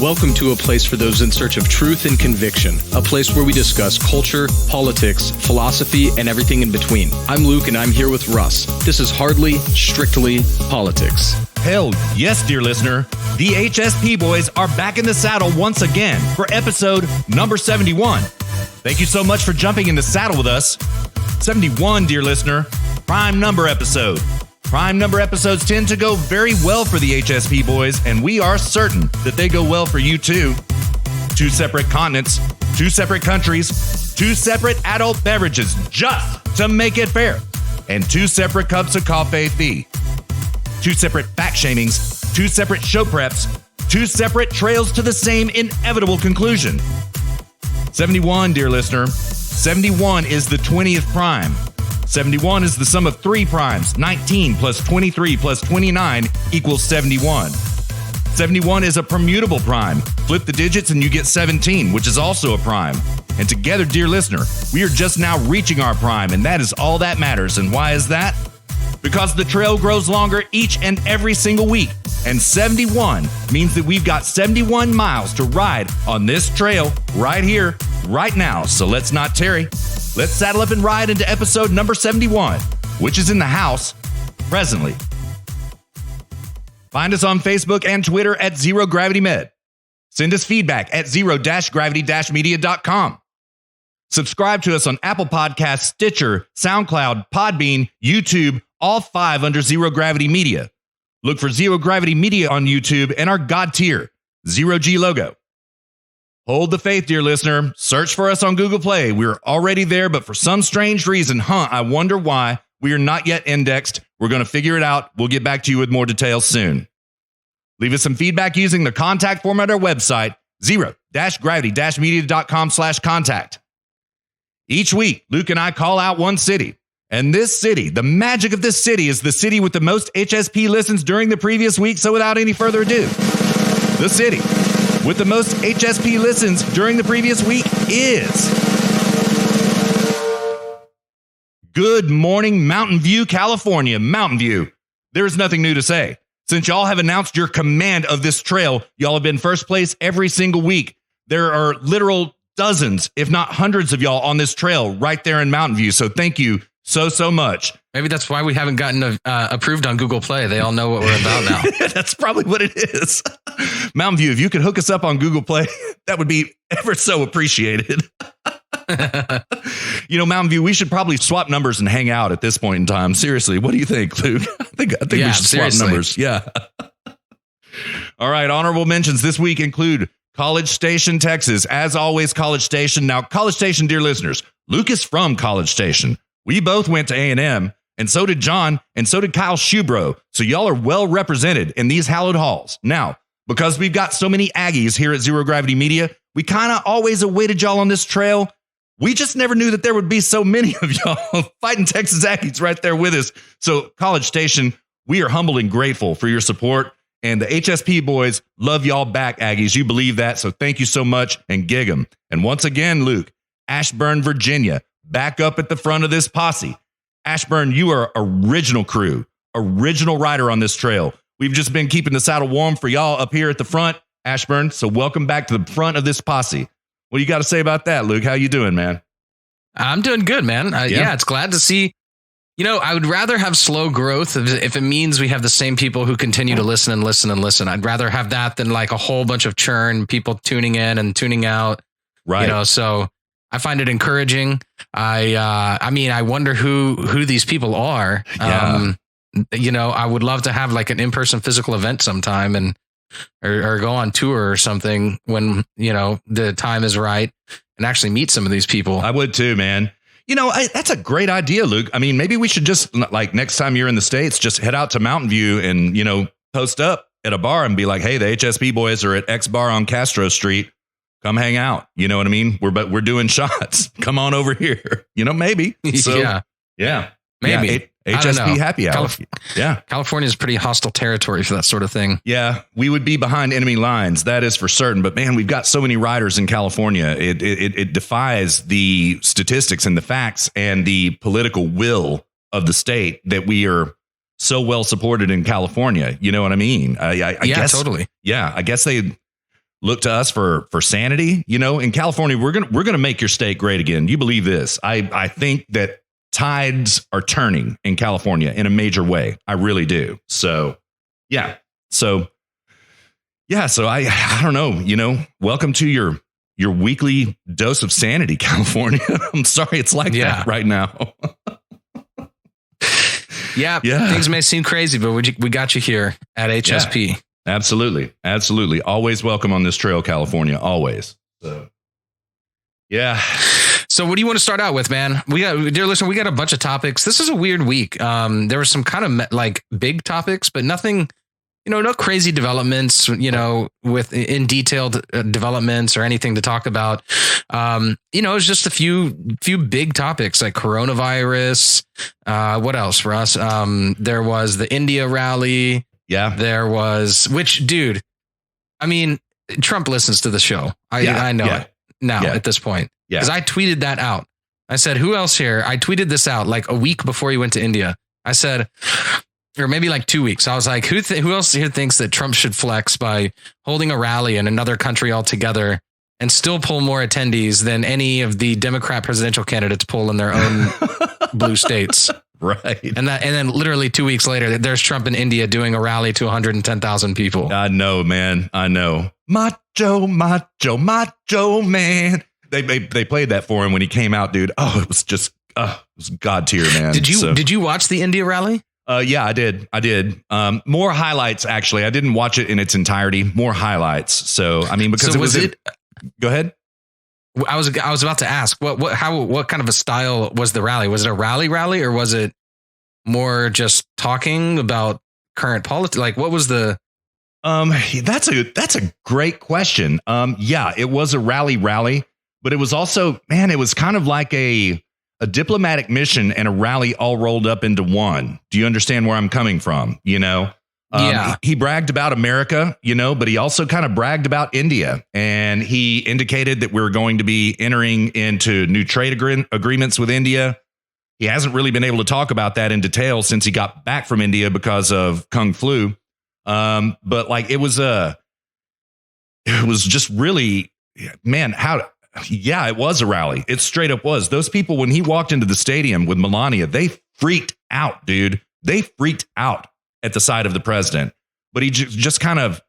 Welcome to a place for those in search of truth and conviction, a place where we discuss culture, politics, philosophy, and everything in between. I'm Luke, and I'm here with Russ. This is Hardly Strictly Politics. Hell yes, dear listener. The HSP boys are back in the saddle once again for episode number 71. Thank you so much for jumping in the saddle with us. 71, dear listener, prime number episode. Prime number episodes tend to go very well for the HSP boys, and we are certain that they go well for you too. 2 separate continents, 2 separate countries, 2 separate adult beverages just to make it fair, and 2 separate cups of coffee. 2 separate fact shamings, 2 separate show preps, 2 separate trails to the same inevitable conclusion. 71, dear listener, 71 is the 20th prime. 71 is the sum of 3 primes. 19 plus 23 plus 29 equals 71. 71 is a permutable prime. Flip the digits and you get 17, which is also a prime. And together, dear listener, we are just now reaching our prime, and that is all that matters. And why is that? Because the trail grows longer each and every single week. And 71 means that we've got 71 miles to ride on this trail right here, right now. So let's not tarry. Let's saddle up and ride into episode number 71, which is in the house presently. Find us on Facebook and Twitter at Zero Gravity Med. Send us feedback at zero-gravity-media.com. Subscribe to us on Apple Podcasts, Stitcher, SoundCloud, Podbean, YouTube, all 5 under Zero Gravity Media. Look for Zero Gravity Media on YouTube and our God tier, Zero G logo. Hold the faith, dear listener. Search for us on Google Play. We're already there, but for some strange reason, I wonder why, we are not yet indexed. We're going to figure it out. We'll get back to you with more details soon. Leave us some feedback using the contact form at our website, zero-gravity-media.com/contact. Each week, Luke and I call out one city. And this city, the magic of this city, is the city with the most HSP listens during the previous week. So without any further ado, the city with the most HSP listens during the previous week is Good Morning, Mountain View, California. Mountain View. There is nothing new to say. Since y'all have announced your command of this trail, y'all have been first place every single week. There are literal dozens, if not hundreds of y'all on this trail right there in Mountain View. So thank you so much. Maybe that's why we haven't gotten approved on Google Play. They all know what we're about now. That's probably what it is. Mountain View, if you could hook us up on Google Play, that would be ever so appreciated. Mountain View, we should probably swap numbers and hang out at this point in time. Seriously, what do you think, Luke? I think we should swap numbers. Yeah. All right. Honorable mentions this week include College Station, Texas. As always, College Station. Now, College Station, dear listeners, Luke is from College Station. We both went to A&M, and so did John, and so did Kyle Schubro. So y'all are well represented in these hallowed halls. Now, because we've got so many Aggies here at Zero Gravity Media, we kind of always awaited y'all on this trail. We just never knew that there would be so many of y'all fighting Texas Aggies right there with us. So College Station, we are humbled and grateful for your support. And the HSP boys love y'all back, Aggies. You believe that. So thank you so much and gig 'em. And once again, Luke, Ashburn, Virginia, back up at the front of this posse. Ashburn, you are original crew, original rider on this trail. We've just been keeping the saddle warm for y'all up here at the front, Ashburn. So welcome back to the front of this posse. What do you got to say about that, Luke? How you doing, man? I'm doing good, man. Yeah, it's glad to see. I would rather have slow growth if it means we have the same people who continue to listen and listen and listen. I'd rather have that than like a whole bunch of churn, people tuning in and tuning out. Right. So I find it encouraging. I wonder who these people are. Yeah. I would love to have like an in-person physical event sometime or go on tour or something when, the time is right and actually meet some of these people. I would too, man. That's a great idea, Luke. I mean, maybe we should just like next time you're in the States, just head out to Mountain View and, post up at a bar and be like, hey, the HSP boys are at X bar on Castro Street. Come hang out. You know what I mean? We're doing shots. Come on over here. Maybe. So, yeah. Maybe. HSP happy hour. California is pretty hostile territory for that sort of thing. Yeah, we would be behind enemy lines. That is for certain. But man, we've got so many riders in California. It defies the statistics and the facts and the political will of the state that we are so well supported in California. You know what I mean? I guess totally. Yeah, I guess look to us for sanity. In California, we're gonna make your state great again. You believe this? I think that tides are turning in California in a major way. I really do. So yeah. So I don't know. Welcome to your weekly dose of sanity, California. I'm sorry it's like that right now. Yeah, things may seem crazy, but we got you here at HSP. Yeah, absolutely. Always welcome on this trail, California. Always. So, yeah. So what do you want to start out with, man? Dear listener, we got a bunch of topics. This is a weird week. There were some kind of like big topics, but nothing, no crazy developments, with in detailed developments or anything to talk about. It's just a few big topics like coronavirus. What else, Russ? There was the India rally. Yeah. There was, dude, I mean, Trump listens to the show. I know it now at this point. Yeah. Because I tweeted that out. I said, who else here? I tweeted this out like a week before he went to India. I said, or maybe like 2 weeks. I was like, who else here thinks that Trump should flex by holding a rally in another country altogether and still pull more attendees than any of the Democrat presidential candidates pull in their own blue states? Right. And then literally 2 weeks later, there's Trump in India doing a rally to 110,000 people. I know, man. I know. Macho, macho, macho, man. They played that for him when he came out, dude. Oh, it was just, it was God tier, man. Did you watch the India rally? Yeah, I did. More highlights, actually. I didn't watch it in its entirety. More highlights. So, I mean, because go ahead. I was about to ask what kind of a style was the rally? Was it a rally, or was it more just talking about current politics? Like, what was the? That's a great question. Yeah, it was a rally, but it was also, man, it was kind of like a diplomatic mission and a rally all rolled up into one. Do you understand where I'm coming from? Yeah. He bragged about America, but he also kind of bragged about India, and he indicated that we're going to be entering into new trade agreements with India. He hasn't really been able to talk about that in detail since he got back from India because of Kung Flu. But like, it was just really, man, it was a rally. It straight up was. Those people, when he walked into the stadium with Melania, they freaked out, dude. They freaked out at the sight of the president. But he just kind of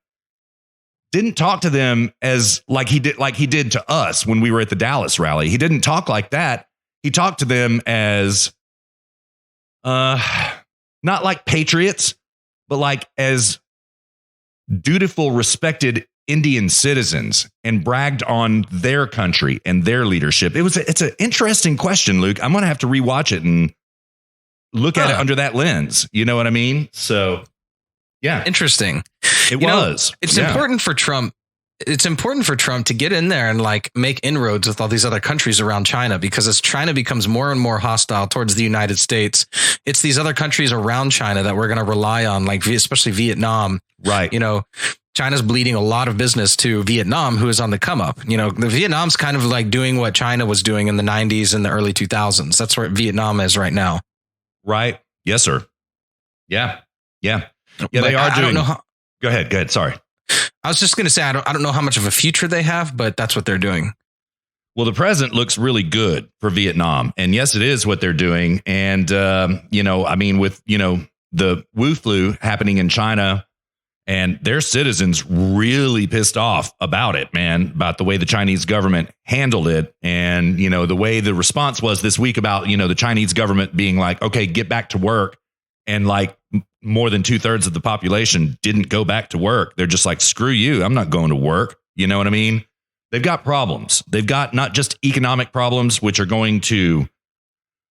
didn't talk to them as like he did to us when we were at the Dallas rally. He didn't talk like that. He talked to them as not like patriots, but like as dutiful, respected Indian citizens, and bragged on their country and their leadership. It's an interesting question, Luke. I'm going to have to rewatch it and look at it under that lens. You know what I mean? So, yeah. Interesting. It was. It's important for Trump. It's important for Trump to get in there and like make inroads with all these other countries around China, because as China becomes more and more hostile towards the United States, it's these other countries around China that we're going to rely on, like especially Vietnam. Right. China's bleeding a lot of business to Vietnam, who is on the come up. The Vietnam's kind of like doing what China was doing in the 90s and the early 2000s. That's where Vietnam is right now. Right. Yes, sir. Yeah. Yeah. Yeah. They are doing. Go ahead. Sorry. I was just going to say, I don't know how much of a future they have, but that's what they're doing. Well, the president looks really good for Vietnam. And yes, it is what they're doing. And, I mean, with, the Wu flu happening in China, and their citizens really pissed off about it, man, about the way the Chinese government handled it. And, the way the response was this week about, the Chinese government being like, okay, get back to work. And like more than 2/3 of the population didn't go back to work. They're just like, screw you. I'm not going to work. You know what I mean? They've got problems. They've got not just economic problems, which are going to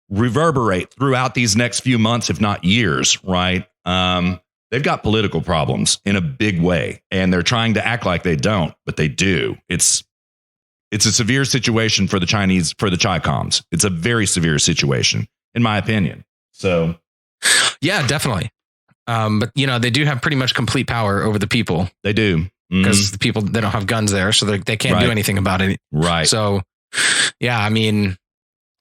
reverberate throughout these next few months, if not years. Right. They've got political problems in a big way, and they're trying to act like they don't, but they do. It's a severe situation for the Chinese, for the Chi-Coms. It's a very severe situation, in my opinion. So, yeah, definitely. But they do have pretty much complete power over the people. They do, because the people, they don't have guns there, so they can't do anything about it. Right. So, yeah, I mean,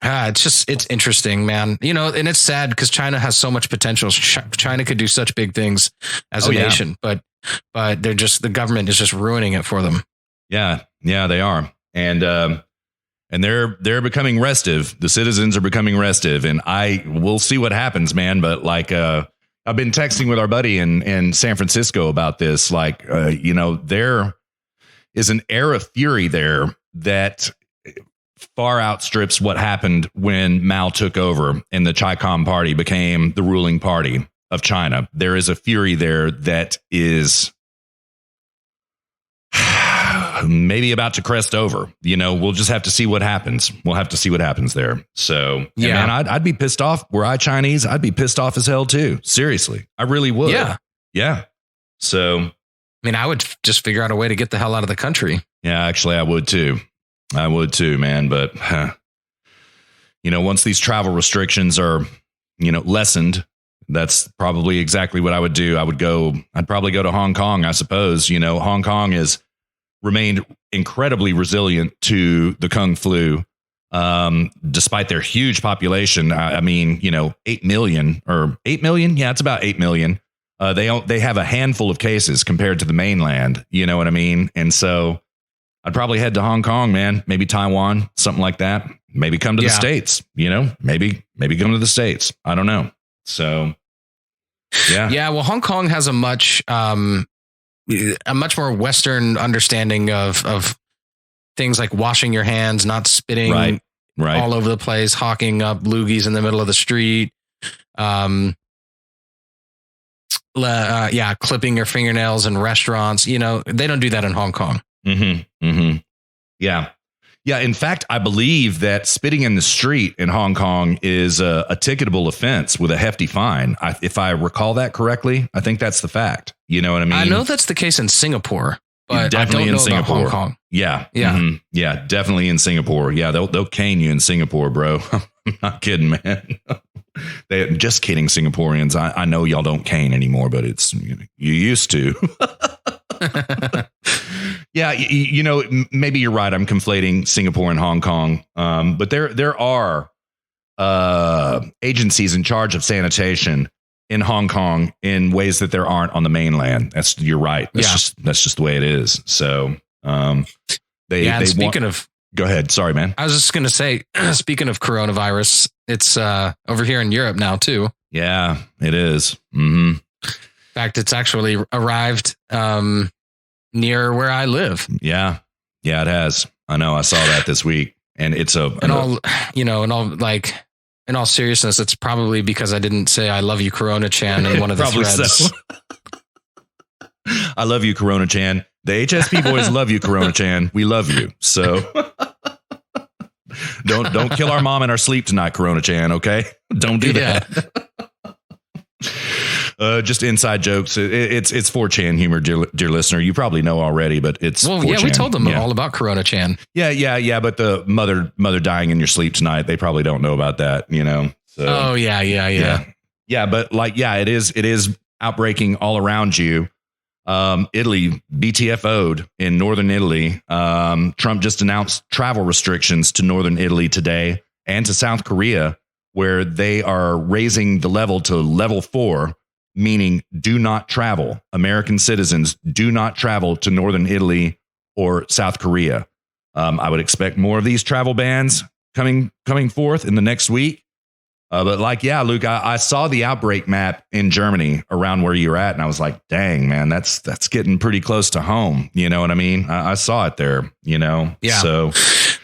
it's interesting, man. And it's sad because China has so much potential. China could do such big things as a nation, but the government is just ruining it for them. Yeah, they are. And they're becoming restive. The citizens are becoming restive, and we'll see what happens, man. But like, I've been texting with our buddy in San Francisco about this. Like, there is an air of fury there that far outstrips what happened when Mao took over and the Chi-Com party became the ruling party of China. There is a fury there that is maybe about to crest over. We'll just have to see what happens. We'll have to see what happens there. So, yeah, man, I'd be pissed off. Were I Chinese, I'd be pissed off as hell too. Seriously, I really would. Yeah. So, I mean, I would just figure out a way to get the hell out of the country. Yeah, actually, I would too. Man. But, once these travel restrictions are, lessened, that's probably exactly what I would do. I'd probably go to Hong Kong, I suppose. Hong Kong has remained incredibly resilient to the Kung flu, despite their huge population. I mean, 8 million. Yeah, it's about 8 million. They have a handful of cases compared to the mainland. You know what I mean? And so I'd probably head to Hong Kong, man, maybe Taiwan, something like that. Maybe come to the States, maybe come to the States. I don't know. So, yeah. Yeah. Well, Hong Kong has a much more Western understanding of things like washing your hands, not spitting right. all over the place, hawking up loogies in the middle of the street. Clipping your fingernails in restaurants. They don't do that in Hong Kong. Mm-hmm. Mm-hmm. Yeah. Yeah. In fact, I believe that spitting in the street in Hong Kong is a ticketable offense with a hefty fine. If I recall that correctly, I think that's the fact. You know what I mean? I know that's the case in Singapore, but definitely I don't know in Singapore. About Hong Kong. Yeah. Yeah. Mm-hmm. Yeah. Definitely in Singapore. Yeah. They'll cane you in Singapore, bro. I'm not kidding, man. Just kidding, Singaporeans. I know y'all don't cane anymore, but it's you used to. Yeah, maybe you're right. I'm conflating Singapore and Hong Kong, but there are agencies in charge of sanitation in Hong Kong in ways that there aren't on the mainland. You're right. That's just the way it is. So, speaking of. Go ahead. Sorry, man. I was just going to say, speaking of coronavirus, it's over here in Europe now, too. Yeah, it is. Mm-hmm. In fact, it's actually arrived near where I live. Yeah. Yeah, it has. I know. I saw that this week. And it's in all seriousness, it's probably because I didn't say I love you, Corona Chan, in one of the threads. So. I love you, Corona Chan. The HSP boys love you, Corona Chan. We love you. So don't kill our mom in our sleep tonight, Corona Chan. Okay, don't do that. Just inside jokes. It's 4chan humor, dear listener. You probably know already, but it's 4chan. Yeah, we told them all about Corona Chan. Yeah. But the mother dying in your sleep tonight, they probably don't know about that. So, oh yeah. Yeah, but it is outbreaking all around you. Italy BTFO'd in northern Italy. Trump just announced travel restrictions to northern Italy today and to South Korea, where they are raising the level to level 4, meaning do not travel. American citizens do not travel to northern Italy or South Korea. I would expect more of these travel bans coming forth in the next week. But Luke, I saw the outbreak map in Germany around where you're at, and I was like, dang, man, that's getting pretty close to home. You know what I mean? I saw it there, Yeah. So,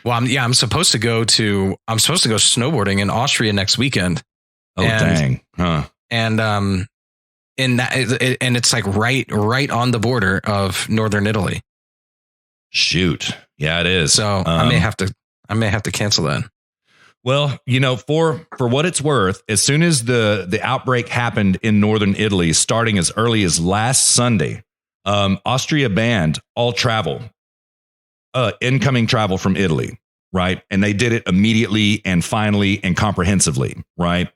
well, I'm supposed to go snowboarding in Austria next weekend. Oh, dang. Huh. And it's like right on the border of northern Italy. Shoot. Yeah, it is. So I may have to cancel that. Well, for what it's worth, as soon as the outbreak happened in northern Italy, starting as early as last Sunday, Austria banned all travel, incoming travel from Italy, right? And they did it immediately and finally and comprehensively, right?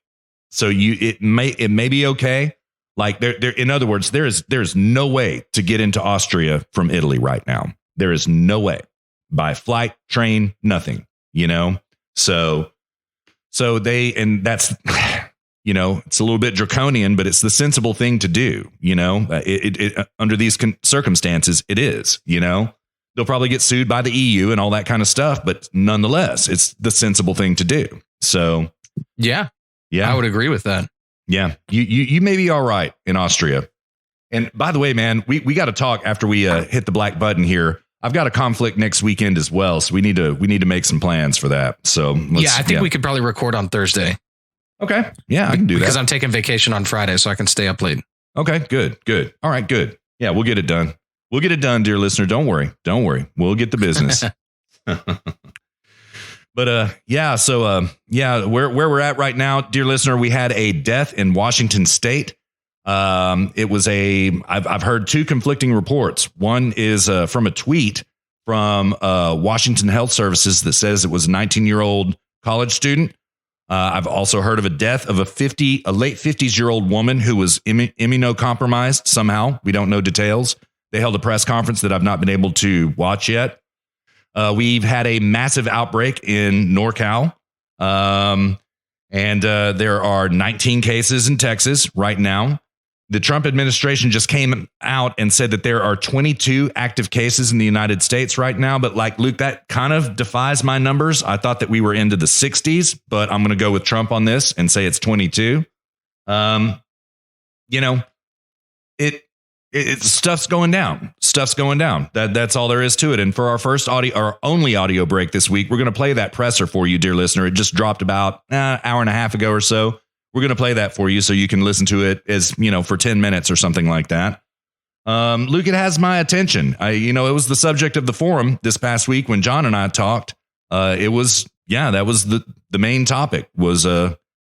So it may be okay. Like there, in other words, there's no way to get into Austria from Italy right now. There is no way, by flight, train, nothing. So that's, it's a little bit draconian, but it's the sensible thing to do. It under these circumstances, it is, the They'll probably get sued by the EU and all that kind of stuff, but nonetheless, it's the sensible thing to do. So, yeah, I would agree with that. Yeah, you may be all right in Austria. And by the way, man, we got to talk after we hit the black button here. I've got a conflict next weekend as well, so we need to make some plans for that. So I think we could probably record on Thursday. Okay, yeah, I can do that because I'm taking vacation on Friday, so I can stay up late. Okay, good. All right, good. Yeah, we'll get it done. We'll get it done, dear listener. Don't worry. We'll get the business. But where we're at right now, dear listener, we had a death in Washington State. It was I've heard two conflicting reports. One is from a tweet from Washington Health Services that says it was a 19-year-old college student. I've also heard of a death of a late 50s-year-old woman who was immunocompromised somehow. We don't know details. They held a press conference that I've not been able to watch yet. We've had a massive outbreak in NorCal. And there are 19 cases in Texas right now. The Trump administration just came out and said that there are 22 active cases in the United States right now. But like, Luke, that kind of defies my numbers. I thought that we were into the 60s, but I'm going to go with Trump on this and say it's 22. Stuff's going down. That's all there is to it. And for our only audio break this week, we're going to play that presser for you, dear listener. It just dropped about an hour and a half ago or so. We're going to play that for you so you can listen to it for 10 minutes or something like that. Luke, it has my attention. It was the subject of the forum this past week when John and I talked. That was the main topic was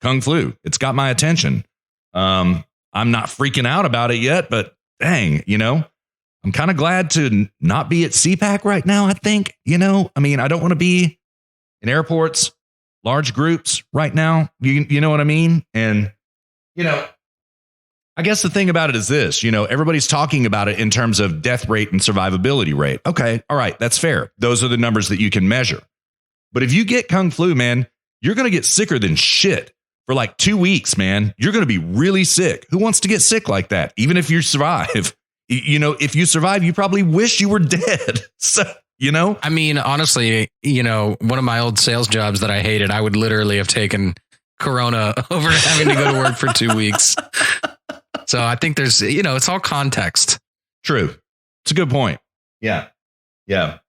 Kung Flu. It's got my attention. I'm not freaking out about it yet, but dang, I'm kind of glad to not be at CPAC right now, I think. I don't want to be in airports, large groups right now. You know what I mean? And, I guess the thing about it is this, everybody's talking about it in terms of death rate and survivability rate. Okay, all right, that's fair. Those are the numbers that you can measure. But if you get Kung Flu, man, you're going to get sicker than shit. For like 2 weeks, man, you're going to be really sick. Who wants to get sick like that? Even if you survive, if you survive, you probably wish you were dead. So, I mean, honestly, one of my old sales jobs that I hated, I would literally have taken Corona over having to go to work for 2 weeks. So I think there's, it's all context. True. It's a good point. Yeah. Yeah.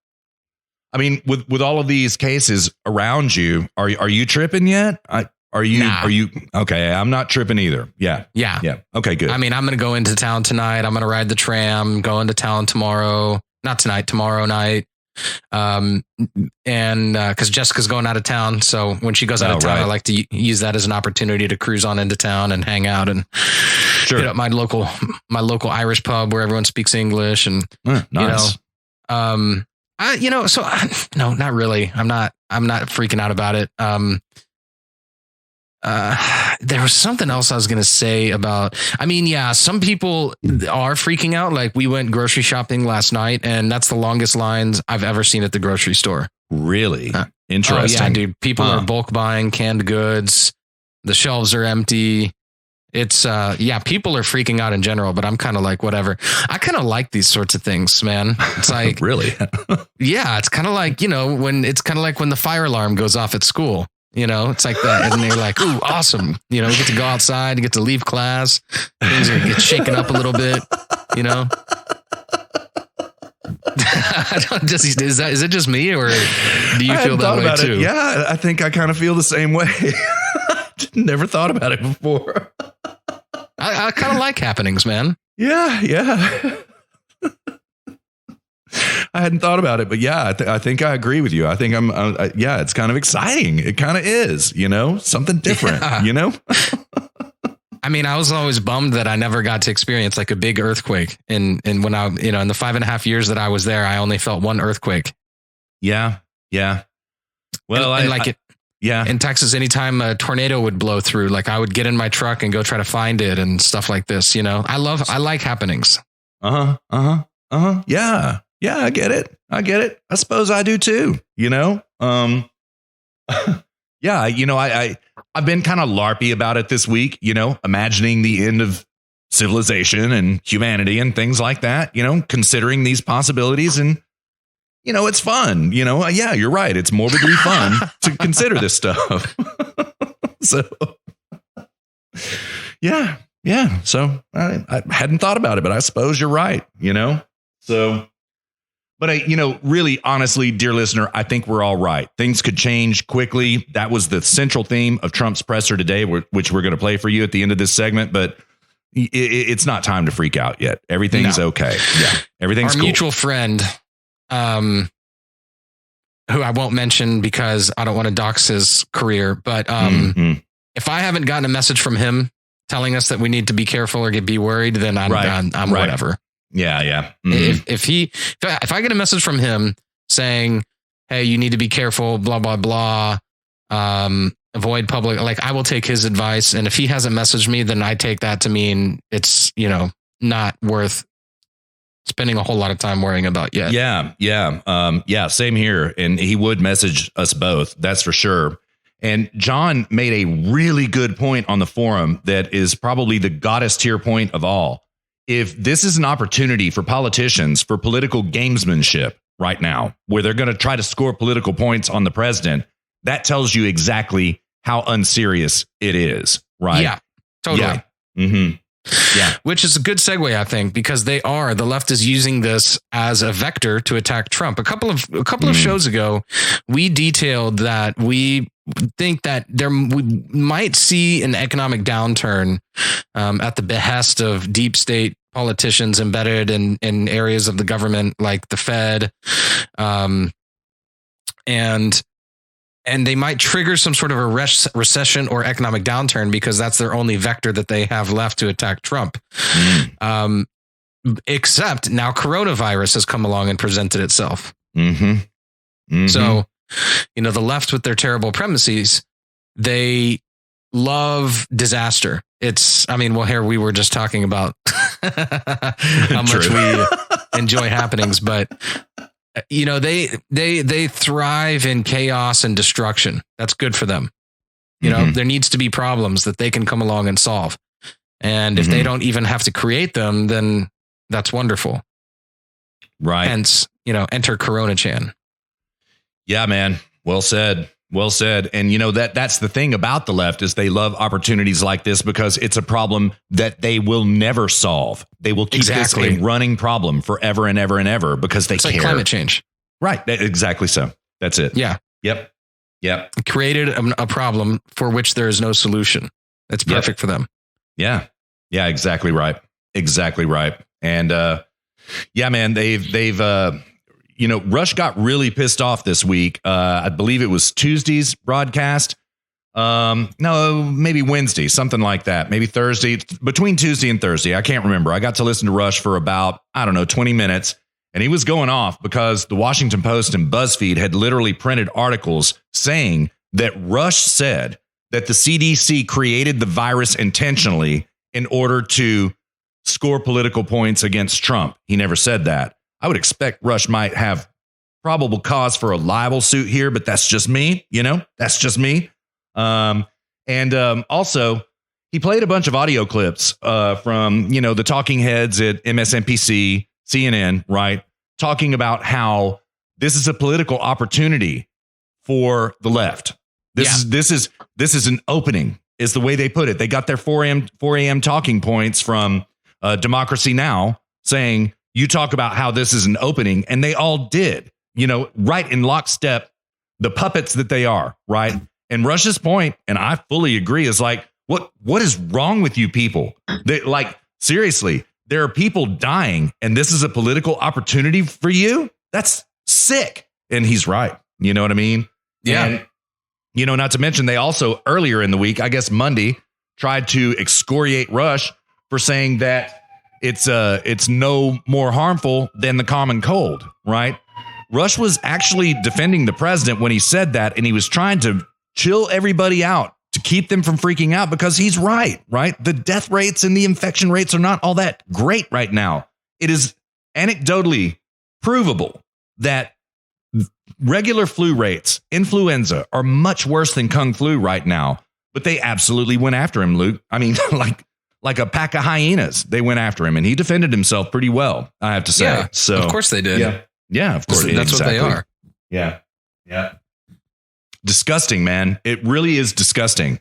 I mean, with all of these cases around you, are you tripping yet? Are you okay? I'm not tripping either. Yeah. Okay, good. I mean, I'm going to go into town tonight. I'm going to ride the tram, go into town tomorrow, not tonight, tomorrow night. And because Jessica's going out of town. So when she goes out of town, I like to use that as an opportunity to cruise on into town and hang out and hit up my local Irish pub where everyone speaks English. And, nice. No, not really. I'm not freaking out about it. There was something else I was going to say about, some people are freaking out. Like we went grocery shopping last night and that's the longest lines I've ever seen at the grocery store. Really? Interesting. Oh yeah, dude. People are bulk buying canned goods. The shelves are empty. It's people are freaking out in general, but I'm kind of like, whatever. I kind of like these sorts of things, man. It's like, really? Yeah. It's kind of like, when the fire alarm goes off at school. It's like that. And they're like, ooh, awesome. We get to go outside and get to leave class. Things are get shaken up a little bit, Is it just me or do you feel that way too? Yeah, I think I kind of feel the same way. Never thought about it before. I kind of like happenings, man. Yeah. I hadn't thought about it, but yeah, I think I agree with you. I think it's kind of exciting. It kind of is, something different, I mean, I was always bummed that I never got to experience like a big earthquake. And when I, in the 5.5 years that I was there, I only felt one earthquake. Yeah. Well, in Texas, anytime a tornado would blow through, like I would get in my truck and go try to find it and stuff like this. I like happenings. Yeah, I get it. I suppose I do too, I've been kind of LARPy about it this week, imagining the end of civilization and humanity and things like that, considering these possibilities. And it's fun. Yeah, you're right. It's morbidly fun to consider this stuff. So, yeah. So I hadn't thought about it, but I suppose you're right, So, but really, honestly, dear listener, I think we're all right. Things could change quickly. That was the central theme of Trump's presser today, which we're going to play for you at the end of this segment. But it's not time to freak out yet. Everything's okay. Yeah, everything's cool. Our mutual friend, who I won't mention because I don't want to dox his career, but if I haven't gotten a message from him telling us that we need to be careful or be worried, then I'm whatever. Yeah. If I get a message from him saying, hey, you need to be careful, blah, blah, blah, avoid public, like I will take his advice. And if he hasn't messaged me, then I take that to mean it's, not worth spending a whole lot of time worrying about yet. Yeah. Same here. And he would message us both. That's for sure. And John made a really good point on the forum that is probably the goddess tier point of all. If this is an opportunity for politicians for political gamesmanship right now, where they're going to try to score political points on the president, that tells you exactly how unserious it is, right? Yeah, totally. Yeah. Mm-hmm. Yeah. Which is a good segue, I think, because the left is using this as a vector to attack Trump. A couple of shows ago, we detailed that we think that we might see an economic downturn at the behest of deep state politicians embedded in areas of the government like the Fed, and they might trigger some sort of a recession or economic downturn because that's their only vector that they have left to attack Trump. Except now coronavirus has come along and presented itself. So, the left with their terrible premises, they love disaster. Here we were just talking about how much we enjoy happenings, but they thrive in chaos and destruction. That's good for them. There needs to be problems that they can come along and solve. And if they don't even have to create them, then that's wonderful. Right. Hence, enter Corona Chan. Yeah, man. Well said. Well said. And that's the thing about the left is they love opportunities like this because it's a problem that they will never solve. They will keep this a running problem forever and ever and ever because they care. Like climate change. Right. Exactly so. That's it. Yeah. Yep. Created a problem for which there is no solution. That's perfect for them. Yeah. Yeah, exactly right. Exactly right. And man, they've Rush got really pissed off this week. I believe it was Tuesday's broadcast. No, maybe Wednesday, something like that. Maybe Thursday, between Tuesday and Thursday. I can't remember. I got to listen to Rush for about, 20 minutes. And he was going off because the Washington Post and BuzzFeed had literally printed articles saying that Rush said that the CDC created the virus intentionally in order to score political points against Trump. He never said that. I would expect Rush might have probable cause for a libel suit here, but that's just me. That's just me. Also, he played a bunch of audio clips from, the talking heads at MSNBC, CNN, right? Talking about how this is a political opportunity for the left. This is an opening, is the way they put it. They got their 4 a.m. talking points from Democracy Now! Saying, you talk about how this is an opening, and they all did, right in lockstep, the puppets that they are, right? And Rush's point, and I fully agree, is like, what is wrong with you people? Seriously, there are people dying, and this is a political opportunity for you? That's sick. And he's right. You know what I mean? Yeah. And, not to mention, they also, earlier in the week, I guess Monday, tried to excoriate Rush for saying that it's no more harmful than the common cold, right? Rush was actually defending the president when he said that, and he was trying to chill everybody out to keep them from freaking out because he's right? The death rates and the infection rates are not all that great right now. It is anecdotally provable that regular flu rates, influenza, are much worse than Kung flu right now, but they absolutely went after him, Luke. I mean, like a pack of hyenas, they went after him, and he defended himself pretty well, I have to say. Yeah, so of course they did. Yeah, of course. That's exactly what they are. Yeah. Yeah. Disgusting, man. It really is disgusting.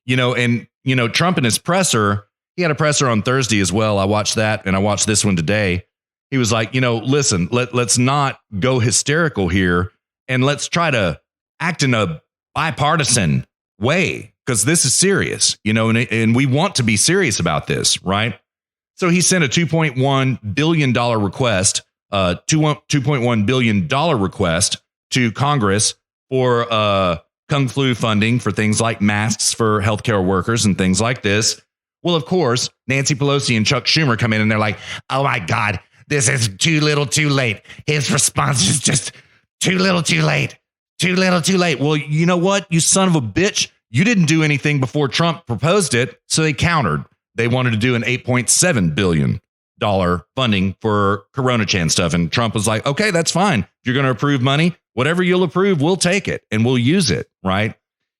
Trump and his presser, he had a presser on Thursday as well. I watched that and I watched this one today. He was like, listen, let's not go hysterical here and let's try to act in a bipartisan way because this is serious, and we want to be serious about this, right? So he sent a $2.1 billion request, $2.1 billion request to Congress for Kung Flu funding for things like masks for healthcare workers and things like this. Well, of course, Nancy Pelosi and Chuck Schumer come in and they're like, oh, my God, this is too little too late. His response is just too little too late. Too little too late. Well, you know what, you son of a bitch? You didn't do anything before Trump proposed it. So they countered. They wanted to do an $8.7 billion funding for Corona Chan stuff. And Trump was like, OK, that's fine. If you're going to approve money, whatever you'll approve, we'll take it and we'll use it. Right.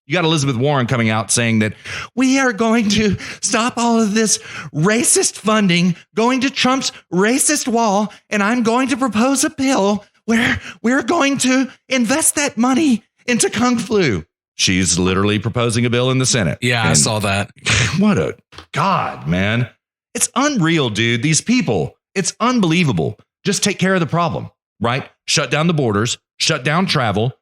You got Elizabeth Warren coming out saying that we are going to stop all of this racist funding going to Trump's racist wall. And I'm going to propose a bill where we're going to invest that money into Kung Flu. She's literally proposing a bill in the Senate. Yeah, I saw that. What a God, man. It's unreal, dude. These people, it's unbelievable. Just take care of the problem, right? Shut down the borders, shut down travel,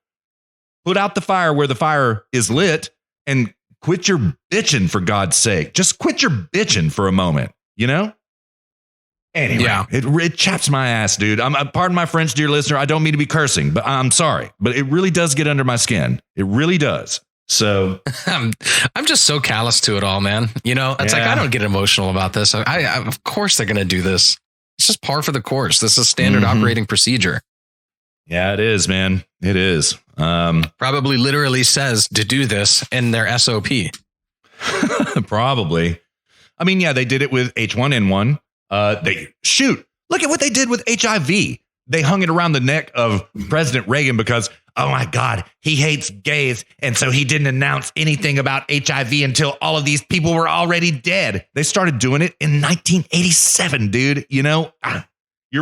put out the fire where the fire is lit, and quit your bitching, for God's sake. Just quit your bitching for a moment, Anyway, yeah. It chaps my ass, dude. Pardon my French, dear listener. I don't mean to be cursing, but I'm sorry. But it really does get under my skin. It really does. So I'm just so callous to it all, man. It's like I don't get emotional about this. I of course they're going to do this. It's just par for the course. This is standard operating procedure. Yeah, it is, man. It is. Probably literally says to do this in their SOP. Probably. I mean, yeah, they did it with H1N1. Look at what they did with HIV. They hung it around the neck of President Reagan because, oh my God, he hates gays. And so he didn't announce anything about HIV until all of these people were already dead. They started doing it in 1987, dude. You're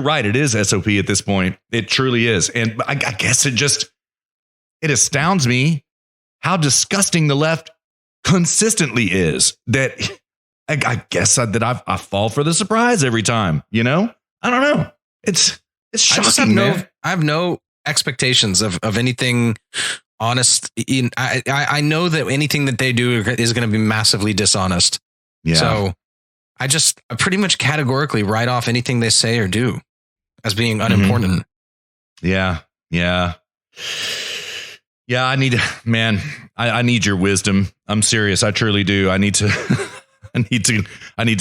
right. It is SOP at this point. It truly is. And I guess it astounds me how disgusting the left consistently is that I guess that I fall for the surprise every time, I don't know. It's shocking, man. I have no expectations of anything honest. I know that anything that they do is going to be massively dishonest. Yeah. So I pretty much categorically write off anything they say or do as being unimportant. Yeah. Yeah. Yeah. I need your wisdom. I'm serious. I truly do. I need to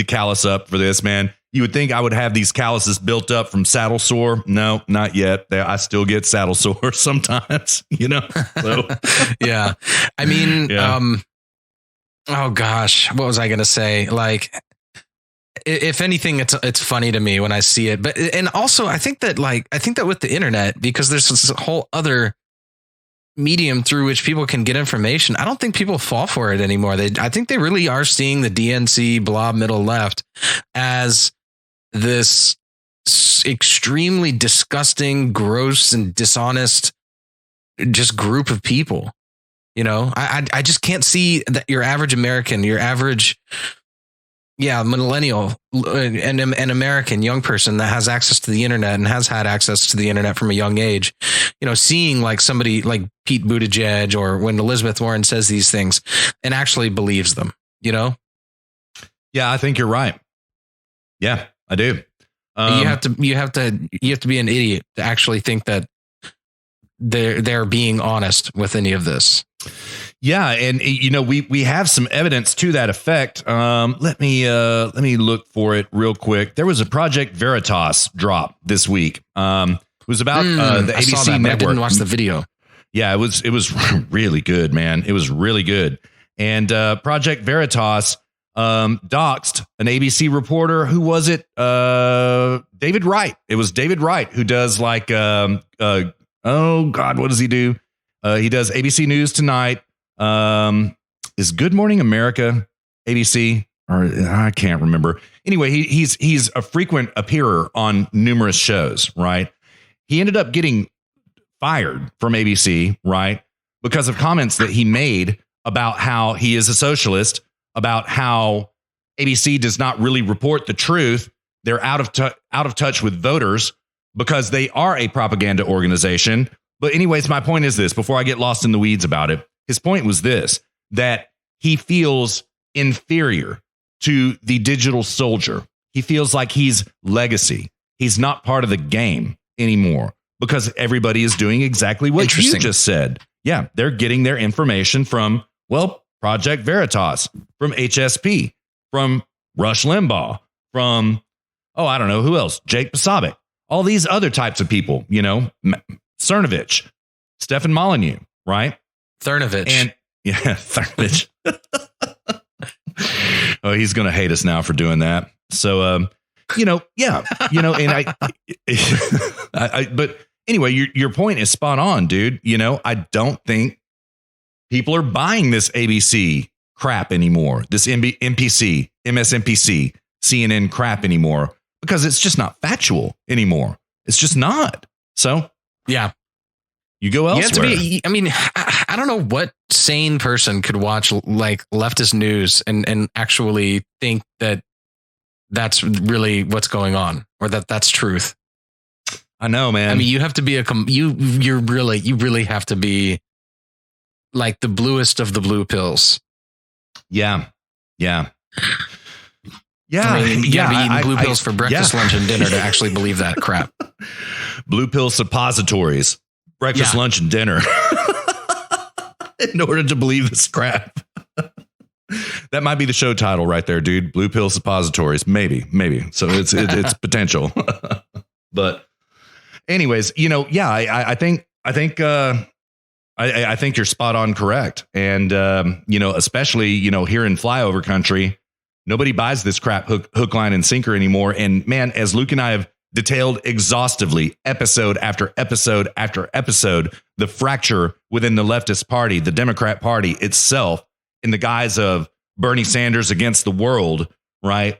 callus up for this, man. You would think I would have these calluses built up from saddle sore. No, not yet. I still get saddle sore sometimes, So. Yeah. I mean, yeah. Oh gosh, what was I going to say? Like, if anything, it's funny to me when I see it, and also I think that with the internet, because there's this whole other medium through which people can get information, I don't think people fall for it anymore. I think they really are seeing the DNC blob middle left as this extremely disgusting, gross, and dishonest just group of people. I just can't see that your average American, your average millennial and an American young person that has access to the internet and has had access to the internet from a young age, seeing like somebody like Pete Buttigieg or when Elizabeth Warren says these things and actually believes them, Yeah, I think you're right. Yeah, I do. You have to be an idiot to actually think that they're being honest with any of this. Yeah, and we have some evidence to that effect. Let me look for it real quick. There was a Project Veritas drop this week. It was about the ABC network. I didn't watch the video. Yeah, it was really good, man. It was really good. And Project Veritas doxed an ABC reporter. Who was it? David Wright. It was David Wright who does like oh God, what does he do? He does ABC News Tonight. Is Good Morning America ABC? Or I can't remember. Anyway, he's a frequent appearer on numerous shows, right? he ended up getting fired from ABC, right? Because of comments that he made about how he is a socialist, about how ABC does not really report the truth. They're out of touch with voters because they are a propaganda organization. But anyways, my point is this, before I get lost in the weeds about it, his point was this, that he feels inferior to the digital soldier. He feels like he's legacy. He's not part of the game anymore because everybody is doing exactly what you just said. Yeah, they're getting their information from, well, Project Veritas, from HSP, from Rush Limbaugh, from, I don't know, who else? Jake Posobiec. All these other types of people, Cernovich, Stefan Molyneux, right? Cernovich. And yeah, Cernovich. Oh, he's going to hate us now for doing that. So, and but anyway, your point is spot on, dude. I don't think people are buying this ABC crap anymore, this MSNBC, CNN crap anymore, because it's just not factual anymore. It's just not. So, yeah. You go elsewhere. I don't know what sane person could watch like leftist news and actually think that that's really what's going on or that that's truth. I know, man. I mean, you have to be you really have to be like the bluest of the blue pills. Yeah. Yeah. Yeah. I mean, you gotta be eating blue pills for breakfast, lunch, and dinner to actually believe that crap. Blue pill suppositories. Breakfast, lunch, and dinner in order to believe this crap. That might be the show title right there, dude. Blue pill suppositories. Maybe. So it's potential. But anyways, I think you're spot on correct. And, especially, here in flyover country, nobody buys this crap hook, line, and sinker anymore. And man, as Luke and I have detailed exhaustively, episode after episode after episode, the fracture within the leftist party, the Democrat Party itself, in the guise of Bernie Sanders against the world, right?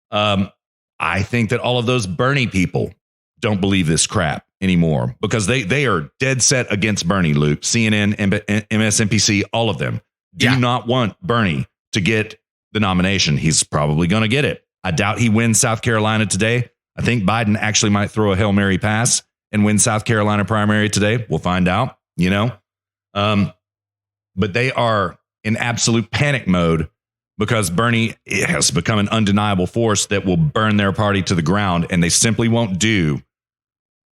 I think that all of those Bernie people don't believe this crap anymore because they are dead set against Bernie, Luke. CNN, MSNBC, all of them do not want Bernie to get the nomination. He's probably going to get it. I doubt he wins South Carolina today. I think Biden actually might throw a Hail Mary pass and win South Carolina primary today. We'll find out, but they are in absolute panic mode because Bernie has become an undeniable force that will burn their party to the ground. And they simply won't do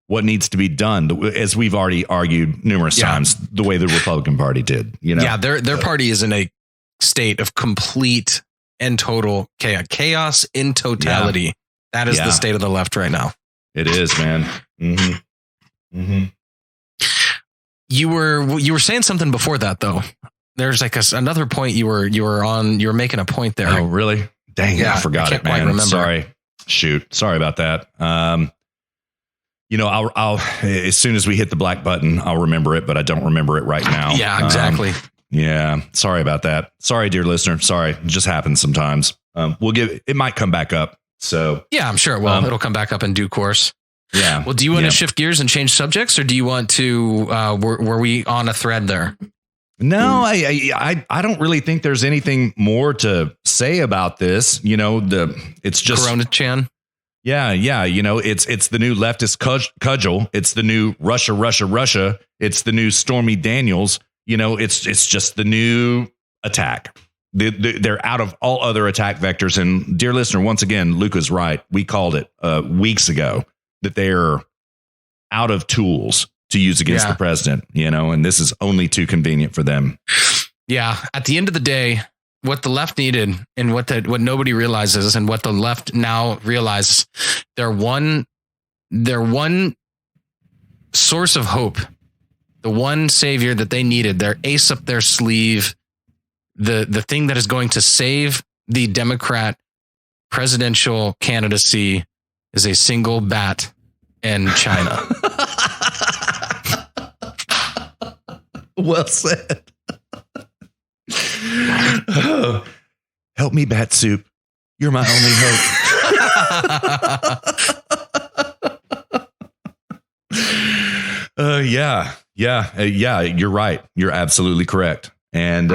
what needs to be done, as we've already argued numerous times, the way the Republican Party did. Yeah, their party is in a state of complete and total chaos in totality. Yeah. That is the state of the left right now. It is, man. Mm-hmm. Mm-hmm. You were saying something before that, though. There's like another point you were making a point there. Oh, really? Dang it, I forgot it, man. Sorry. Shoot. Sorry about that. I'll as soon as we hit the black button, I'll remember it, but I don't remember it right now. Yeah, exactly. Yeah. Sorry about that. Sorry, dear listener. Sorry. It just happens sometimes. It might come back up. So yeah, I'm sure it will. It'll come back up in due course. Yeah. Well, do you want to shift gears and change subjects, or do you want to? Were we on a thread there? No, I don't really think there's anything more to say about this. It's just Corona Chan. Yeah. It's the new leftist cudgel. It's the new Russia. It's the new Stormy Daniels. It's just the new attack. They're out of all other attack vectors. And dear listener, once again, Luca's right. We called it weeks ago that they're out of tools to use against the president, and this is only too convenient for them. Yeah. At the end of the day, what the left needed and what nobody realizes and what the left now realizes, their one source of hope, the one savior that they needed, their ace up their sleeve, the thing that is going to save the Democrat presidential candidacy is a single bat in China. Well said. Oh, help me, Bat Soup. You're my only hope. Yeah. You're right. You're absolutely correct. And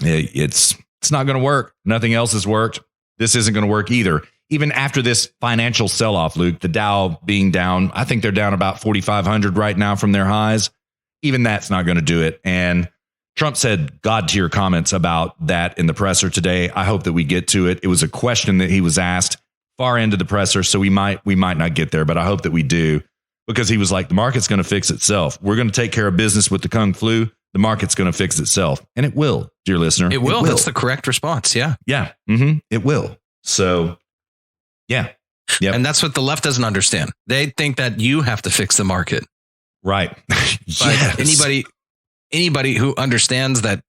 it's not going to work. Nothing else has worked. This isn't going to work either. Even after this financial sell-off, Luke, the Dow being down, I think they're down about 4,500 right now from their highs. Even that's not going to do it. And Trump said God-tier comments about that in the presser today. I hope that we get to it. It was a question that he was asked far into the presser, so we might not get there, but I hope that we do, because he was like, the market's going to fix itself. We're going to take care of business with the Kung Flu. The market's going to fix itself. And it will, dear listener. It will. That's the correct response. Yeah. Yeah. Mm-hmm. It will. So, yeah. Yep. And that's what the left doesn't understand. They think that you have to fix the market. Right. But anybody who understands that,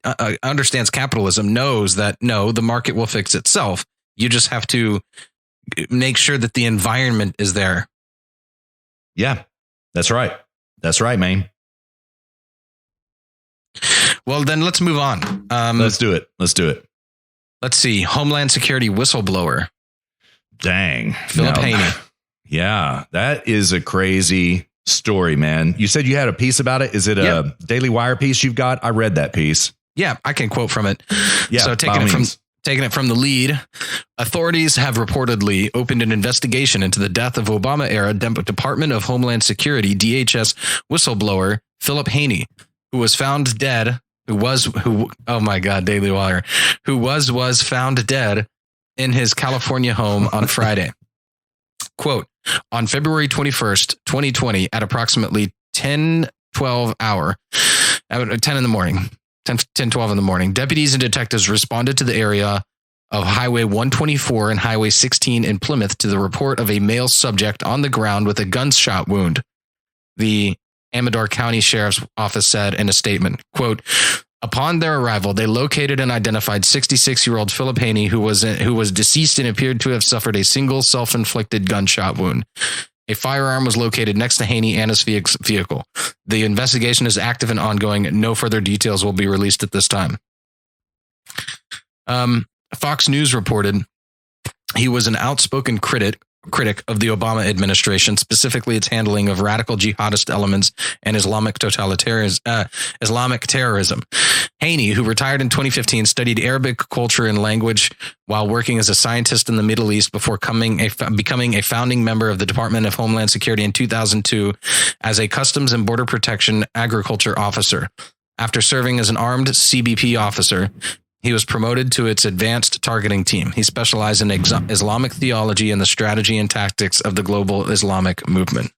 understands capitalism knows that, no, the market will fix itself. You just have to make sure that the environment is there. Yeah, that's right. That's right, man. Well, then let's move on. Let's do it. Let's see. Homeland Security whistleblower. Dang. Philip Haney. Yeah, that is a crazy story, man. You said you had a piece about it. Is it a Daily Wire piece you've got? I read that piece. Yeah, I can quote from it. Yeah, so taking it from the lead, authorities have reportedly opened an investigation into the death of Obama-era Department of Homeland Security (DHS) whistleblower Philip Haney, who was found dead. Oh my God, Daily Wire, who was found dead in his California home on Friday. Quote, on February 21st, 2020, at approximately 10:12 in the morning. 10:12 in the morning, deputies and detectives responded to the area of Highway 124 and Highway 16 in Plymouth to the report of a male subject on the ground with a gunshot wound. The Amador County Sheriff's Office said in a statement, quote, upon their arrival, they located and identified 66-year-old Philip Haney, who was deceased and appeared to have suffered a single self-inflicted gunshot wound. A firearm was located next to Haney and his vehicle. The investigation is active and ongoing. No further details will be released at this time. Fox News reported he was an outspoken critic of the Obama administration, specifically its handling of radical jihadist elements and Islamic terrorism. Haney, who retired in 2015, studied Arabic culture and language while working as a scientist in the Middle East before becoming a founding member of the Department of Homeland Security in 2002 as a Customs and Border Protection agriculture officer. After serving as an armed CBP officer, he was promoted to its advanced targeting team. He specialized in Islamic theology and the strategy and tactics of the global Islamic movement.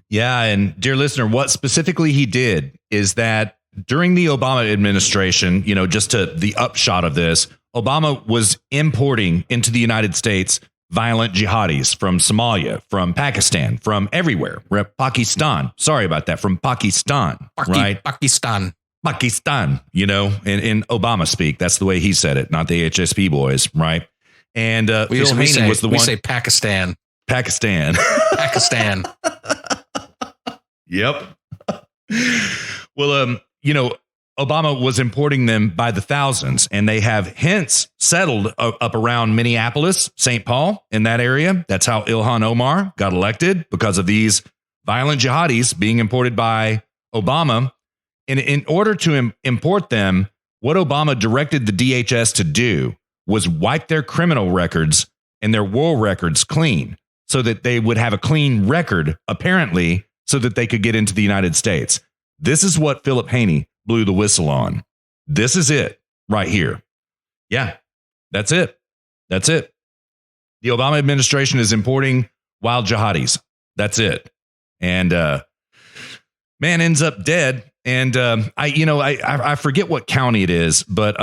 Yeah, and dear listener, what specifically he did is that during the Obama administration, just to the upshot of this, Obama was importing into the United States violent jihadis from Somalia, from Pakistan, from everywhere. Pakistan. Sorry about that. From Pakistan, right? Pakistan, in Obama speak. That's the way he said it, not the HSP boys, right? And Phil Haney was the one. We say Pakistan. Pakistan. Yep. Well, Obama was importing them by the thousands, and they have hence settled up around Minneapolis, St. Paul, in that area. That's how Ilhan Omar got elected, because of these violent jihadis being imported by Obama. And in order to import them, what Obama directed the DHS to do was wipe their criminal records and their war records clean, so that they would have a clean record, apparently, so that they could get into the United States. This is what Philip Haney blew the whistle on. This is it right here. Yeah, that's it. The Obama administration is importing wild jihadis. That's it. And man ends up dead. And I forget what county it is, but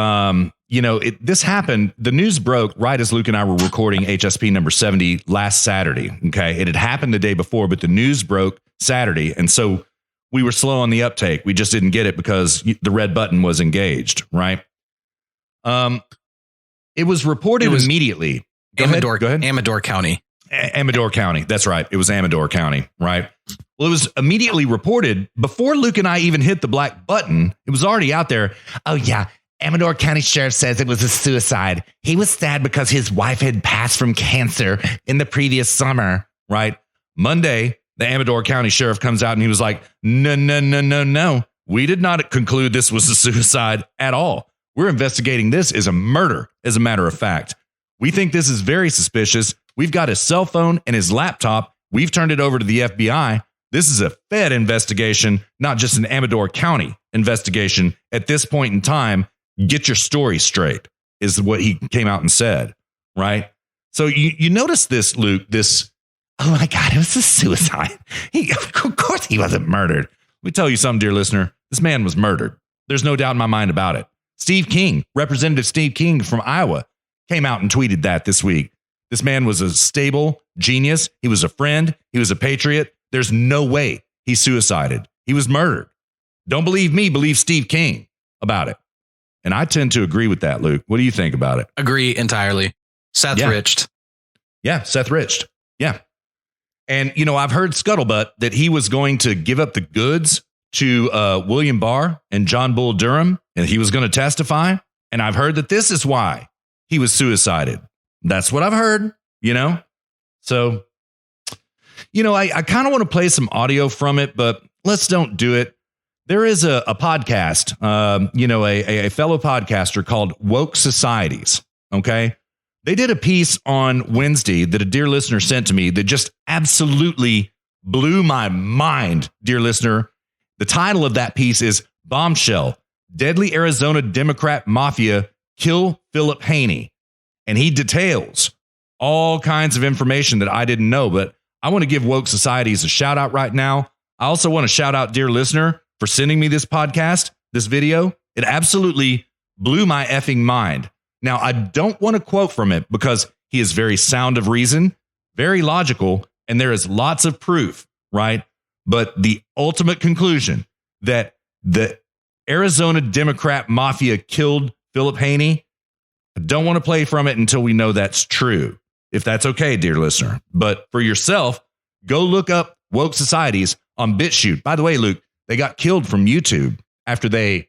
this happened. The news broke right as Luke and I were recording HSP number 70 last Saturday. Okay, it had happened the day before, but the news broke Saturday, and so we were slow on the uptake. We just didn't get it because the red button was engaged. Right. It was reported immediately. Go ahead. Amador County. Amador County. That's right. It was Amador County. Right. Well, it was immediately reported before Luke and I even hit the black button. It was already out there. Oh, yeah. Amador County Sheriff says it was a suicide. He was sad because his wife had passed from cancer in the previous summer. Right. Monday, the Amador County Sheriff comes out and he was like, no. We did not conclude this was a suicide at all. We're investigating this as a murder, as a matter of fact. We think this is very suspicious. We've got his cell phone and his laptop. We've turned it over to the FBI. This is a Fed investigation, not just an Amador County investigation. At this point in time, get your story straight, is what he came out and said, right? So you notice this, Luke, oh my God, it was a suicide. Of course he wasn't murdered. Let me tell you something, dear listener. This man was murdered. There's no doubt in my mind about it. Steve King, Representative Steve King from Iowa, came out and tweeted that this week. This man was a stable genius. He was a friend. He was a patriot. There's no way he suicided. He was murdered. Don't believe me, believe Steve King about it. And I tend to agree with that, Luke. What do you think about it? Agree entirely. Seth Rich. Yeah, Seth Rich. Yeah. And, I've heard scuttlebutt that he was going to give up the goods to William Barr and John Bull Durham, and he was going to testify. And I've heard that this is why he was suicided. That's what I've heard, So, I kind of want to play some audio from it, but let's don't do it. There is a podcast, a fellow podcaster called Woke Societies. Okay. They did a piece on Wednesday that a dear listener sent to me that just absolutely blew my mind, dear listener. The title of that piece is Bombshell, Deadly Arizona Democrat Mafia Kill Philip Haney. And he details all kinds of information that I didn't know, but I want to give Woke Societies a shout out right now. I also want to shout out dear listener for sending me this podcast, this video. It absolutely blew my effing mind. Now, I don't want to quote from it because he is very sound of reason, very logical, and there is lots of proof, right? But the ultimate conclusion that the Arizona Democrat Mafia killed Philip Haney, I don't want to play from it until we know that's true, if that's okay, dear listener. But for yourself, go look up Woke Societies on BitChute. By the way, Luke, they got killed from YouTube after they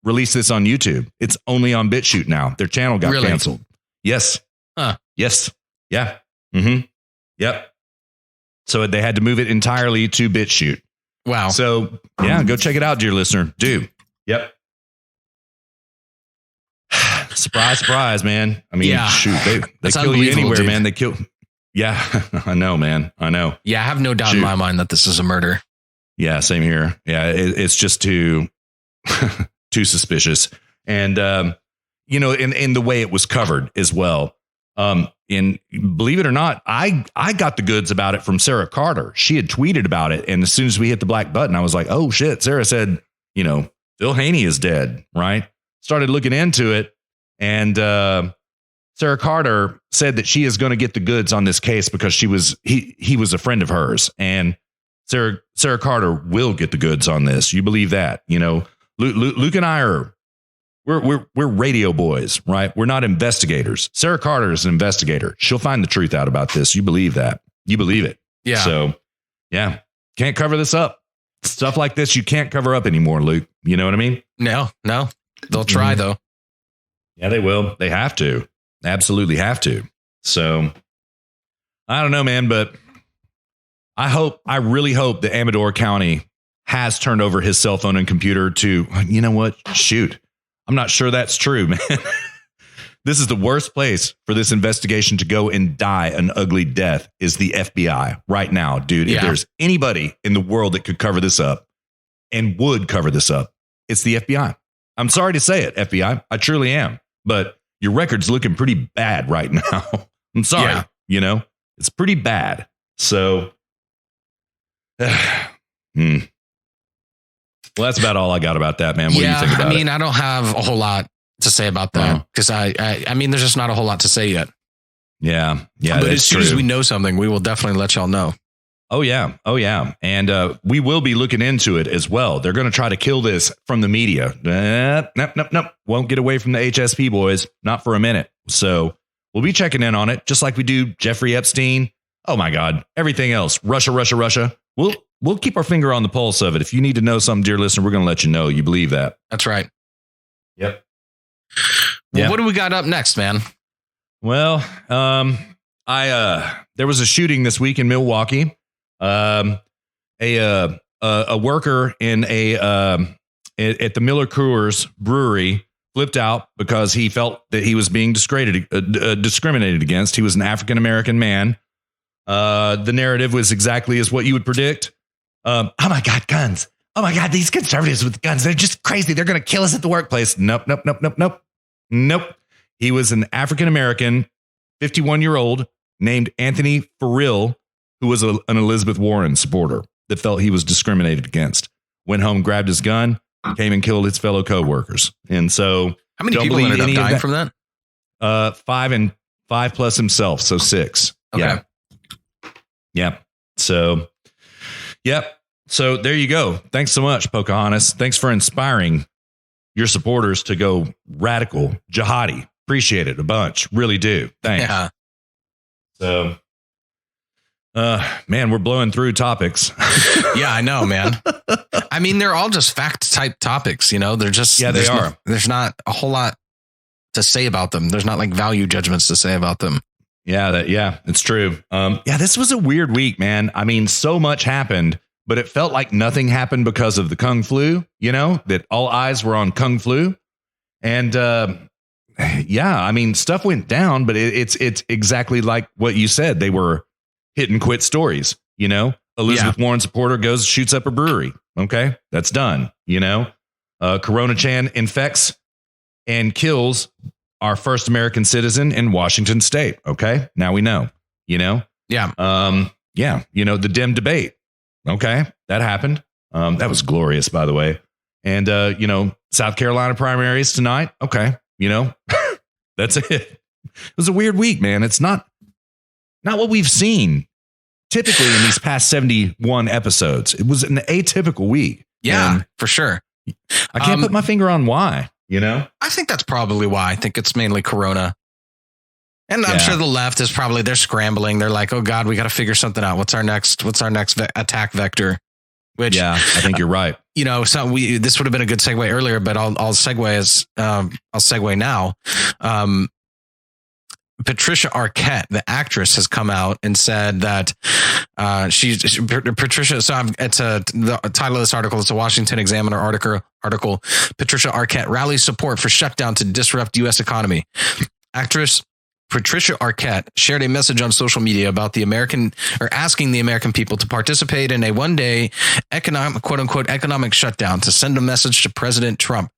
released this on YouTube. It's only on BitChute now. Their channel got canceled. Yes. Yes. Yeah. Mm-hmm. Yep. So they had to move it entirely to BitChute. Wow. So yeah, go check it out, dear listener. Do. Yep. Surprise, surprise, man. I mean, shoot, they kill you anywhere, dude. Man. They kill. Yeah, I know, man. I know. Yeah, I have no doubt in my mind that this is a murder. Yeah, same here. Yeah, it's just too suspicious. And, in the way it was covered as well. And believe it or not, I got the goods about it from Sarah Carter. She had tweeted about it. And as soon as we hit the black button, I was like, oh, shit. Sarah said, Phil Haney is dead, right? Started looking into it. And Sarah Carter said that she is going to get the goods on this case because he was a friend of hers. And Sarah Carter will get the goods on this. You believe that? Luke and I we're radio boys, right? We're not investigators. Sarah Carter is an investigator. She'll find the truth out about this. You believe that? You believe it? Yeah. So, yeah, can't cover this up. Stuff like this you can't cover up anymore, Luke. You know what I mean? No. They'll try though. Yeah, they will. They have to. Absolutely have to. So, I don't know, man, but I really hope that Amador County has turned over his cell phone and computer to, you know what? Shoot. I'm not sure that's true, man. This is the worst place for this investigation to go and die an ugly death is the FBI right now, dude. If there's anybody in the world that could cover this up and would cover this up, it's the FBI. I'm sorry to say it, FBI. I truly am. But your record's looking pretty bad right now. I'm sorry. Yeah. It's pretty bad. So, Well, that's about all I got about that, man. What do you think about it? I don't have a whole lot to say about that because I mean, there's just not a whole lot to say yet. Yeah. But as soon as we know something, we will definitely let y'all know. Oh, yeah. And we will be looking into it as well. They're going to try to kill this from the media. Nope. Won't get away from the HSP boys. Not for a minute. So we'll be checking in on it, just like we do Jeffrey Epstein. Oh, my God. Everything else. Russia. We'll keep our finger on the pulse of it. If you need to know something, dear listener, we're going to let you know. You believe that? That's right. Yep. Well, what do we got up next, man? Well, there was a shooting this week in Milwaukee. a worker in at the Miller Coors brewery flipped out because he felt that he was being discriminated against. He was an African-American man. The narrative was exactly as what you would predict. Oh my God, guns. Oh my God, these conservatives with guns. They're just crazy. They're going to kill us at the workplace. Nope. He was an African-American, 51-year-old named Anthony Farrell, who was an Elizabeth Warren supporter that felt he was discriminated against. Went home, grabbed his gun, came and killed his fellow coworkers. And so how many people ended up dying from that? 5 plus himself. So 6. Okay. Yeah. So, yep. So there you go. Thanks so much, Pocahontas. Thanks for inspiring your supporters to go radical, jihadi. Appreciate it a bunch. Really do. Thanks. Yeah. So, man, we're blowing through topics. Yeah, I know, man. I mean, they're all just fact type topics, you know, they're just, yeah, they are. There's not a whole lot to say about them. There's not like value judgments to say about them. Yeah, it's true. This was a weird week, man. I mean, so much happened, but it felt like nothing happened because of the Kung Flu, you know, that all eyes were on Kung Flu. And, I mean, stuff went down, but it's exactly like what you said. They were hit and quit stories, you know. Elizabeth Warren supporter goes, shoots up a brewery. Okay, that's done. You know, Corona Chan infects and kills our first American citizen in Washington State. Okay, now we know. You know, you know, the Dem debate. Okay, that happened. That was glorious, by the way. And you know, South Carolina primaries tonight. Okay, you know, that's it. It was a weird week, man. It's not what we've seen typically in these past 71 episodes. It was an atypical week. Yeah, for sure. I can't put my finger on why, you know? I think that's probably why. I think it's mainly Corona. And I'm sure the left is probably, they're scrambling. They're like, oh God, we got to figure something out. What's our next attack vector? Which, yeah, I think you're right. You know, so this would have been a good segue earlier, but I'll segue now. Patricia Arquette, the actress, has come out and said that Patricia. So the title of this article is a Washington Examiner article. Patricia Arquette rallies support for shutdown to disrupt U.S. economy. Actress Patricia Arquette shared a message on social media about asking the American people to participate in a one-day quote unquote economic shutdown to send a message to President Trump.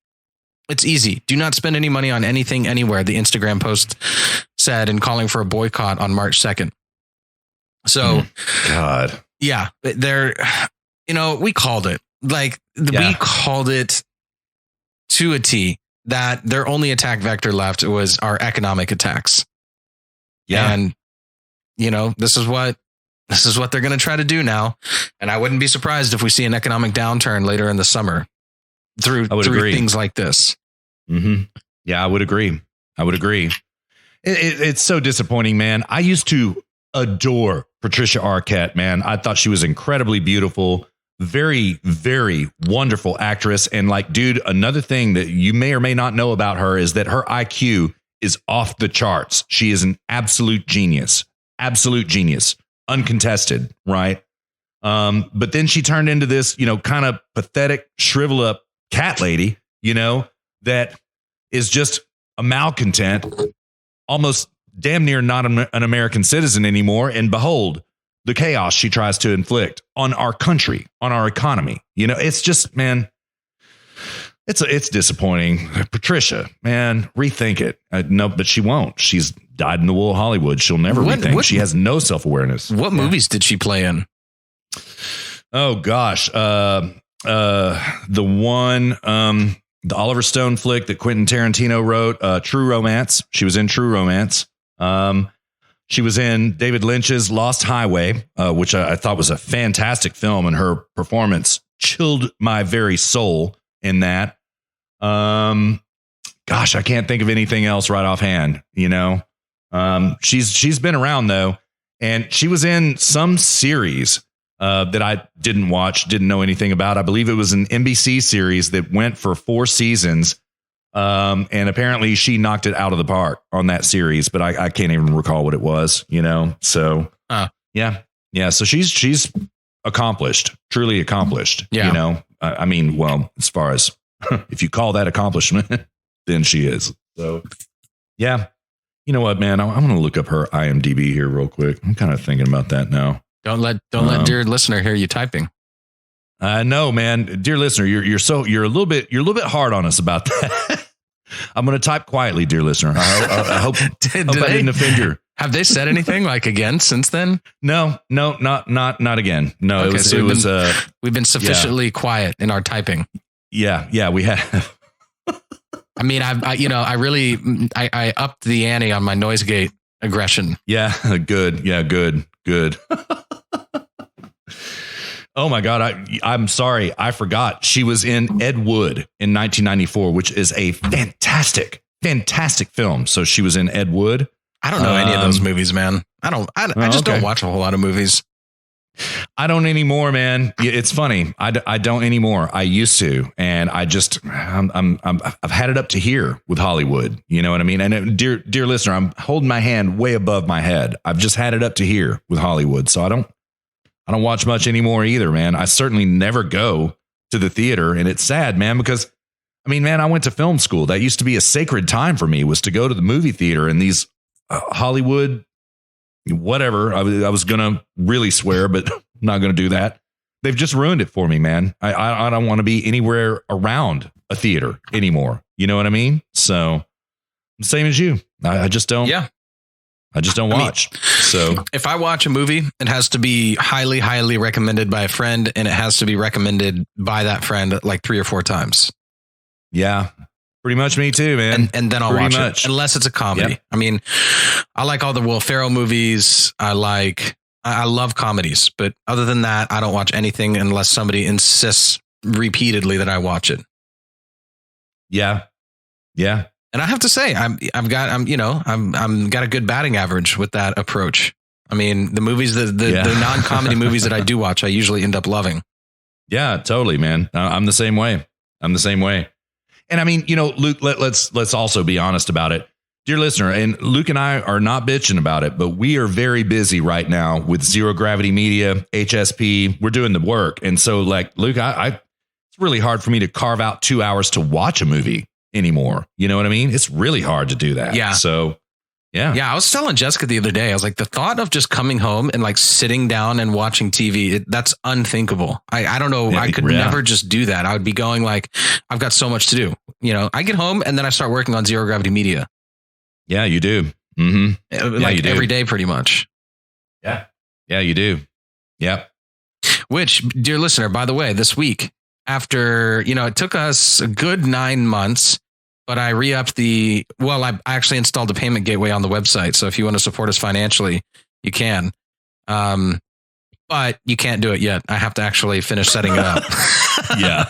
It's easy. Do not spend any money on anything anywhere, the Instagram post said, and calling for a boycott on March 2nd. So, God. Yeah, we called it. We called it to a T that their only attack vector left was our economic attacks. Yeah. And, you know, this is what they're going to try to do now. And I wouldn't be surprised if we see an economic downturn later in the summer through things like this. Mm-hmm. Yeah, I would agree. It's so disappointing, man. I used to adore Patricia Arquette, man. I thought she was incredibly beautiful, very, very wonderful actress. And like, dude, another thing that you may or may not know about her is that her IQ is off the charts. She is an absolute genius, uncontested, right? But then she turned into this, you know, kind of pathetic, shrivel up cat lady, you know, that is just a malcontent, almost damn near not an American citizen anymore. And behold, the chaos she tries to inflict on our country, on our economy. You know, it's just, man, it's disappointing. Patricia, man, rethink it. No, but she won't. She's dyed in the wool Hollywood. She'll never rethink. She has no self-awareness. What movies did she play in? Oh gosh. The Oliver Stone flick that Quentin Tarantino wrote, True Romance. She was in True Romance. She was in David Lynch's Lost Highway, which I thought was a fantastic film, and her performance chilled my very soul in that. Gosh, I can't think of anything else right offhand, you know. She's been around though, and she was in some series that I didn't watch, didn't know anything about. I believe it was an NBC series that went for 4 seasons. And apparently she knocked it out of the park on that series, but I can't even recall what it was, you know? So, yeah. So she's accomplished, truly accomplished. Yeah. You know, I mean, well, as far as if you call that accomplishment, then she is. So, yeah. You know what, man? I'm going to look up her IMDb here real quick. I'm kind of thinking about that now. Don't let dear listener hear you typing. No, man, dear listener, you're a little bit hard on us about that. I'm going to type quietly, dear listener. I hope I didn't offend you. Have they said anything like again since then? No, not again. No, okay, we've been sufficiently quiet in our typing. Yeah, we have. I mean, I upped the ante on my noise gate aggression. Yeah, good. Yeah, good. Oh my God, I'm sorry, I forgot. She was in Ed Wood in 1994, which is a fantastic film. So she was in Ed Wood. I don't know any of those movies, man. I just don't watch a whole lot of movies. I don't anymore, man. It's funny. I don't anymore. I used to, and I've had it up to here with Hollywood. You know what I mean? And dear listener, I'm holding my hand way above my head. I've just had it up to here with Hollywood. So I don't watch much anymore either, man. I certainly never go to the theater, and it's sad, man, because I mean, man, I went to film school. That used to be a sacred time for me, was to go to the movie theater, and these Hollywood, whatever. I was going to really swear, but I'm not going to do that. They've just ruined it for me, man. I don't want to be anywhere around a theater anymore. You know what I mean? So same as you. I just don't. Yeah. I just don't watch. So if I watch a movie, it has to be highly, highly recommended by a friend, and it has to be recommended by that friend like 3 or 4 times. Yeah. Pretty much me too, man. And then I'll watch it, unless it's a comedy. Yep. I mean, I like all the Will Ferrell movies. I love comedies, but other than that, I don't watch anything unless somebody insists repeatedly that I watch it. Yeah. And I have to say, I've got a good batting average with that approach. I mean, the movies, the non-comedy movies that I do watch, I usually end up loving. Yeah, totally, man. I'm the same way. And I mean, Luke, let's also be honest about it. Dear listener, and Luke and I are not bitching about it, but we are very busy right now with Zero Gravity Media, HSP. We're doing the work. And so like, Luke, it's really hard for me to carve out 2 hours to watch a movie anymore. You know what I mean? It's really hard to do that. Yeah. So yeah. I was telling Jessica the other day, I was like, the thought of just coming home and like sitting down and watching TV, that's unthinkable. I don't know. I could never just do that. I would be going like, I've got so much to do. I get home and then I start working on Zero Gravity Media. Yeah, you do. Mm-hmm. Like you do. Every day, pretty much. Yeah, you do. Yeah. Which, dear listener, by the way, this week, after, it took us a good 9 months, but I re-upped I actually installed a payment gateway on the website. So if you want to support us financially, you can. But you can't do it yet. I have to actually finish setting it up. Yeah.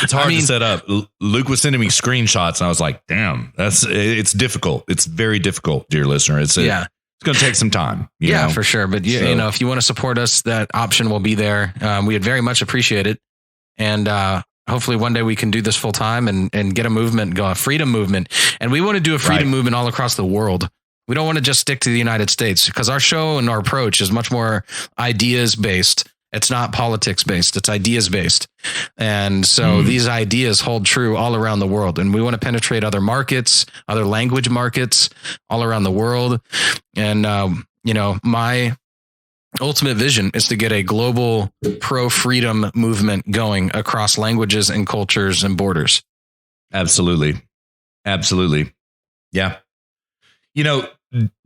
It's hard to set up. Luke was sending me screenshots and I was like, damn, it's difficult. It's very difficult, dear listener. It's going to take some time. You know? For sure. But if you want to support us, that option will be there. We would very much appreciate it. And, hopefully one day we can do this full time and get a movement going, a freedom movement. And we want to do a freedom movement all across the world. We don't want to just stick to the United States, because our show and our approach is much more ideas based. It's not politics based. It's ideas based. And so these ideas hold true all around the world. And we want to penetrate other markets, other language markets all around the world. And, my ultimate vision is to get a global pro-freedom movement going across languages and cultures and borders. Absolutely. Yeah.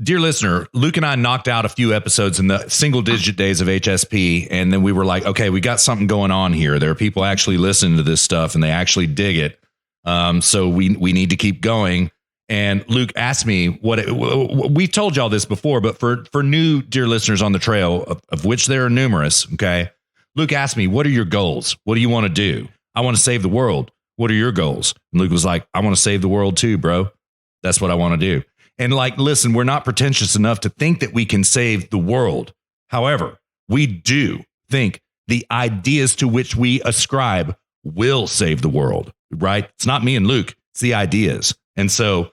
Dear listener, Luke and I knocked out a few episodes in the single digit days of HSP. And then we were like, okay, we got something going on here. There are people actually listening to this stuff and they actually dig it. So we need to keep going. And Luke asked me we told y'all this before, but for new dear listeners on the trail, of which there are numerous. Okay. Luke asked me, what are your goals? What do you want to do? I want to save the world. What are your goals? And Luke was like, I want to save the world too, bro. That's what I want to do. And like, listen, we're not pretentious enough to think that we can save the world. However, we do think the ideas to which we ascribe will save the world, right? It's not me and Luke. It's the ideas. And so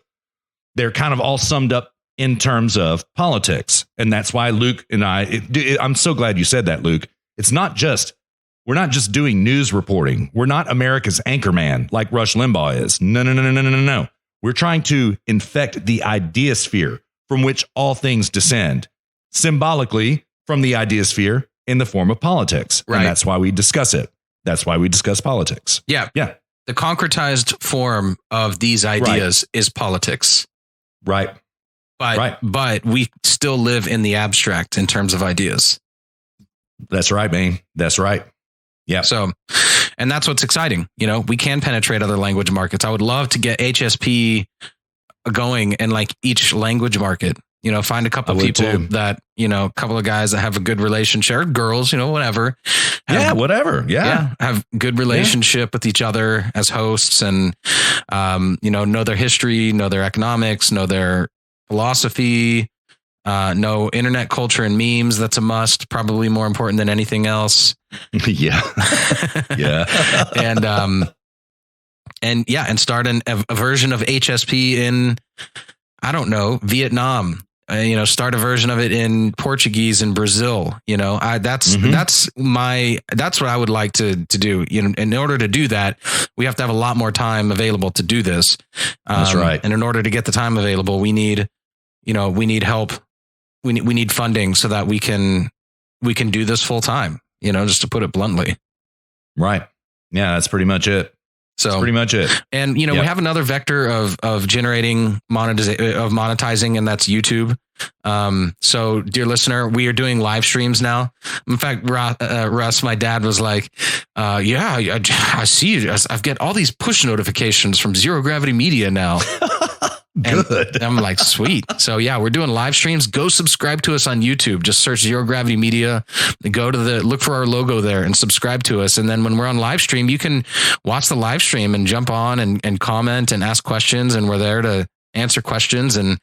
they're kind of all summed up in terms of politics. And that's why Luke and I'm so glad you said that, Luke. we're not just doing news reporting. We're not America's anchorman like Rush Limbaugh is. No. We're trying to infect the ideosphere from which all things descend, symbolically from the ideosphere in the form of politics. Right. And that's why we discuss it. That's why we discuss politics. Yeah. The concretized form of these ideas is politics. Right. But we still live in the abstract in terms of ideas. That's right, man. That's right. Yeah. So, and that's what's exciting. We can penetrate other language markets. I would love to get HSP going in like each language market. Find a couple of people that, a couple of guys that have a good relationship, or girls, whatever. Whatever. Yeah. Have good relationship with each other as hosts and, know their history, know their economics, know their philosophy, know internet culture and memes. That's a must, probably more important than anything else. Yeah. And start a version of HSP in, I don't know, Vietnam. Start a version of it in Portuguese in Brazil. That's what I would like to do. In order to do that, we have to have a lot more time available to do this. That's right. And in order to get the time available, we need help. We need funding so that we can do this full time. Just to put it bluntly. Right. Yeah, that's pretty much it. So that's pretty much it. And, we have another vector of generating monetizing, and that's YouTube. So dear listener, we are doing live streams now. In fact, Russ, my dad was like, I see, I've got all these push notifications from Zero Gravity Media now. Good. And I'm like, sweet. So yeah, we're doing live streams. Go subscribe to us on YouTube. Just search Zero Gravity Media. Go to look for our logo there and subscribe to us. And then when we're on live stream, you can watch the live stream and jump on and comment and ask questions. And we're there to answer questions. And,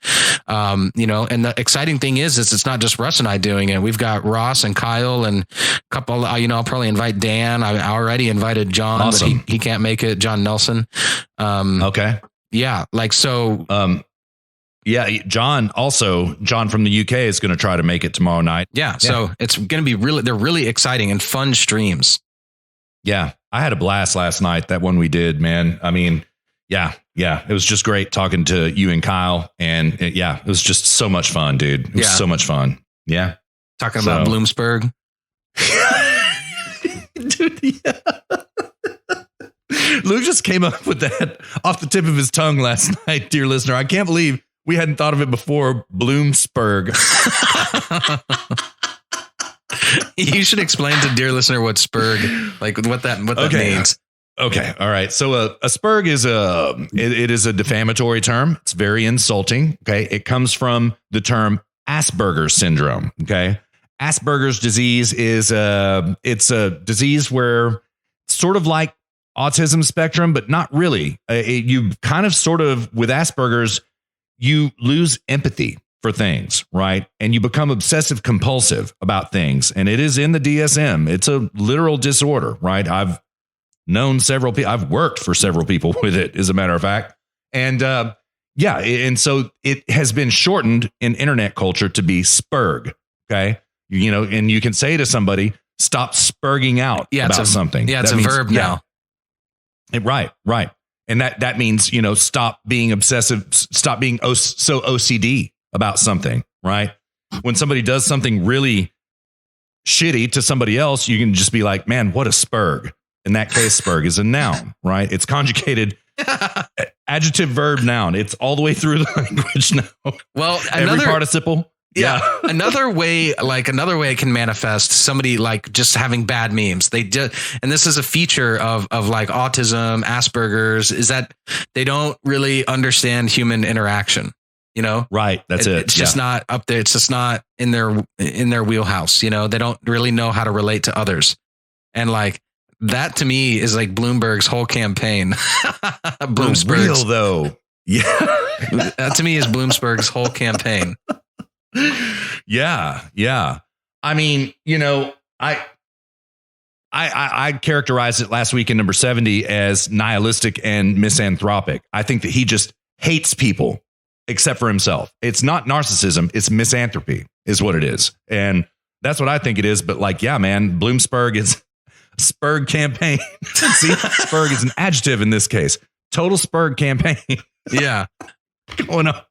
and the exciting thing is it's not just Russ and I doing it. We've got Ross and Kyle and a couple, I'll probably invite Dan. I already invited John, awesome. But he can't make it. John Nelson. Okay. Yeah. Like, so, John from the UK is going to try to make it tomorrow night. Yeah. So it's going to be they're really exciting and fun streams. Yeah. I had a blast last night. That one we did, man. I mean, yeah. It was just great talking to you and Kyle. And it was just so much fun, dude. It was so much fun. Yeah. Talking about Bloomsburg. Dude, yeah. Lou just came up with that off the tip of his tongue last night, dear listener. I can't believe we hadn't thought of it before. Bloomsburg. You should explain to dear listener what spurg, like what that means. Okay. All right. So a spurg is it is a defamatory term. It's very insulting. Okay. It comes from the term Asperger's syndrome. Okay. Asperger's disease is it's a disease where sort of like autism spectrum, but not really. You kind of sort of with Asperger's, you lose empathy for things, right? And you become obsessive compulsive about things. And it is in the DSM. It's a literal disorder, right? I've known several people. I've worked for several people with it, as a matter of fact. And and so it has been shortened in internet culture to be spurg. Okay. And you can say to somebody, stop spurging out about something. Yeah, it's a verb now. Right. And that means, stop being obsessive, stop being so OCD about something, right? When somebody does something really shitty to somebody else, you can just be like, man, what a spurg. In that case, spurg is a noun, right? It's conjugated adjective, verb, noun. It's all the way through the language now. Well, every participle. Yeah. Another way it can manifest somebody like just having bad memes. And this is a feature of like autism, Asperger's, is that they don't really understand human interaction, Right. That's it. It's just not up there. It's just not in their wheelhouse. They don't really know how to relate to others. And like that to me is like Bloomberg's whole campaign. Bloomsburg's real though. Yeah. That to me is Bloomsburg's whole campaign. Yeah. I mean, I characterized it last week in number 70 as nihilistic and misanthropic. I think that he just hates people except for himself. It's not narcissism. It's misanthropy is what it is. And That's what I think it is. But like, yeah, man, Bloomsburg is a Spurg campaign. See, Spurg is an adjective in this case. Total Spurg campaign. Yeah. Going on.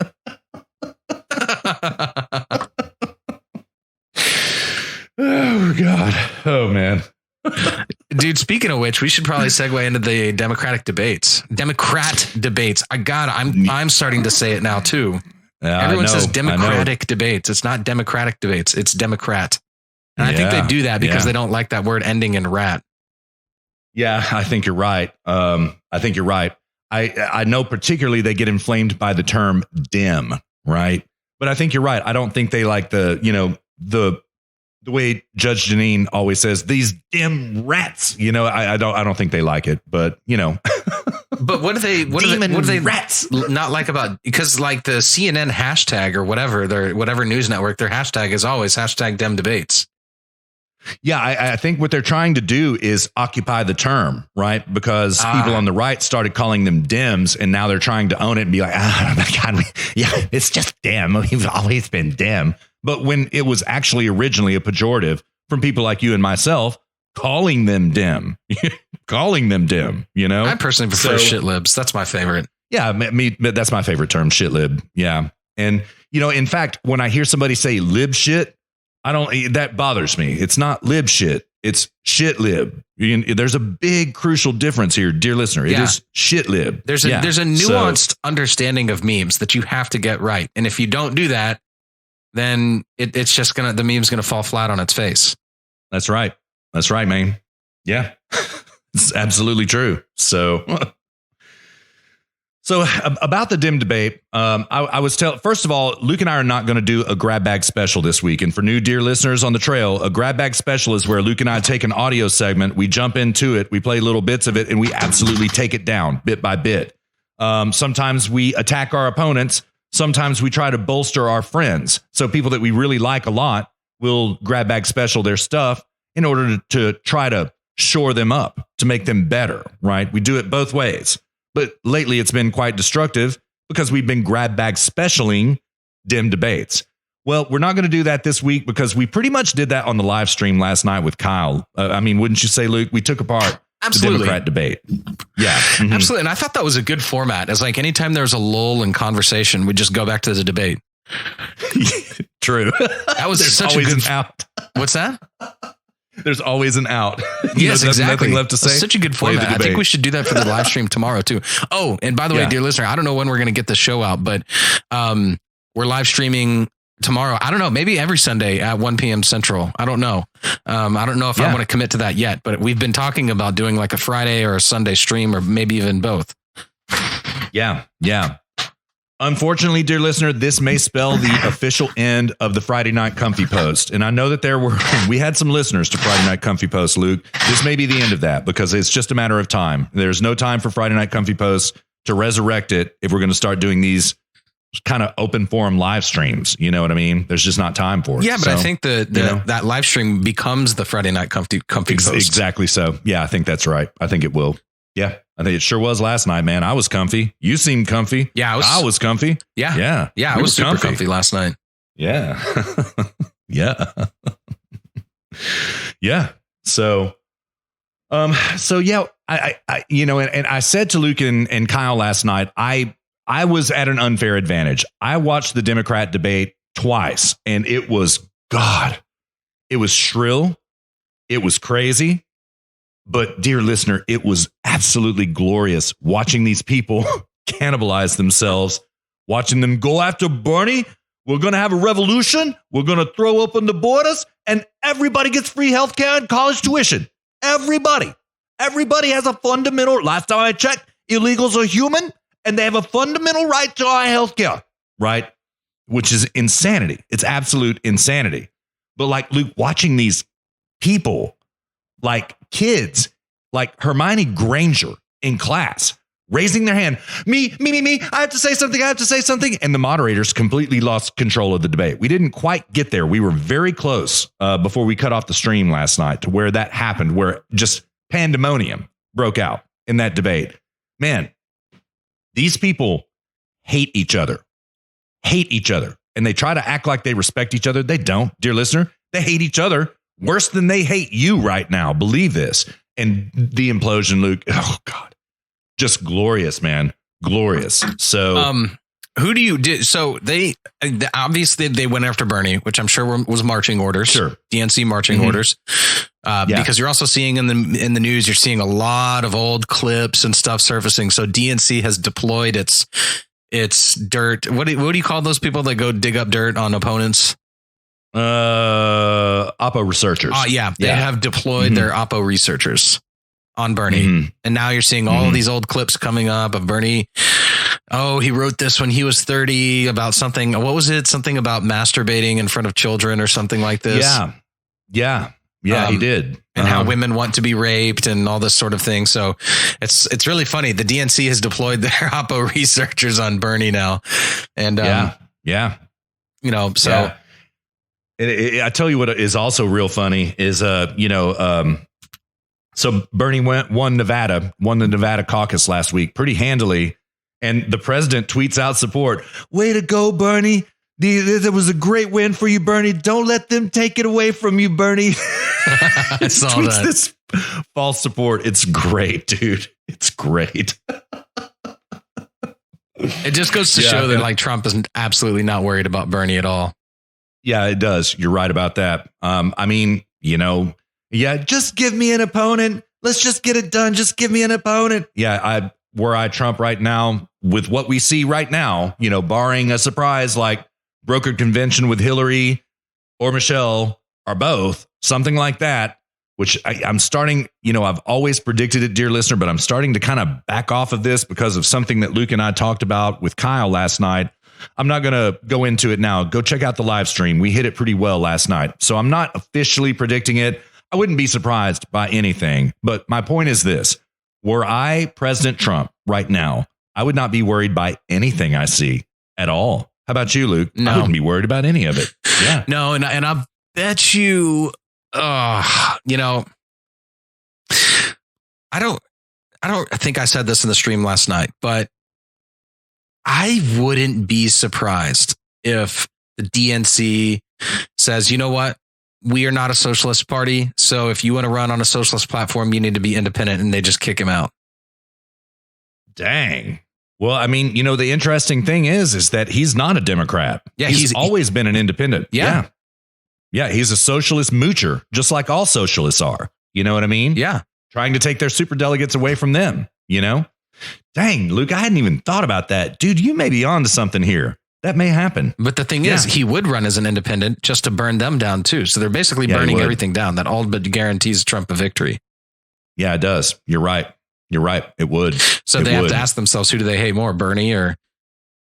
Oh, God. Oh, man. Dude, speaking of which, we should probably segue into the Democrat debates. I'm starting to say it now, too. Everyone says Democratic debates. It's not Democratic debates. It's Democrat. And I think they do that because they don't like that word ending in rat. Yeah, I think you're right. I know particularly they get inflamed by the term dim, right? But I think you're right. I don't think they like the way Judge Janine always says, these dim rats. I don't think they like it, but But what do they rats not like about, because like the CNN hashtag or whatever news network, their hashtag is always #Dem debates. Yeah, I think what they're trying to do is occupy the term, right? Because people on the right started calling them Dems, and now they're trying to own it and be like, God, it's just dim. We've always been dim. But when it was actually originally a pejorative from people like you and myself, calling them dim, I personally prefer shit libs. That's my favorite. Yeah, that's my favorite term, shit lib. Yeah. And, in fact, when I hear somebody say lib shit, that bothers me. It's not lib shit. It's shit lib. There's a big crucial difference here, dear listener. It is shit lib. There's a nuanced understanding of memes that you have to get right. And if you don't do that, then it's just the meme's going to fall flat on its face. That's right. That's right, man. Yeah, it's absolutely true. So about the dim debate, I was first of all, Luke and I are not going to do a grab bag special this week. And for new dear listeners on the trail, a grab bag special is where Luke and I take an audio segment, we jump into it, we play little bits of it, and we absolutely take it down bit by bit. Sometimes we attack our opponents. Sometimes we try to bolster our friends. So people that we really like a lot will grab bag special their stuff in order to try to shore them up, to make them better, right? We do it both ways. But lately it's been quite destructive because we've been grab bag specialing dim debates. Well, we're not going to do that this week because we pretty much did that on the live stream last night with Kyle. Wouldn't you say, Luke? We took apart the Democrat debate. Yeah, mm-hmm. Absolutely. And I thought that was a good format. It's like anytime there's a lull in conversation, we just go back to the debate. True. That was such a good out. What's that? There's always an out. Yes, exactly. Nothing left to say. Such a good format. I think we should do that for the live stream tomorrow too. Oh, and by the way, dear listener, I don't know when we're going to get the show out, but we're live streaming tomorrow. I don't know, maybe every Sunday at 1 p.m. Central. I don't know. I don't know if I want to commit to that yet, but we've been talking about doing like a Friday or a Sunday stream, or maybe even both. Yeah. Unfortunately, dear listener, this may spell the official end of the Friday Night Comfy Post. And I know that we had some listeners to Friday Night Comfy Post, Luke. This may be the end of that because it's just a matter of time. There's no time for Friday Night Comfy Post to resurrect it if we're going to start doing these kind of open forum live streams. You know what I mean? There's just not time for it. Yeah, but I think that live stream becomes the Friday Night Comfy Post. Exactly so. Yeah, I think that's right. I think it will. Yeah, I think it sure was last night, man. I was comfy. You seemed comfy. Yeah, I was comfy. Yeah. I was super comfy last night. Yeah. Yeah. Yeah. So yeah, I and I said to Luke and Kyle last night, I was at an unfair advantage. I watched the Democrat debate twice, and it was shrill. It was crazy. But dear listener, it was absolutely glorious watching these people cannibalize themselves, watching them go after Bernie. We're going to have a revolution. We're going to throw open the borders and everybody gets free healthcare and college tuition. Everybody has a fundamental, last time I checked, illegals are human and they have a fundamental right to our healthcare, right? Which is insanity. It's absolute insanity. But like Luke, watching these people, like kids, like Hermione Granger in class, raising their hand, me, I have to say something. And the moderators completely lost control of the debate. We didn't quite get there. We were very close before we cut off the stream last night to where that happened, where just pandemonium broke out in that debate. Man, these people hate each other. And they try to act like they respect each other. They don't, dear listener. They hate each other worse than they hate you right now. Believe this. And the implosion, Luke. Oh, God. Just glorious, man. Glorious. So, who do you do? So they obviously they went after Bernie, which I'm sure was marching orders. Sure. DNC marching orders. Because you're also seeing in the news, you're seeing a lot of old clips and stuff surfacing. So DNC has deployed its dirt. What do you call those people that go dig up dirt on opponents? Oppo researchers. They have deployed their Oppo researchers on Bernie. And now you're seeing all of these old clips coming up of Bernie. Oh, he wrote this when he was 30 about something. What was it? Something about masturbating in front of children or something like this. Yeah, he did. And how women want to be raped and all this sort of thing. So it's really funny. The DNC has deployed their Oppo researchers on Bernie now. And I tell you what is also real funny is, so Bernie won the Nevada caucus last week pretty handily. And the president tweets out support. Way to go, Bernie. There was a great win for you, Bernie. Don't let them take it away from you, Bernie. I saw that. This false support. It's great, dude. It's great. It just goes to show that Trump is absolutely not worried about Bernie at all. Yeah, it does. You're right about that. Just give me an opponent. Let's just get it done. Just give me an opponent. Yeah, were I Trump right now, with what we see right now, barring a surprise like brokered convention with Hillary or Michelle or both, something like that, which I'm starting, I've always predicted it, dear listener, but I'm starting to kind of back off of this because of something that Luke and I talked about with Kyle last night. I'm not going to go into it now. Go check out the live stream. We hit it pretty well last night. So I'm not officially predicting it. I wouldn't be surprised by anything. But my point is this. Were I President Trump right now, I would not be worried by anything I see at all. How about you, Luke? No. I wouldn't be worried about any of it. Yeah. No, and I bet you, I don't think I said this in the stream last night, but I wouldn't be surprised if the DNC says, you know what? We are not a socialist party. So if you want to run on a socialist platform, you need to be independent, and they just kick him out. Dang. Well, I mean, the interesting thing is that he's not a Democrat. Yeah, he's always been an independent. Yeah. He's a socialist moocher, just like all socialists are. You know what I mean? Yeah. Trying to take their superdelegates away from them, Dang, Luke, I hadn't even thought about that. Dude, you may be on to something here. That may happen. But the thing is, he would run as an independent just to burn them down, too. So they're basically burning everything down. That all but guarantees Trump a victory. Yeah, it does. You're right. It would. So they have to ask themselves, who do they hate more, Bernie or...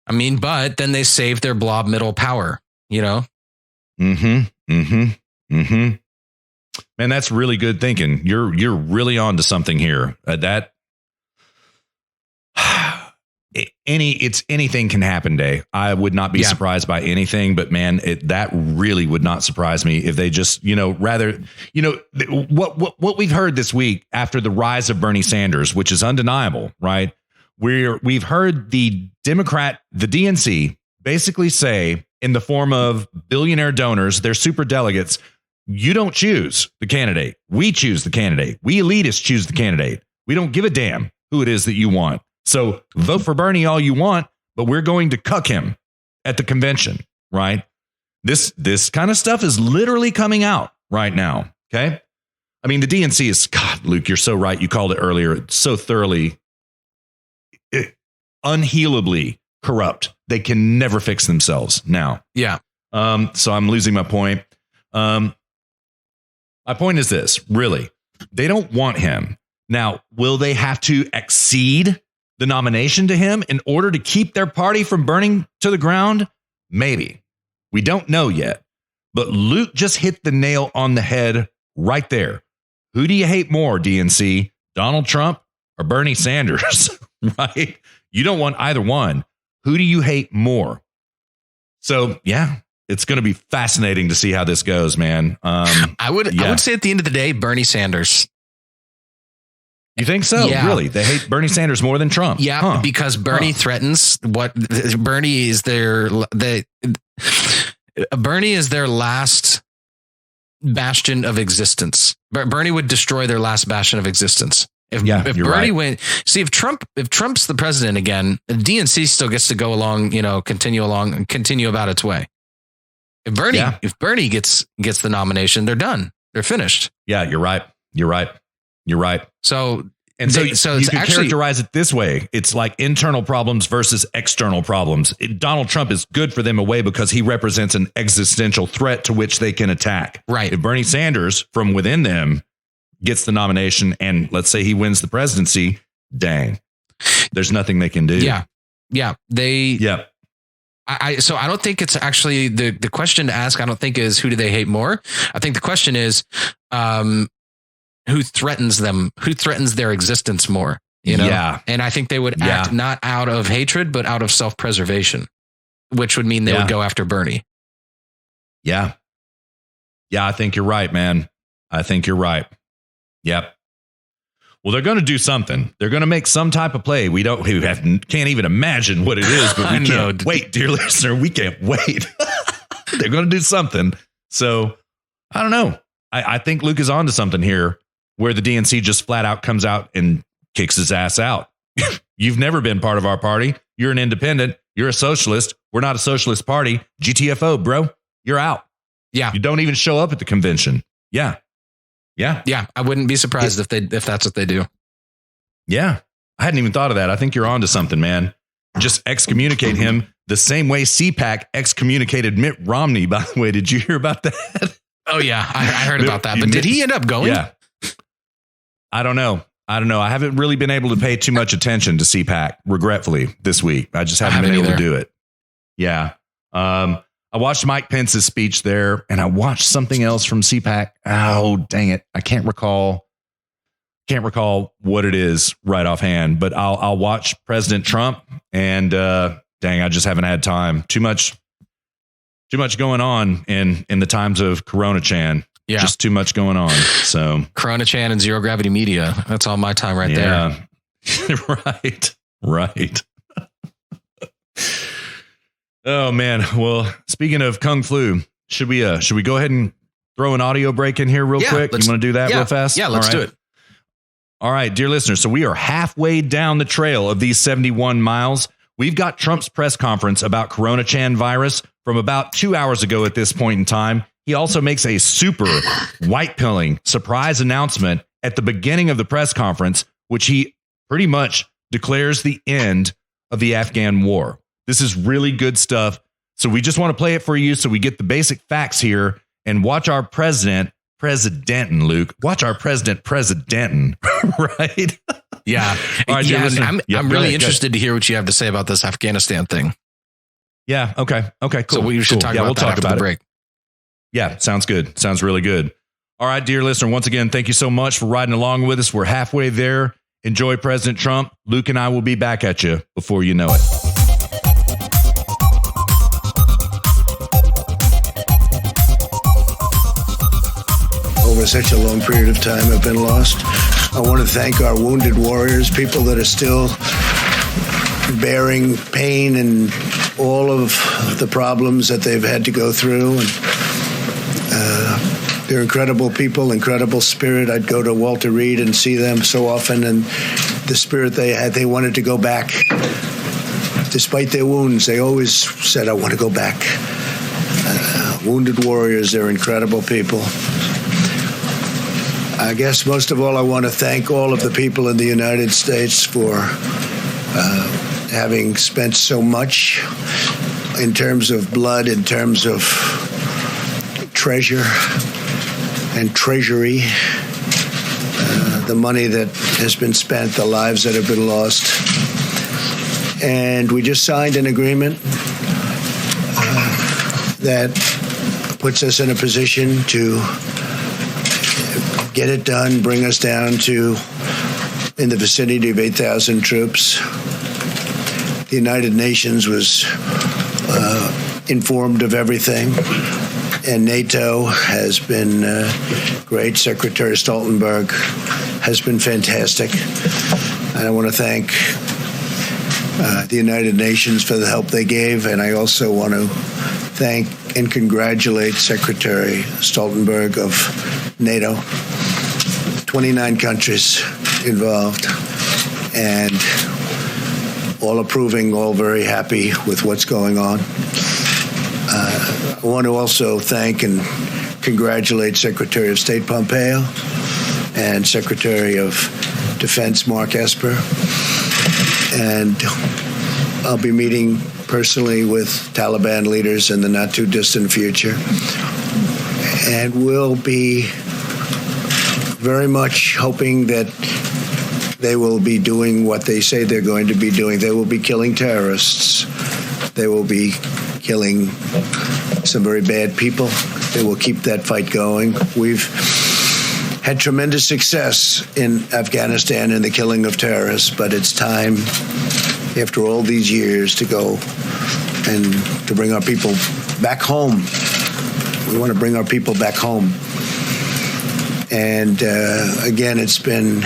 but then they save their blob middle power, Man, that's really good thinking. You're really on to something here. Anything can happen, Day. I would not be surprised by anything, but man, that really would not surprise me if they just, what we've heard this week after the rise of Bernie Sanders, which is undeniable, right? We've heard the DNC basically say, in the form of billionaire donors, their super delegates, you don't choose the candidate. We choose the candidate. We elitists choose the candidate. We don't give a damn who it is that you want. So vote for Bernie all you want, but we're going to cuck him at the convention, right? This kind of stuff is literally coming out right now, okay? I mean, the DNC is, God, Luke, you're so right. You called it earlier. It's so thoroughly, unhealably corrupt. They can never fix themselves now. Yeah. So I'm losing my point. My point is this, really, they don't want him. Now, will they have to accede the nomination to him in order to keep their party from burning to the ground? Maybe. We don't know yet. But Luke just hit the nail on the head right there. Who do you hate more, DNC? Donald Trump or Bernie Sanders? Right? You don't want either one. Who do you hate more? So, yeah, it's going to be fascinating to see how this goes, man. I would say at the end of the day, Bernie Sanders. You think so? Yeah. Really? They hate Bernie Sanders more than Trump? Yeah, because Bernie threatens what Bernie is their last bastion of existence. Bernie would destroy their last bastion of existence. If Bernie went, see, if Trump's the president again, the DNC still gets to go along, continue about its way. If Bernie gets the nomination, they're done. They're finished. Yeah, you're right. So you can characterize it this way. It's like internal problems versus external problems. Donald Trump is good for them away because he represents an existential threat to which they can attack. Right. If Bernie Sanders from within them gets the nomination and let's say he wins the presidency, dang, there's nothing they can do. Yeah. So I don't think it's actually the question to ask. I don't think is who do they hate more? I think the question is, who threatens them? Who threatens their existence more? Yeah. And I think they would act not out of hatred, but out of self-preservation, which would mean they would go after Bernie. Yeah. Yeah. I think you're right, man. I think you're right. Yep. Well, they're going to do something. They're going to make some type of play. Can't even imagine what it is, but we can't wait, dear listener. We can't wait. They're going to do something. So I don't know. I think Luke is onto something here where the DNC just flat out comes out and kicks his ass out. You've never been part of our party. You're an independent. You're a socialist. We're not a socialist party. GTFO, bro. You're out. Yeah. You don't even show up at the convention. Yeah. I wouldn't be surprised if that's what they do. Yeah. I hadn't even thought of that. I think you're onto something, man. Just excommunicate him the same way CPAC excommunicated Mitt Romney. By the way, did you hear about that? Oh yeah, I heard about that. But did he end up going? Yeah. I don't know. I haven't really been able to pay too much attention to CPAC, regretfully, this week. I just haven't been able to do it. Yeah. I watched Mike Pence's speech there, and I watched something else from CPAC. Oh, dang it. I can't recall what it is right offhand, but I'll watch President Trump, and dang, I just haven't had time. Too much going on in the times of Corona Chan. Yeah. Just too much going on. So Corona Chan and Zero Gravity Media. That's all my time right there. Right. Oh man. Well, speaking of Kung Flu, should we go ahead and throw an audio break in here real quick? You want to do that real fast? Yeah, let's do it. All right, dear listeners. So we are halfway down the trail of these 71 miles. We've got Trump's press conference about Corona Chan virus from about 2 hours ago at this point in time. He also makes a super white pilling surprise announcement at the beginning of the press conference, which he pretty much declares the end of the Afghan war. This is really good stuff. So we just want to play it for you so we get the basic facts here and watch our presidentin', Luke. Watch our presidentin', right? Yeah. All right, I'm really interested to hear what you have to say about this Afghanistan thing. Yeah. Okay, cool. So we should talk about that after the break. Yeah, sounds good. Sounds really good. All right, dear listener, once again, thank you so much for riding along with us. We're halfway there. Enjoy President Trump. Luke and I will be back at you before you know it. Over such a long period of time have been lost. I want to thank our wounded warriors, people that are still bearing pain and all of the problems that they've had to go through. And they're incredible people, incredible spirit. I'd go to Walter Reed and see them so often, and the spirit they had, they wanted to go back. Despite their wounds, they always said, I want to go back. Wounded warriors, they're incredible people. I guess most of all, I want to thank all of the people in the United States for having spent so much in terms of blood, in terms of treasure and treasury, the money that has been spent, the lives that have been lost. And we just signed an agreement that puts us in a position to get it done, bring us down to in the vicinity of 8,000 troops. The United Nations was informed of everything, and NATO has been great. Secretary Stoltenberg has been fantastic. And I want to thank the United Nations for the help they gave, and I also want to thank and congratulate Secretary Stoltenberg of NATO. 29 countries involved, and all approving, all very happy with what's going on. I want to also thank and congratulate Secretary of State Pompeo and Secretary of Defense Mark Esper. And I'll be meeting personally with Taliban leaders in the not too distant future. And we'll be very much hoping that they will be doing what they say they're going to be doing. They will be killing terrorists. They will be killing some very bad people. They will keep that fight going. We've had tremendous success in Afghanistan in the killing of terrorists, but it's time, after all these years, to go and to bring our people back home. We want to bring our people back home. And again, it's been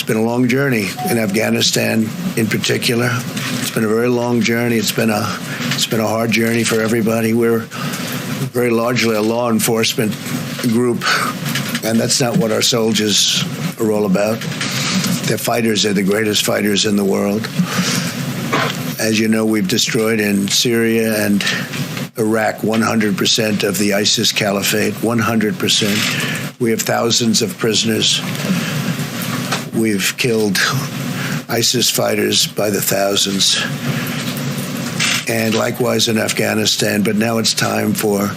a long journey in Afghanistan in particular. It's been a very long journey. It's been a hard journey for everybody. We're very largely a law enforcement group, and that's not what our soldiers are all about. They're fighters. They're the greatest fighters in the world. As you know, we've destroyed in Syria and Iraq 100% of the ISIS caliphate, 100%. We have thousands of prisoners. We've killed ISIS fighters by the thousands. And likewise in Afghanistan, but now it's time for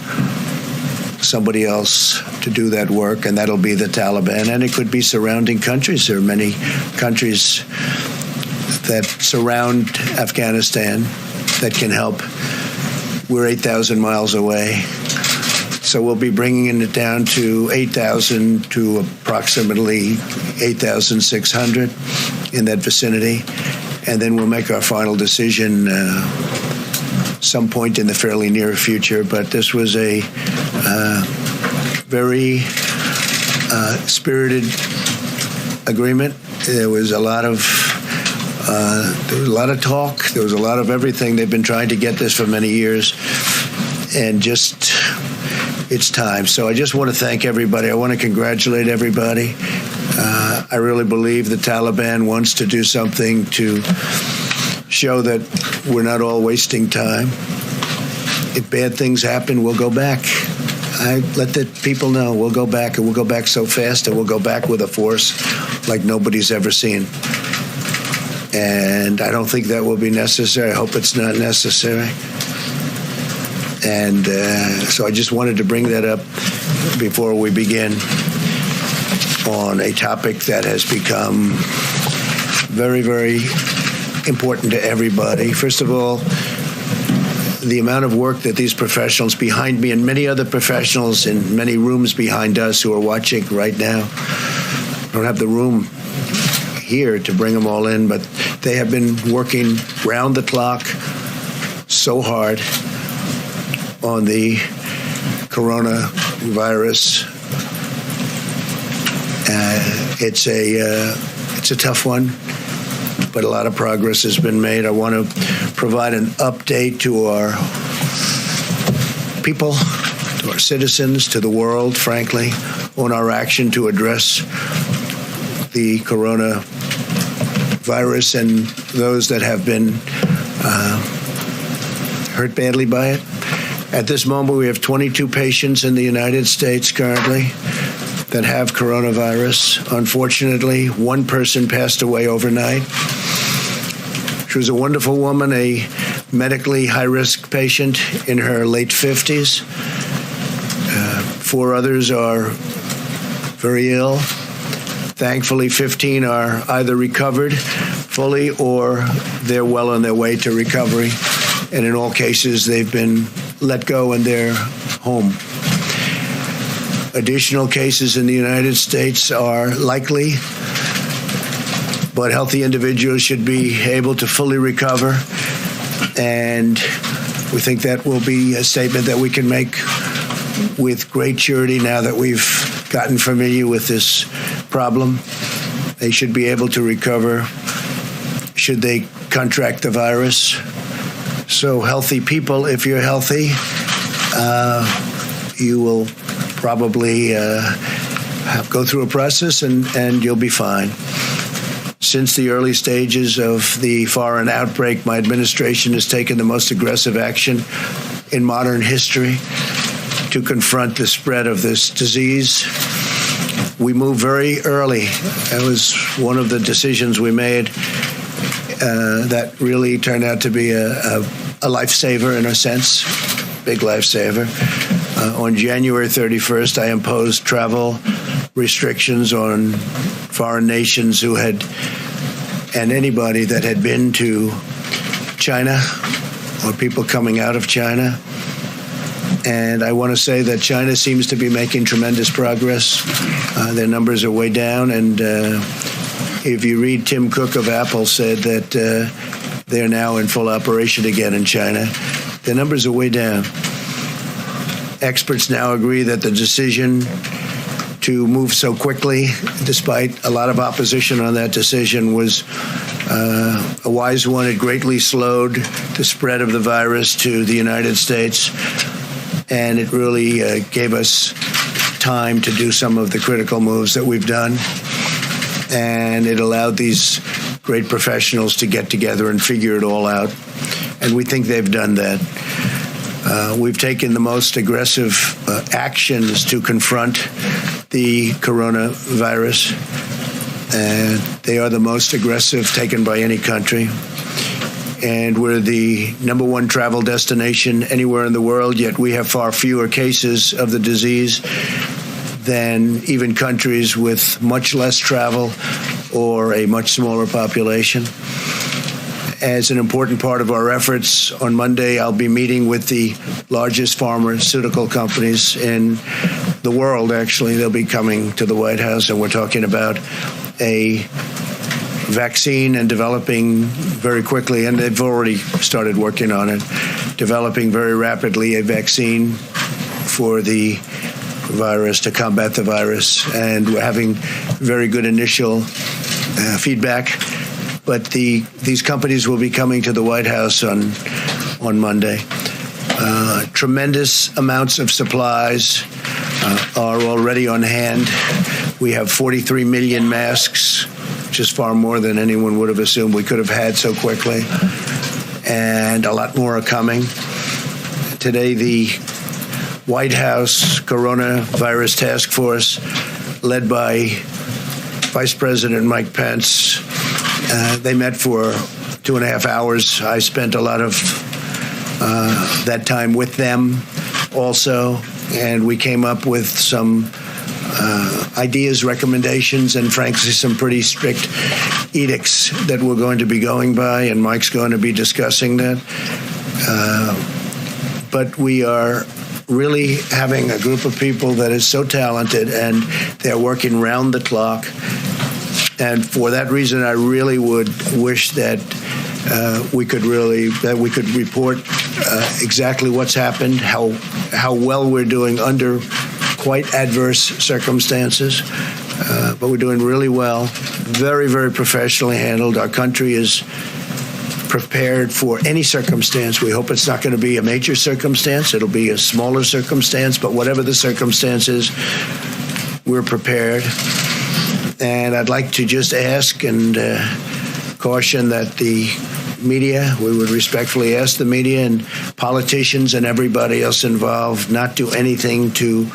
somebody else to do that work, and that'll be the Taliban, and it could be surrounding countries. There are many countries that surround Afghanistan that can help. We're 8,000 miles away, so we'll be bringing it down to 8,000 to approximately 8,600 in that vicinity, and then we'll make our final decision some point in the fairly near future. But this was a very spirited agreement. There was a lot of talk. There was a lot of everything. They've been trying to get this for many years, and just it's time. So I just want to thank everybody. I want to congratulate everybody. I really believe the Taliban wants to do something to show that we're not all wasting time. If bad things happen, we'll go back. I let the people know we'll go back, and we'll go back so fast, and we'll go back with a force like nobody's ever seen. And I don't think that will be necessary. I hope it's not necessary. And so I just wanted to bring that up before we begin on a topic that has become very, very important to everybody. First of all, the amount of work that these professionals behind me and many other professionals in many rooms behind us who are watching right now, I don't have the room here to bring them all in, but they have been working round the clock so hard on the coronavirus. It's a tough one, but a lot of progress has been made. I want to provide an update to our people, to our citizens, to the world, frankly, on our action to address the coronavirus and those that have been hurt badly by it. At this moment, we have 22 patients in the United States currently that have coronavirus. Unfortunately, one person passed away overnight. She was a wonderful woman, a medically high-risk patient in her late 50s. 4 others are very ill. Thankfully, 15 are either recovered fully or they're well on their way to recovery. And in all cases, they've been let go and they're home. Additional cases in the United States are likely, but healthy individuals should be able to fully recover. And we think that will be a statement that we can make with great surety now that we've gotten familiar with this problem. They should be able to recover should they contract the virus. So healthy people, if you're healthy, you will probably go through a process and you'll be fine. Since the early stages of the foreign outbreak, my administration has taken the most aggressive action in modern history to confront the spread of this disease. We moved very early. That was one of the decisions we made that really turned out to be a lifesaver in a sense, big lifesaver. On January 31st, I imposed travel restrictions on foreign nations who had, and anybody that had been to China or people coming out of China. And I want to say that China seems to be making tremendous progress. Their numbers are way down. And if you read Tim Cook of Apple said that they're now in full operation again in China, their numbers are way down. Experts now agree that the decision to move so quickly, despite a lot of opposition on that decision, was a wise one. It greatly slowed the spread of the virus to the United States, and it really gave us time to do some of the critical moves that we've done. And it allowed these great professionals to get together and figure it all out. And we think they've done that. We've taken the most aggressive actions to confront the coronavirus. And they are the most aggressive taken by any country. And we're the #1 travel destination anywhere in the world, yet we have far fewer cases of the disease than even countries with much less travel or a much smaller population. As an important part of our efforts, on Monday I'll be meeting with the largest pharmaceutical companies in the world. Actually, they'll be coming to the White House, and we're talking about a vaccine and developing very quickly, and they've already started working on it, developing very rapidly a vaccine for the virus, to combat the virus. And we're having very good initial feedback. But these companies will be coming to the White House on Monday. Tremendous amounts of supplies are already on hand. We have 43 million masks, which is far more than anyone would have assumed we could have had so quickly. And a lot more are coming. Today, the White House Coronavirus Task Force, led by Vice President Mike Pence, they met for 2.5 hours. I spent a lot of that time with them also, and we came up with some ideas, recommendations, and frankly, some pretty strict edicts that we're going to be going by, and Mike's going to be discussing that. But we are really having a group of people that is so talented, and they're working round the clock. And for that reason, I really would wish that we could report exactly what's happened, how well we're doing under quite adverse circumstances. But we're doing really well, very, very professionally handled. Our country is prepared for any circumstance. We hope it's not going to be a major circumstance. It'll be a smaller circumstance. But whatever the circumstances, we're prepared. And I'd like to just ask and caution that the media, we would respectfully ask the media and politicians and everybody else involved not do anything to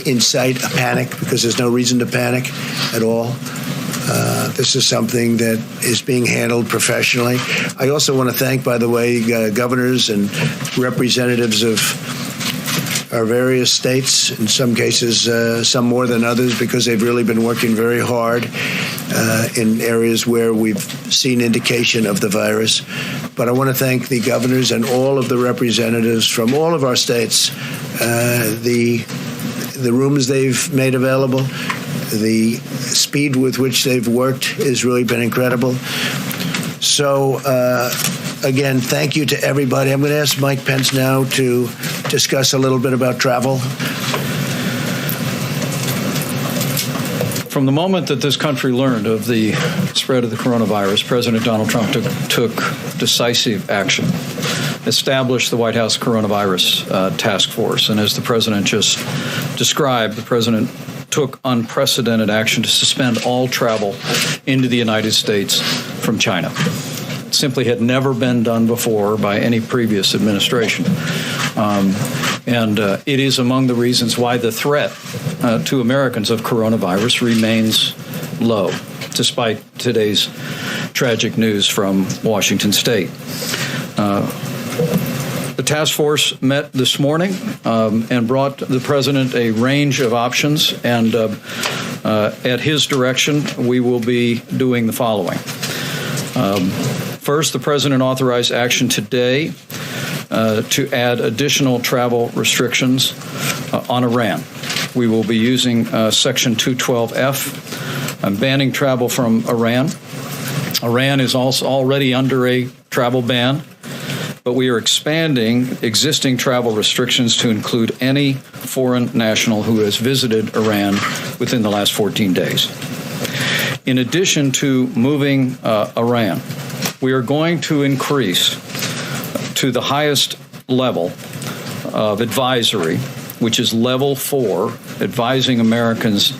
incite a panic, because there's no reason to panic at all. This is something that is being handled professionally. I also want to thank, by the way, governors and representatives of our various states, in some cases, some more than others, because they've really been working very hard in areas where we've seen indication of the virus. But I want to thank the governors and all of the representatives from all of our states, the rooms they've made available, the speed with which they've worked has really been incredible. So, again, thank you to everybody. I'm going to ask Mike Pence now to discuss a little bit about travel. From the moment that this country learned of the spread of the coronavirus, President Donald Trump took decisive action, established the White House Coronavirus Task Force. And as the president just described, the president took unprecedented action to suspend all travel into the United States from China. It simply had never been done before by any previous administration. And it is among the reasons why the threat to Americans of coronavirus remains low, despite today's tragic news from Washington State. The task force met this morning and brought the president a range of options, and at his direction, we will be doing the following. First, the president authorized action today to add additional travel restrictions on Iran. We will be using Section 212F, banning travel from Iran. Iran is also already under a travel ban, but we are expanding existing travel restrictions to include any foreign national who has visited Iran within the last 14 days. In addition to moving Iran, we are going to increase to the highest level of advisory, which is level 4, advising Americans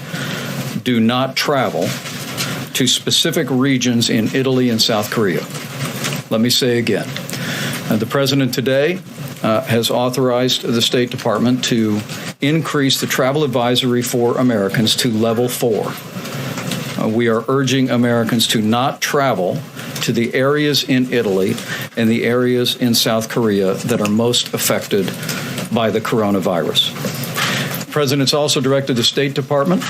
do not travel to specific regions in Italy and South Korea. Let me say again, the president today has authorized the State Department to increase the travel advisory for Americans to level 4. We are urging Americans to not travel to the areas in Italy and the areas in South Korea that are most affected by the coronavirus. The president's also directed the State Department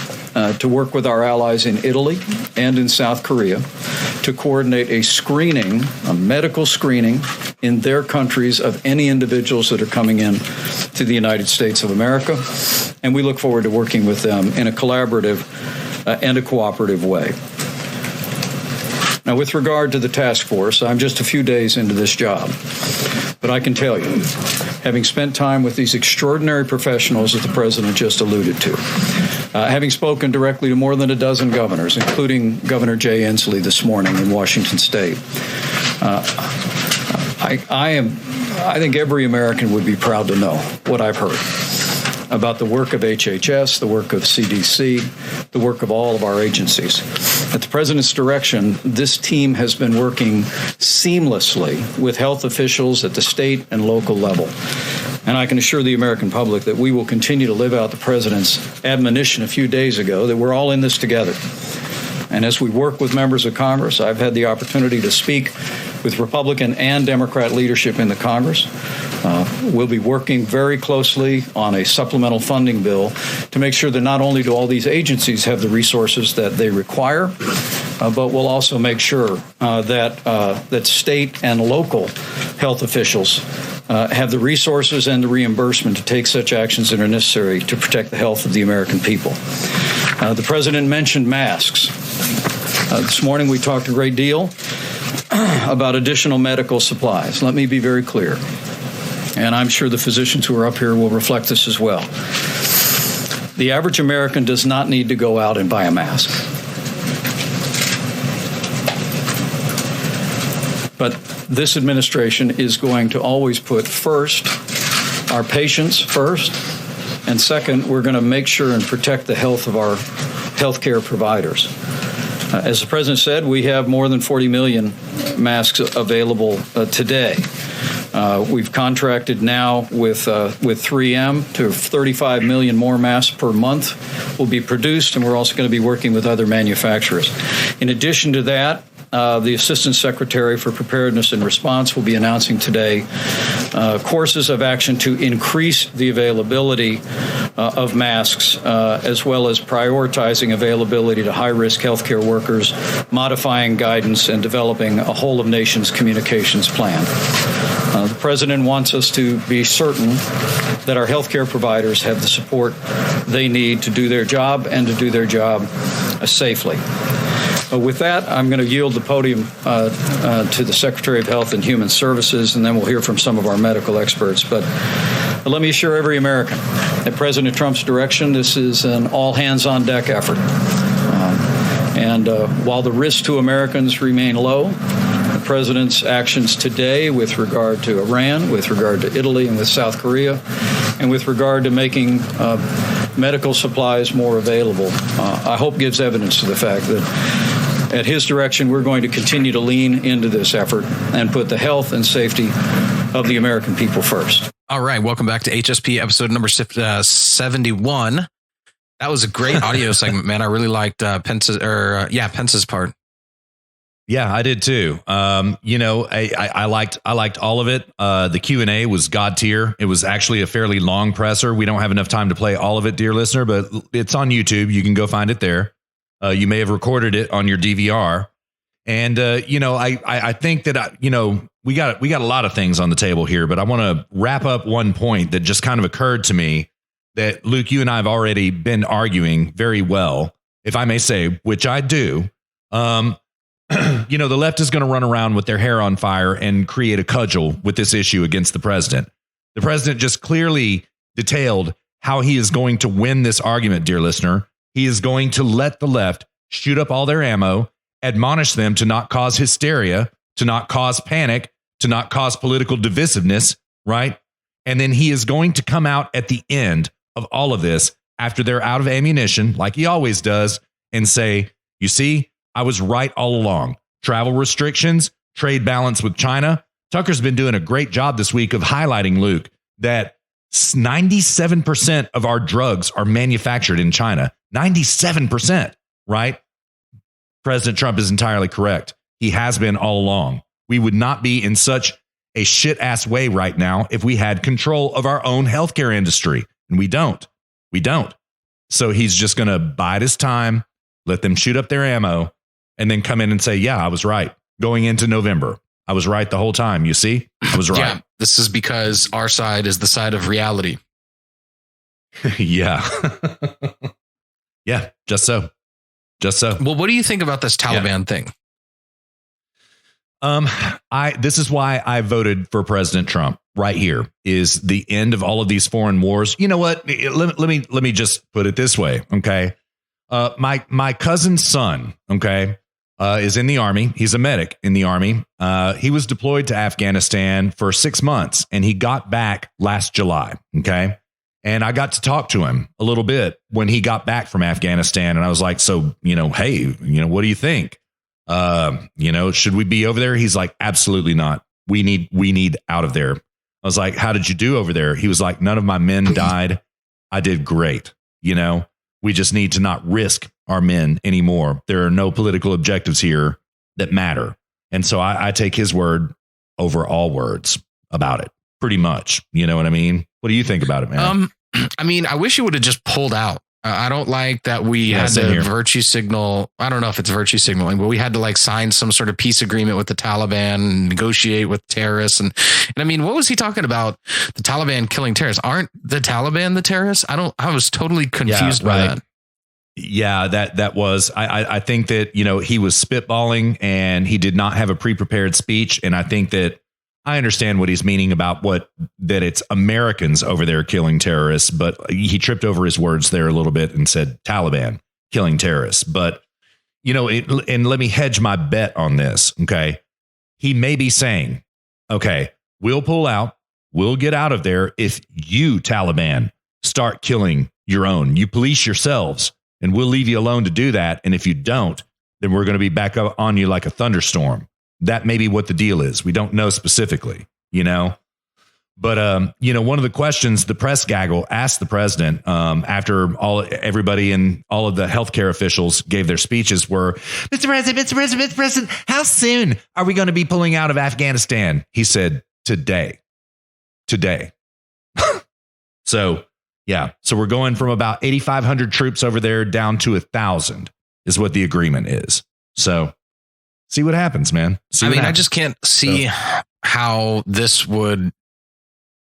to work with our allies in Italy and in South Korea to coordinate a medical screening in their countries of any individuals that are coming in to the United States of America. And we look forward to working with them in a collaborative and a cooperative way. Now, with regard to the task force, I'm just a few days into this job, but I can tell you, having spent time with these extraordinary professionals that the president just alluded to, having spoken directly to more than a dozen governors, including Governor Jay Inslee this morning in Washington State, I think every American would be proud to know what I've heard about the work of HHS, the work of CDC, the work of all of our agencies. At the president's direction, this team has been working seamlessly with health officials at the state and local level. And I can assure the American public that we will continue to live out the president's admonition a few days ago that we're all in this together. And as we work with members of Congress, I've had the opportunity to speak with Republican and Democrat leadership in the Congress. We'll be working very closely on a supplemental funding bill to make sure that not only do all these agencies have the resources that they require, but we'll also make sure that state and local health officials have the resources and the reimbursement to take such actions that are necessary to protect the health of the American people. The president mentioned masks. This morning we talked a great deal about additional medical supplies. Let me be very clear, and I'm sure the physicians who are up here will reflect this as well. The average American does not need to go out and buy a mask. But this administration is going to always put first our patients first, and second, we're going to make sure and protect the health of our healthcare providers. As the president said, we have more than 40 million masks available today. We've contracted now with 3M to 35 million more masks per month will be produced, and we're also going to be working with other manufacturers. In addition to that, the Assistant Secretary for Preparedness and Response will be announcing today courses of action to increase the availability of masks, as well as prioritizing availability to high-risk healthcare workers, modifying guidance, and developing a whole-of-nations communications plan. The president wants us to be certain that our healthcare providers have the support they need to do their job and to do their job safely. With that, I'm going to yield the podium to the Secretary of Health and Human Services, and then we'll hear from some of our medical experts. But let me assure every American, at President Trump's direction, this is an all-hands-on-deck effort. And while the risk to Americans remain low, the president's actions today with regard to Iran, with regard to Italy and with South Korea, and with regard to making medical supplies more available, I hope gives evidence to the fact that at his direction, we're going to continue to lean into this effort and put the health and safety of the American people first. All right. Welcome back to HSP episode number 71. That was a great audio segment, man. I really liked Pence's part. Yeah, I did too. I liked all of it. The Q&A was God tier. It was actually a fairly long presser. We don't have enough time to play all of it, dear listener, but it's on YouTube. You can go find it there. You may have recorded it on your DVR. And, I think that, we got a lot of things on the table here, but I want to wrap up one point that just kind of occurred to me that, Luke, you and I have already been arguing very well, if I may say, which I do. The left is going to run around with their hair on fire and create a cudgel with this issue against the president. The president just clearly detailed how he is going to win this argument, dear listener. He is going to let the left shoot up all their ammo, admonish them to not cause hysteria, to not cause panic, to not cause political divisiveness, right? And then he is going to come out at the end of all of this, after they're out of ammunition, like he always does, and say, you see, I was right all along. Travel restrictions, trade balance with China. Tucker's been doing a great job this week of highlighting, Luke, that 97% of our drugs are manufactured in China. 97%, right? President Trump is entirely correct. He has been all along. We would not be in such a shit-ass way right now if we had control of our own healthcare industry. And we don't. So he's just going to bide his time, let them shoot up their ammo, and then come in and say, yeah, I was right. Going into November, I was right the whole time. You see, I was right. Yeah, this is because our side is the side of reality. Yeah. Yeah, just so. Well, what do you think about this Taliban thing? This is why I voted for President Trump. Right here is the end of all of these foreign wars. You know what? Let me just put it this way. Okay. My cousin's son, okay, is in the Army. He's a medic in the Army. He was deployed to Afghanistan for 6 months and he got back last July. Okay. And I got to talk to him a little bit when he got back from Afghanistan. And I was like, so, hey, what do you think? Should we be over there? He's like, absolutely not. We need out of there. I was like, how did you do over there? He was like, none of my men died. I did great. We just need to not risk our men anymore. There are no political objectives here that matter. And so I take his word over all words about it, pretty much. You know what I mean? What do you think about it, man? I wish you would have just pulled out. I don't like that we had to virtue signal. I don't know if it's virtue signaling, but we had to sign some sort of peace agreement with the Taliban and negotiate with terrorists. And what was he talking about? The Taliban killing terrorists. Aren't the Taliban the terrorists? I was totally confused by that. Yeah, that was, I think that, he was spitballing and he did not have a pre-prepared speech. And I think that I understand what he's meaning about that it's Americans over there killing terrorists, but he tripped over his words there a little bit and said Taliban killing terrorists. But, and let me hedge my bet on this. Okay. He may be saying, okay, we'll pull out, we'll get out of there if you, Taliban, start killing your own. You police yourselves and we'll leave you alone to do that. And if you don't, then we're going to be back up on you like a thunderstorm. That may be what the deal is. We don't know specifically, But, one of the questions the press gaggle asked the president after everybody and all of the healthcare officials gave their speeches were, Mr. President, how soon are we going to be pulling out of Afghanistan? He said, today. So, yeah. So we're going from about 8,500 troops over there down to 1,000 is what the agreement is. So see what happens, man. I just can't see how this would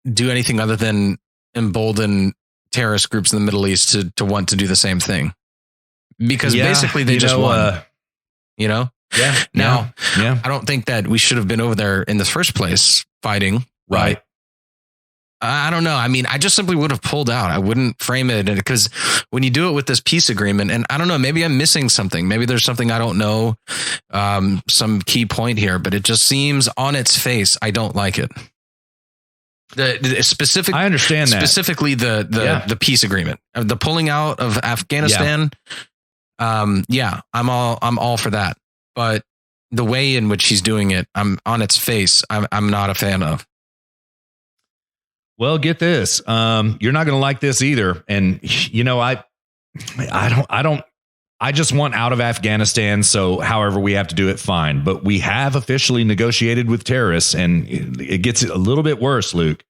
do anything other than embolden terrorist groups in the Middle East to want to do the same thing. Because basically they just won. Yeah. Now, I don't think that we should have been over there in the first place fighting. Right. I don't know. I mean, I just simply would have pulled out. I wouldn't frame it because when you do it with this peace agreement, and I don't know, maybe I'm missing something. Maybe there's something I don't know, some key point here, but it just seems on its face, I don't like it. I understand that. Specifically the peace agreement, the pulling out of Afghanistan. Yeah. I'm all for that. But the way in which she's doing it, I'm on its face, I'm not a fan of. Well, get this. You're not going to like this either. And you know, I just want out of Afghanistan. So however we have to do it, fine. But we have officially negotiated with terrorists, and it gets a little bit worse, Luke.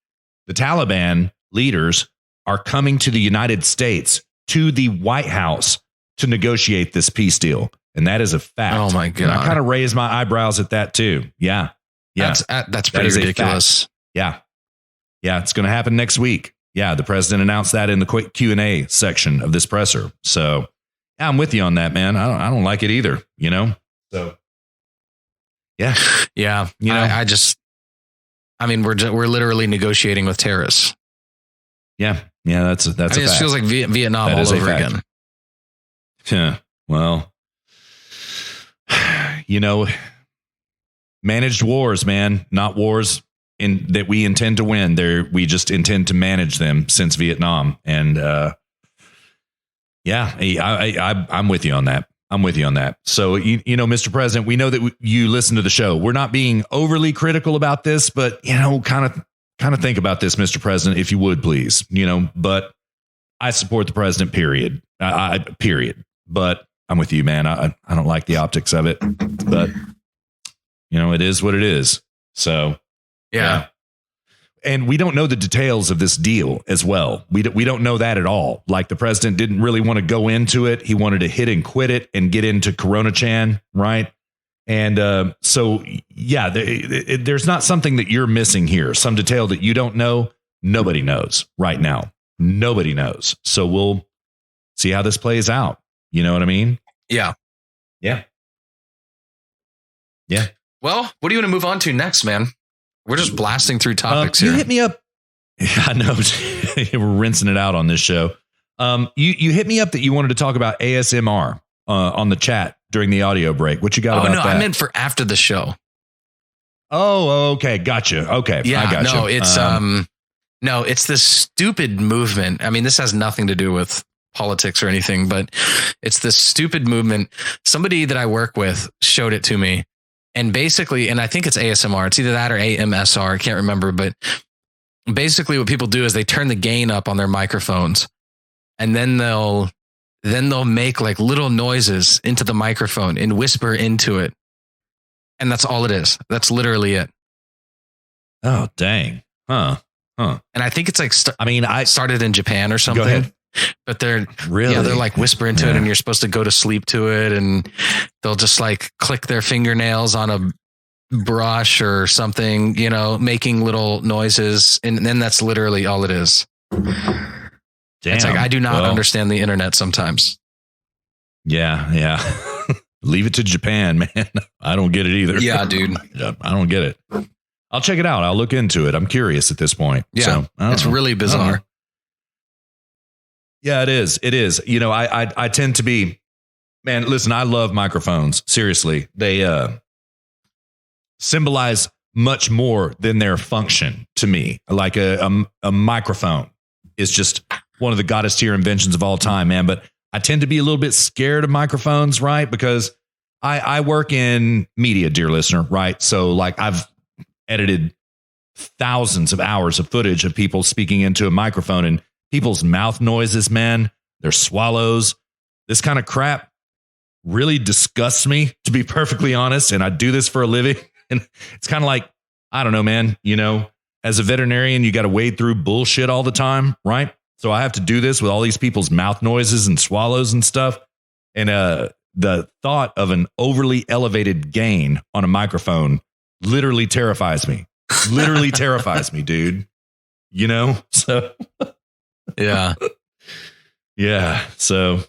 The Taliban leaders are coming to the United States, to the White House, to negotiate this peace deal. And that is a fact. Oh my God. And I kind of raised my eyebrows at that too. Yeah. That's pretty ridiculous. Yeah. It's going to happen next week. Yeah. The president announced that in the quick Q&A section of this presser. So yeah, I'm with you on that, man. I don't like it either, you know? So yeah. Yeah. You know, I mean, we're literally negotiating with terrorists. Yeah. That's a fact. It feels like Vietnam all over again. Yeah. Well, you know, managed wars, man, not wars that we intend to win. We just intend to manage them since Vietnam. And I'm with you on that. So, you know, Mr. President, we know that you listen to the show. We're not being overly critical about this, but, you know, kind of think about this, Mr. President, if you would, please, you know, but I support the president, period. Period. But I'm with you, man. I don't like the optics of it, but you know, it is what it is. So, yeah. And we don't know the details of this deal as well. We don't know that at all. Like the president didn't really want to go into it. He wanted to hit and quit it and get into Corona Chan. Right. And so, yeah, there's not something that you're missing here. Some detail that you don't know. Nobody knows right now. Nobody knows. So we'll see how this plays out. You know what I mean? Yeah. Well, what do you want to move on to next, man? We're just blasting through topics here. You hit me up. Yeah, I know. We're rinsing it out on this show. You hit me up that you wanted to talk about ASMR on the chat during the audio break. What you got about that? I meant for after the show. Oh, okay. Gotcha. Okay. Yeah, I gotcha. No, it's this stupid movement. I mean, this has nothing to do with politics or anything, but it's this stupid movement. Somebody that I work with showed it to me. And basically, and I think it's ASMR, it's either that or AMSR, I can't remember, but basically what people do is they turn the gain up on their microphones, and then they'll make like little noises into the microphone and whisper into it. And that's all it is. That's literally it. Oh, dang. Huh. And I think it's like, I started in Japan or something. Go ahead. But they're like whisper into it, and you're supposed to go to sleep to it, and they'll just like click their fingernails on a brush or something, you know, making little noises. And then that's literally all it is. Damn. It's like, I do not understand the internet sometimes. Yeah. Leave it to Japan, man. I don't get it either. Yeah, dude. I don't get it. I'll check it out. I'll look into it. I'm curious at this point. Yeah. So, it's really bizarre. Yeah, it is. It is. You know, I tend to be, man, listen, I love microphones. Seriously. They symbolize much more than their function to me. Like a microphone is just one of the goddess tier inventions of all time, man. But I tend to be a little bit scared of microphones, right? Because I work in media, dear listener, right? So like I've edited thousands of hours of footage of people speaking into a microphone, and people's mouth noises, man, their swallows, this kind of crap really disgusts me, to be perfectly honest. And I do this for a living. And it's kind of like, I don't know, man, you know, as a veterinarian, you got to wade through bullshit all the time, right? So I have to do this with all these people's mouth noises and swallows and stuff. And the thought of an overly elevated gain on a microphone literally terrifies me. Literally terrifies me, dude. You know? So yeah. So,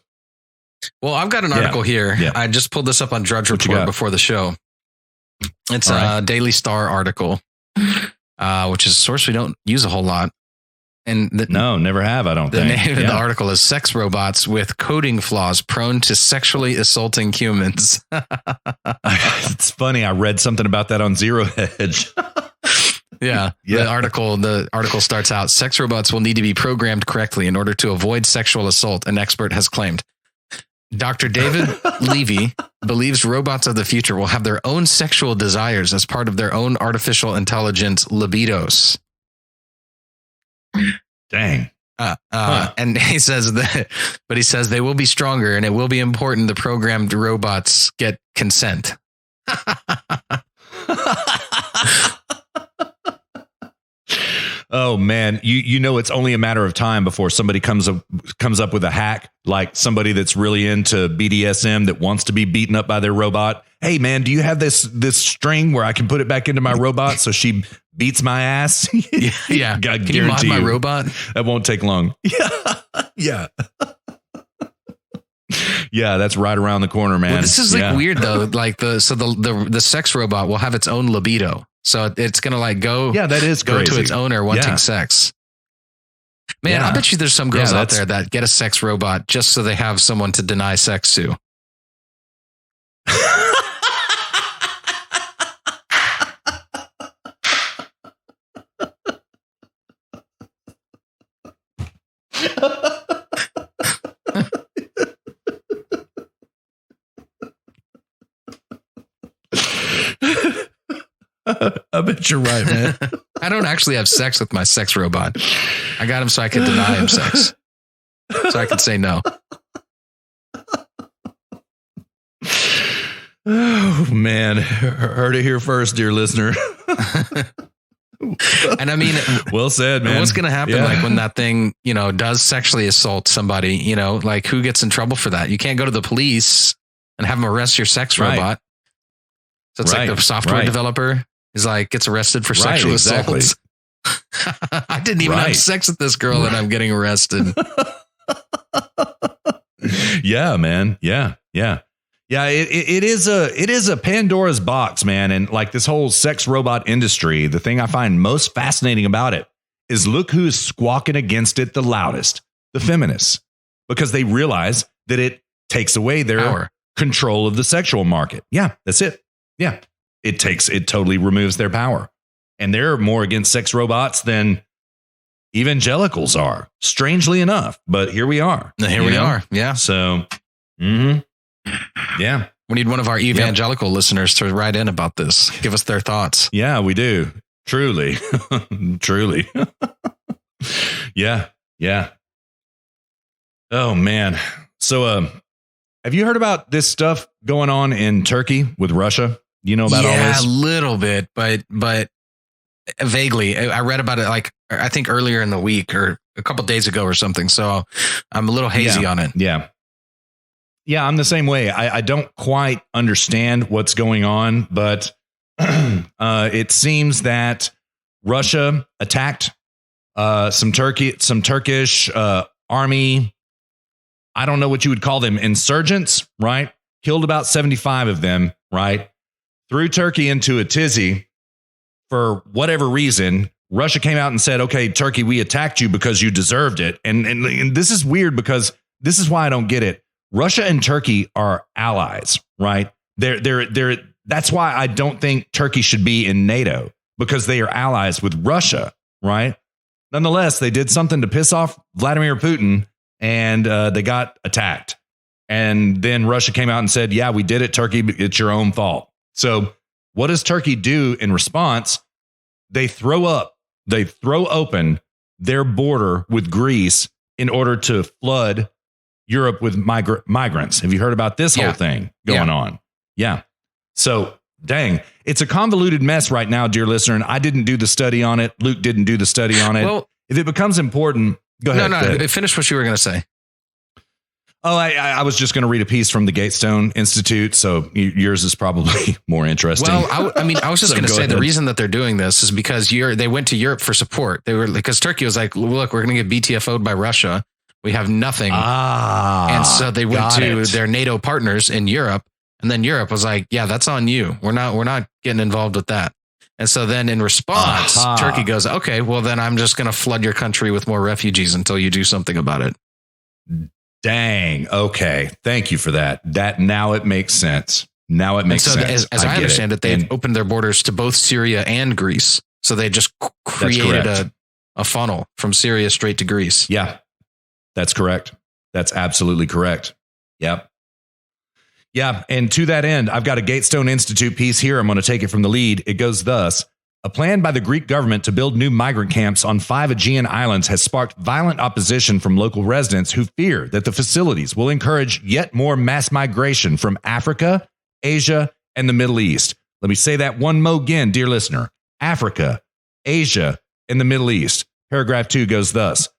well, I've got an article here. Yeah. I just pulled this up on Drudge Report before the show. It's a Daily Star article, which is a source we don't use a whole lot. And no, never have. I don't think. The name of the article is "Sex Robots with Coding Flaws Prone to Sexually Assaulting Humans." It's funny. I read something about that on Zero Hedge. Yeah. The article starts out, "Sex robots will need to be programmed correctly in order to avoid sexual assault," an expert has claimed. Dr. David Levy believes robots of the future will have their own sexual desires as part of their own artificial intelligence libidos. Dang. And he says but he says they will be stronger, and it will be important the programmed robots get consent. Oh man, you know it's only a matter of time before somebody comes up with a hack, like somebody that's really into BDSM that wants to be beaten up by their robot. Hey man, do you have this string where I can put it back into my robot so she beats my ass? Yeah. Can you mod my robot? That won't take long. Yeah. Yeah, that's right around the corner, man. Well, this is like weird though. Like the sex robot will have its own libido. So it's going to like go, that is go crazy. to its owner wanting sex. Man, I bet you there's some girls out there that get a sex robot just so they have someone to deny sex to. I bet you're right, man. I don't actually have sex with my sex robot. I got him so I could deny him sex. So I could say no. Oh, man. Heard it here first, dear listener. And I mean, well said, man. What's going to happen like when that thing, does sexually assault somebody, like who gets in trouble for that? You can't go to the police and have them arrest your sex robot. So it's like the software developer is like gets arrested for sexual assault. I didn't even have sex with this girl and I'm getting arrested. Yeah, man. Yeah. It is a Pandora's box, man. And like this whole sex robot industry, the thing I find most fascinating about it is look who's squawking against it the loudest, the feminists, because they realize that it takes away their control of the sexual market. Yeah, that's it. Yeah, it totally removes their power. And they're more against sex robots than evangelicals are, strangely enough. But here we are. Here we are. Yeah. So, yeah. We need one of our evangelical listeners to write in about this. Give us their thoughts. Yeah, we do. Truly. Truly. Yeah. Oh, man. So, have you heard about this stuff going on in Turkey with Russia? You know about all this? Yeah, a little bit, but vaguely. I read about it like I think earlier in the week or a couple of days ago or something. So I'm a little hazy on it. Yeah, I'm the same way. I don't quite understand what's going on, but it seems that Russia attacked some Turkish army. I don't know what you would call them, insurgents, right? Killed about 75 of them, right? Threw Turkey into a tizzy for whatever reason. Russia came out and said, okay, Turkey, we attacked you because you deserved it. And this is weird because this is why I don't get it. Russia and Turkey are allies, right? That's why I don't think Turkey should be in NATO, because they are allies with Russia, right? Nonetheless, they did something to piss off Vladimir Putin and they got attacked. And then Russia came out and said, yeah, we did it, Turkey, it's your own fault. So what does Turkey do in response? They throw open their border with Greece in order to flood Europe with migrants. Have you heard about this whole thing going on? Yeah. So, dang, it's a convoluted mess right now, dear listener. And I didn't do the study on it. Luke didn't do the study on it. Well, if it becomes important, go ahead. No, finish what you were going to say. Oh, I was just going to read a piece from the Gatestone Institute, so yours is probably more interesting. Well, I was just going to say the reason that they're doing this is because they went to Europe for support. They were because Turkey was like, look, we're going to get BTFO'd by Russia. We have nothing. And so they went to their NATO partners in Europe, and then Europe was like, yeah, that's on you. We're not getting involved with that. And so then in response, Turkey goes, okay, well, then I'm just going to flood your country with more refugees until you do something about it. Dang. Okay. Thank you for that. Now it makes sense. Now it makes sense. As I understand it, they've opened their borders to both Syria and Greece. So they just created a funnel from Syria straight to Greece. Yeah, that's correct. That's absolutely correct. Yep. Yeah. And to that end, I've got a Gatestone Institute piece here. I'm going to take it from the lead. It goes thus. A plan by the Greek government to build new migrant camps on 5 Aegean islands has sparked violent opposition from local residents who fear that the facilities will encourage yet more mass migration from Africa, Asia, and the Middle East. Let me say that one more again, dear listener. Africa, Asia, and the Middle East. Paragraph 2 goes thus.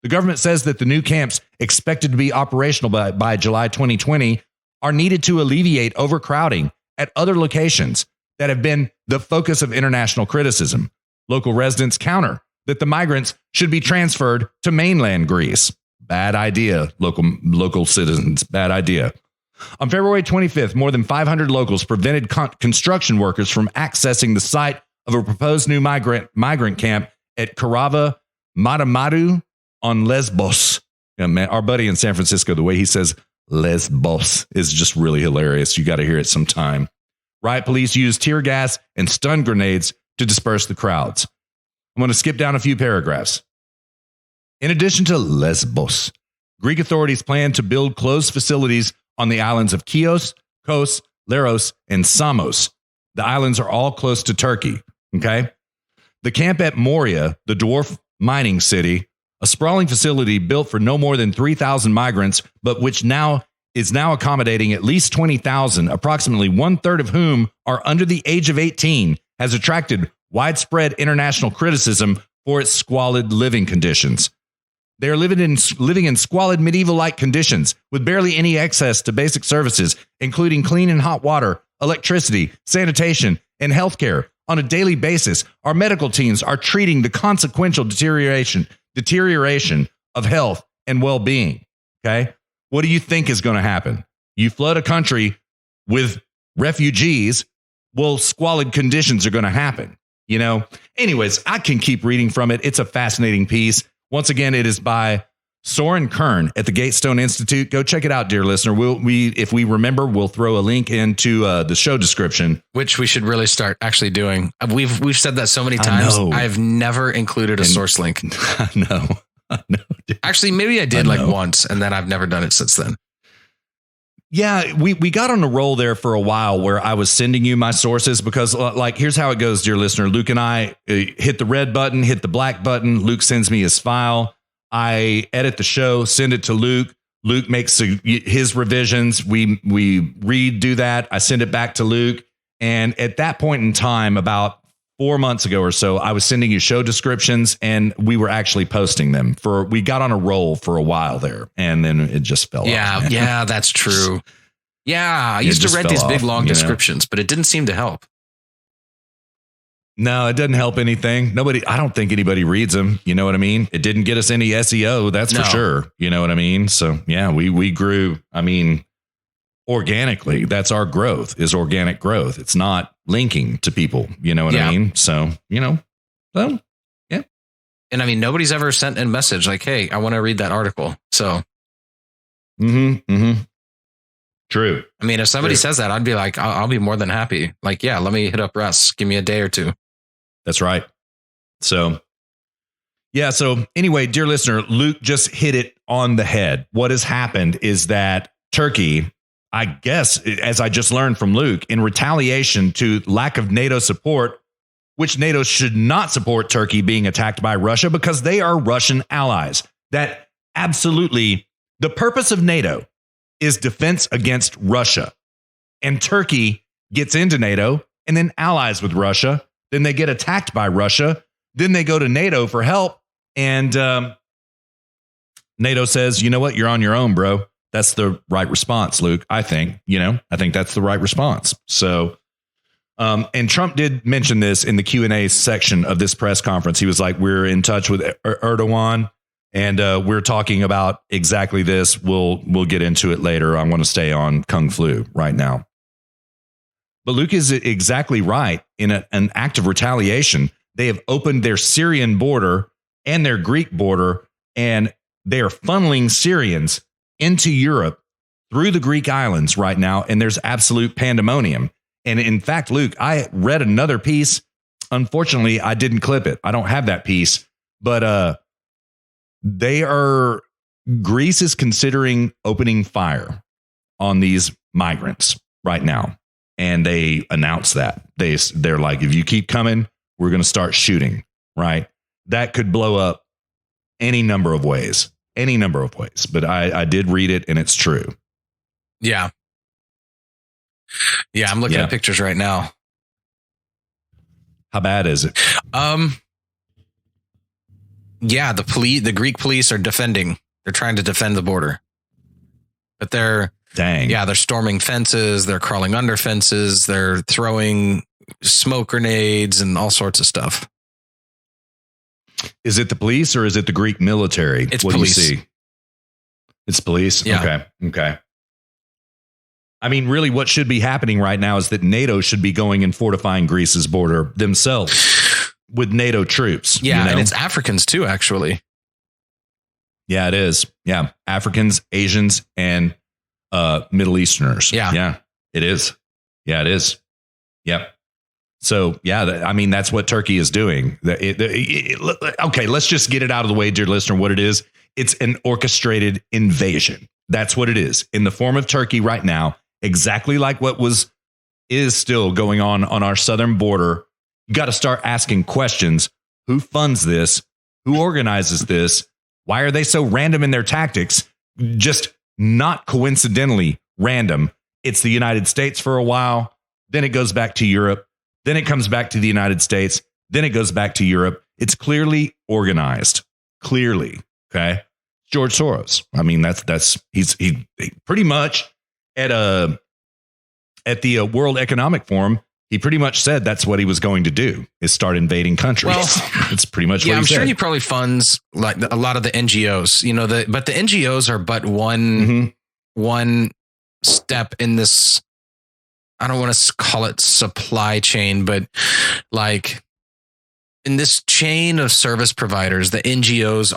The government says that the new camps, expected to be operational by July 2020, are needed to alleviate overcrowding at other locations that have been the focus of international criticism. Local residents counter that the migrants should be transferred to mainland Greece. Bad idea, local citizens. Bad idea. On February 25th, more than 500 locals prevented construction workers from accessing the site of a proposed new migrant camp at Karava Matamadu on Lesbos. Man, our buddy in San Francisco, the way he says Lesbos is just really hilarious. You got to hear it sometime. Riot police used tear gas and stun grenades to disperse the crowds. I'm going to skip down a few paragraphs. In addition to Lesbos, Greek authorities plan to build closed facilities on the islands of Chios, Kos, Leros, and Samos. The islands are all close to Turkey. Okay. The camp at Moria, the dwarf mining city, a sprawling facility built for no more than 3,000 migrants, but which is now accommodating at least 20,000, approximately 1/3 of whom are under the age of 18, has attracted widespread international criticism for its squalid living conditions. They are living in squalid medieval-like conditions with barely any access to basic services, including clean and hot water, electricity, sanitation, and healthcare. On a daily basis, our medical teams are treating the consequential deterioration of health and well-being. Okay? What do you think is going to happen? You flood a country with refugees, well, squalid conditions are going to happen. You know? Anyways, I can keep reading from it. It's a fascinating piece. Once again, it is by Soren Kern at the Gatestone Institute. Go check it out, dear listener. If we remember, we'll throw a link into the show description, which we should really start actually doing. We've said that so many times. I've never included a source link. No. Actually, maybe I did once, and then I've never done it since then. Yeah, we got on a roll there for a while where I was sending you my sources because, like, here's how it goes, dear listener. Luke and I hit the red button, hit the black button. Luke sends me his file. I edit the show, send it to Luke. Luke makes his revisions. We redo that. I send it back to Luke. And at that point in time, about 4 months ago or so, I was sending you show descriptions and we were actually posting them. We got on a roll for a while there and then it just fell off. Yeah, that's true. Yeah, I used to read these big, long descriptions, but it didn't seem to help. No, it doesn't help anything. I don't think anybody reads them. You know what I mean? It didn't get us any SEO. That's for sure. You know what I mean? So yeah, we grew. I mean, organically, that's our growth is organic growth. It's not linking to people. You know what I mean? So, yeah. And I mean, nobody's ever sent a message like, hey, I want to read that article. So. True. I mean, if somebody says that, I'd be like, I'll be more than happy. Like, yeah, let me hit up Russ. Give me a day or two. That's right. So, yeah. So anyway, dear listener, Luke just hit it on the head. What has happened is that Turkey, I guess, as I just learned from Luke, in retaliation to lack of NATO support, which NATO should not support Turkey being attacked by Russia because they are Russian allies. That absolutely the purpose of NATO is defense against Russia. And Turkey gets into NATO and then allies with Russia. Then they get attacked by Russia. Then they go to NATO for help. And NATO says, you know what? You're on your own, bro. That's the right response, Luke. I think that's the right response. So, and Trump did mention this in the Q&A section of this press conference. He was like, we're in touch with Erdogan and we're talking about exactly this. We'll get into it later. I want to stay on Kung Flu right now. But Luke is exactly right. In an act of retaliation, they have opened their Syrian border and their Greek border, and they are funneling Syrians into Europe through the Greek islands right now, and there's absolute pandemonium. And in fact, Luke, I read another piece. Unfortunately, I didn't clip it. I don't have that piece, but Greece is considering opening fire on these migrants right now. And they announced that. They're like, if you keep coming, we're going to start shooting, right? That could blow up any number of ways. But I did read it, and it's true. Yeah. Yeah, I'm looking at pictures right now. How bad is it? Yeah, the Greek police are defending. They're trying to defend the border. But they're storming fences, they're crawling under fences, they're throwing smoke grenades and all sorts of stuff. Is it the police or is it the Greek military? It's police. Do you see? It's police? Yeah. Okay. I mean, really, what should be happening right now is that NATO should be going and fortifying Greece's border themselves with NATO troops. Yeah, and it's Africans too, actually. Yeah, it is. Yeah, Africans, Asians, and Middle Easterners. Yeah, it is. Yeah, it is. Yep. So, I mean, that's what Turkey is doing. Okay, let's just get it out of the way, dear listener, what it is. It's an orchestrated invasion. That's what it is in the form of Turkey right now, exactly like what is still going on our southern border. You got to start asking questions. Who funds this? Who organizes this? Why are they so random in their tactics? Just not coincidentally random. It's the United States for a while. Then it goes back to Europe. Then it comes back to the United States. Then it goes back to Europe. It's clearly organized. Clearly. Okay. George Soros. I mean, he's pretty much at the World Economic Forum. He pretty much said that's what he was going to do, is start invading countries. Well, it's pretty much what he said. I'm sure he probably funds like a lot of the NGOs, but the NGOs are but one step in this. I don't want to call it supply chain, but like in this chain of service providers, the NGOs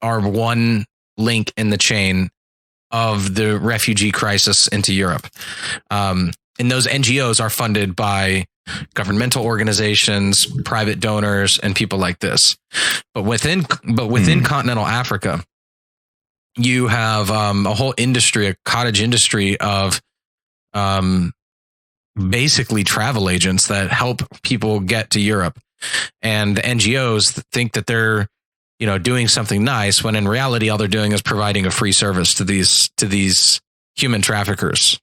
are one link in the chain of the refugee crisis into Europe. And those NGOs are funded by governmental organizations, private donors, and people like this. But within continental Africa, you have a whole industry, a cottage industry of basically travel agents that help people get to Europe. And the NGOs think that they're doing something nice, when in reality all they're doing is providing a free service to these human traffickers.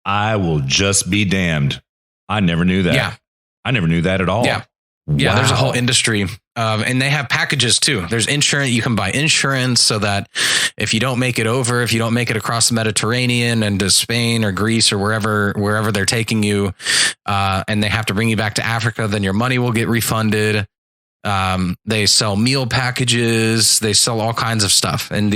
I will just be damned. I never knew that. Yeah. I never knew that at all. Yeah. Yeah. Wow. There's a whole industry. And they have packages too. There's insurance. You can buy insurance so that if you don't make it over, if you don't make it across the Mediterranean and to Spain or Greece or wherever they're taking you, and they have to bring you back to Africa, then your money will get refunded. They sell meal packages. They sell all kinds of stuff. And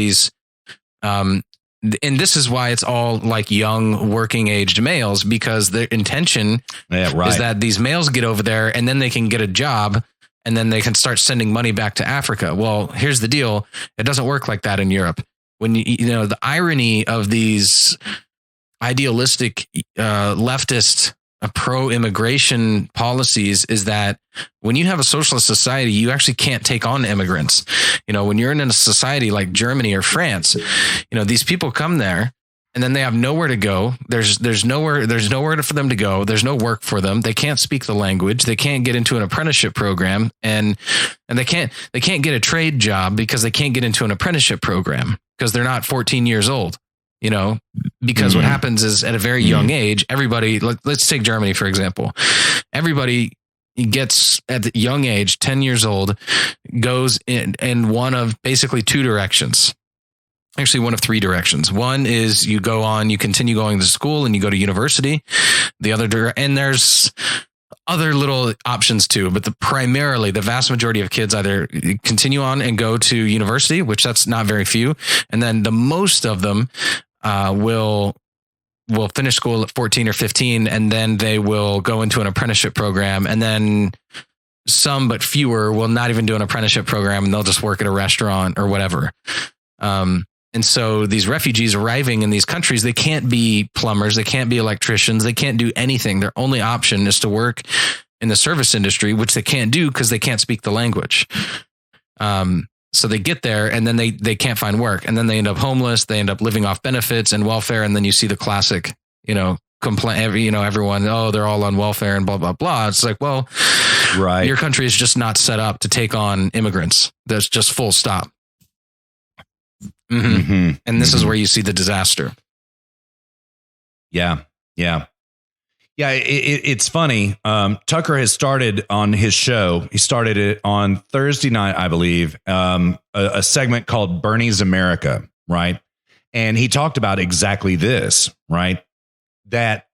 and this is why it's all like young working aged males, because the intention is that these males get over there and then they can get a job and then they can start sending money back to Africa. Well, here's the deal. It doesn't work like that in Europe. When the irony of these idealistic leftist pro-immigration policies is that when you have a socialist society, you actually can't take on immigrants. When you're in a society like Germany or France, these people come there and then they have nowhere to go. There's nowhere for them to go. There's no work for them. They can't speak the language. They can't get into an apprenticeship program, and they can't get a trade job because they can't get into an apprenticeship program because they're not 14 years old. Because what happens is at a very young age, everybody, let's take Germany, for example, everybody gets at the young age, 10 years old, goes in one of basically two directions. Actually, one of three directions. One is you continue going to school and you go to university. And there's other little options too, but primarily the vast majority of kids either continue on and go to university, which that's not very few. And then the most of them will will finish school at 14 or 15, and then they will go into an apprenticeship program. And then some, but fewer, will not even do an apprenticeship program, and they'll just work at a restaurant or whatever. And so these refugees arriving in these countries, they can't be plumbers, they can't be electricians, they can't do anything. Their only option is to work in the service industry, which they can't do because they can't speak the language. So they get there and then they can't find work, and then they end up homeless. They end up living off benefits and welfare. And then you see the classic, complaint, everyone, oh, they're all on welfare and blah, blah, blah. It's like, well, right. Your country is just not set up to take on immigrants. That's just full stop. And this is where you see the disaster. Yeah. It's funny. Tucker has started on his show. He started it on Thursday night, I believe, a segment called Bernie's America. Right. And he talked about exactly this, right? That,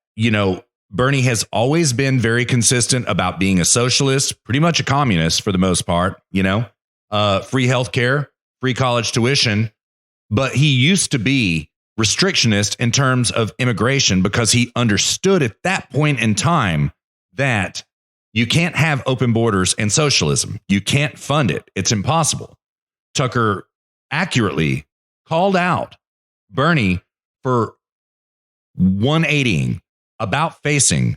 Bernie has always been very consistent about being a socialist, pretty much a communist for the most part, free healthcare, free college tuition. But he used to be restrictionist in terms of immigration because he understood at that point in time that you can't have open borders and socialism. You can't fund it. It's impossible. Tucker accurately called out Bernie for 180ing about facing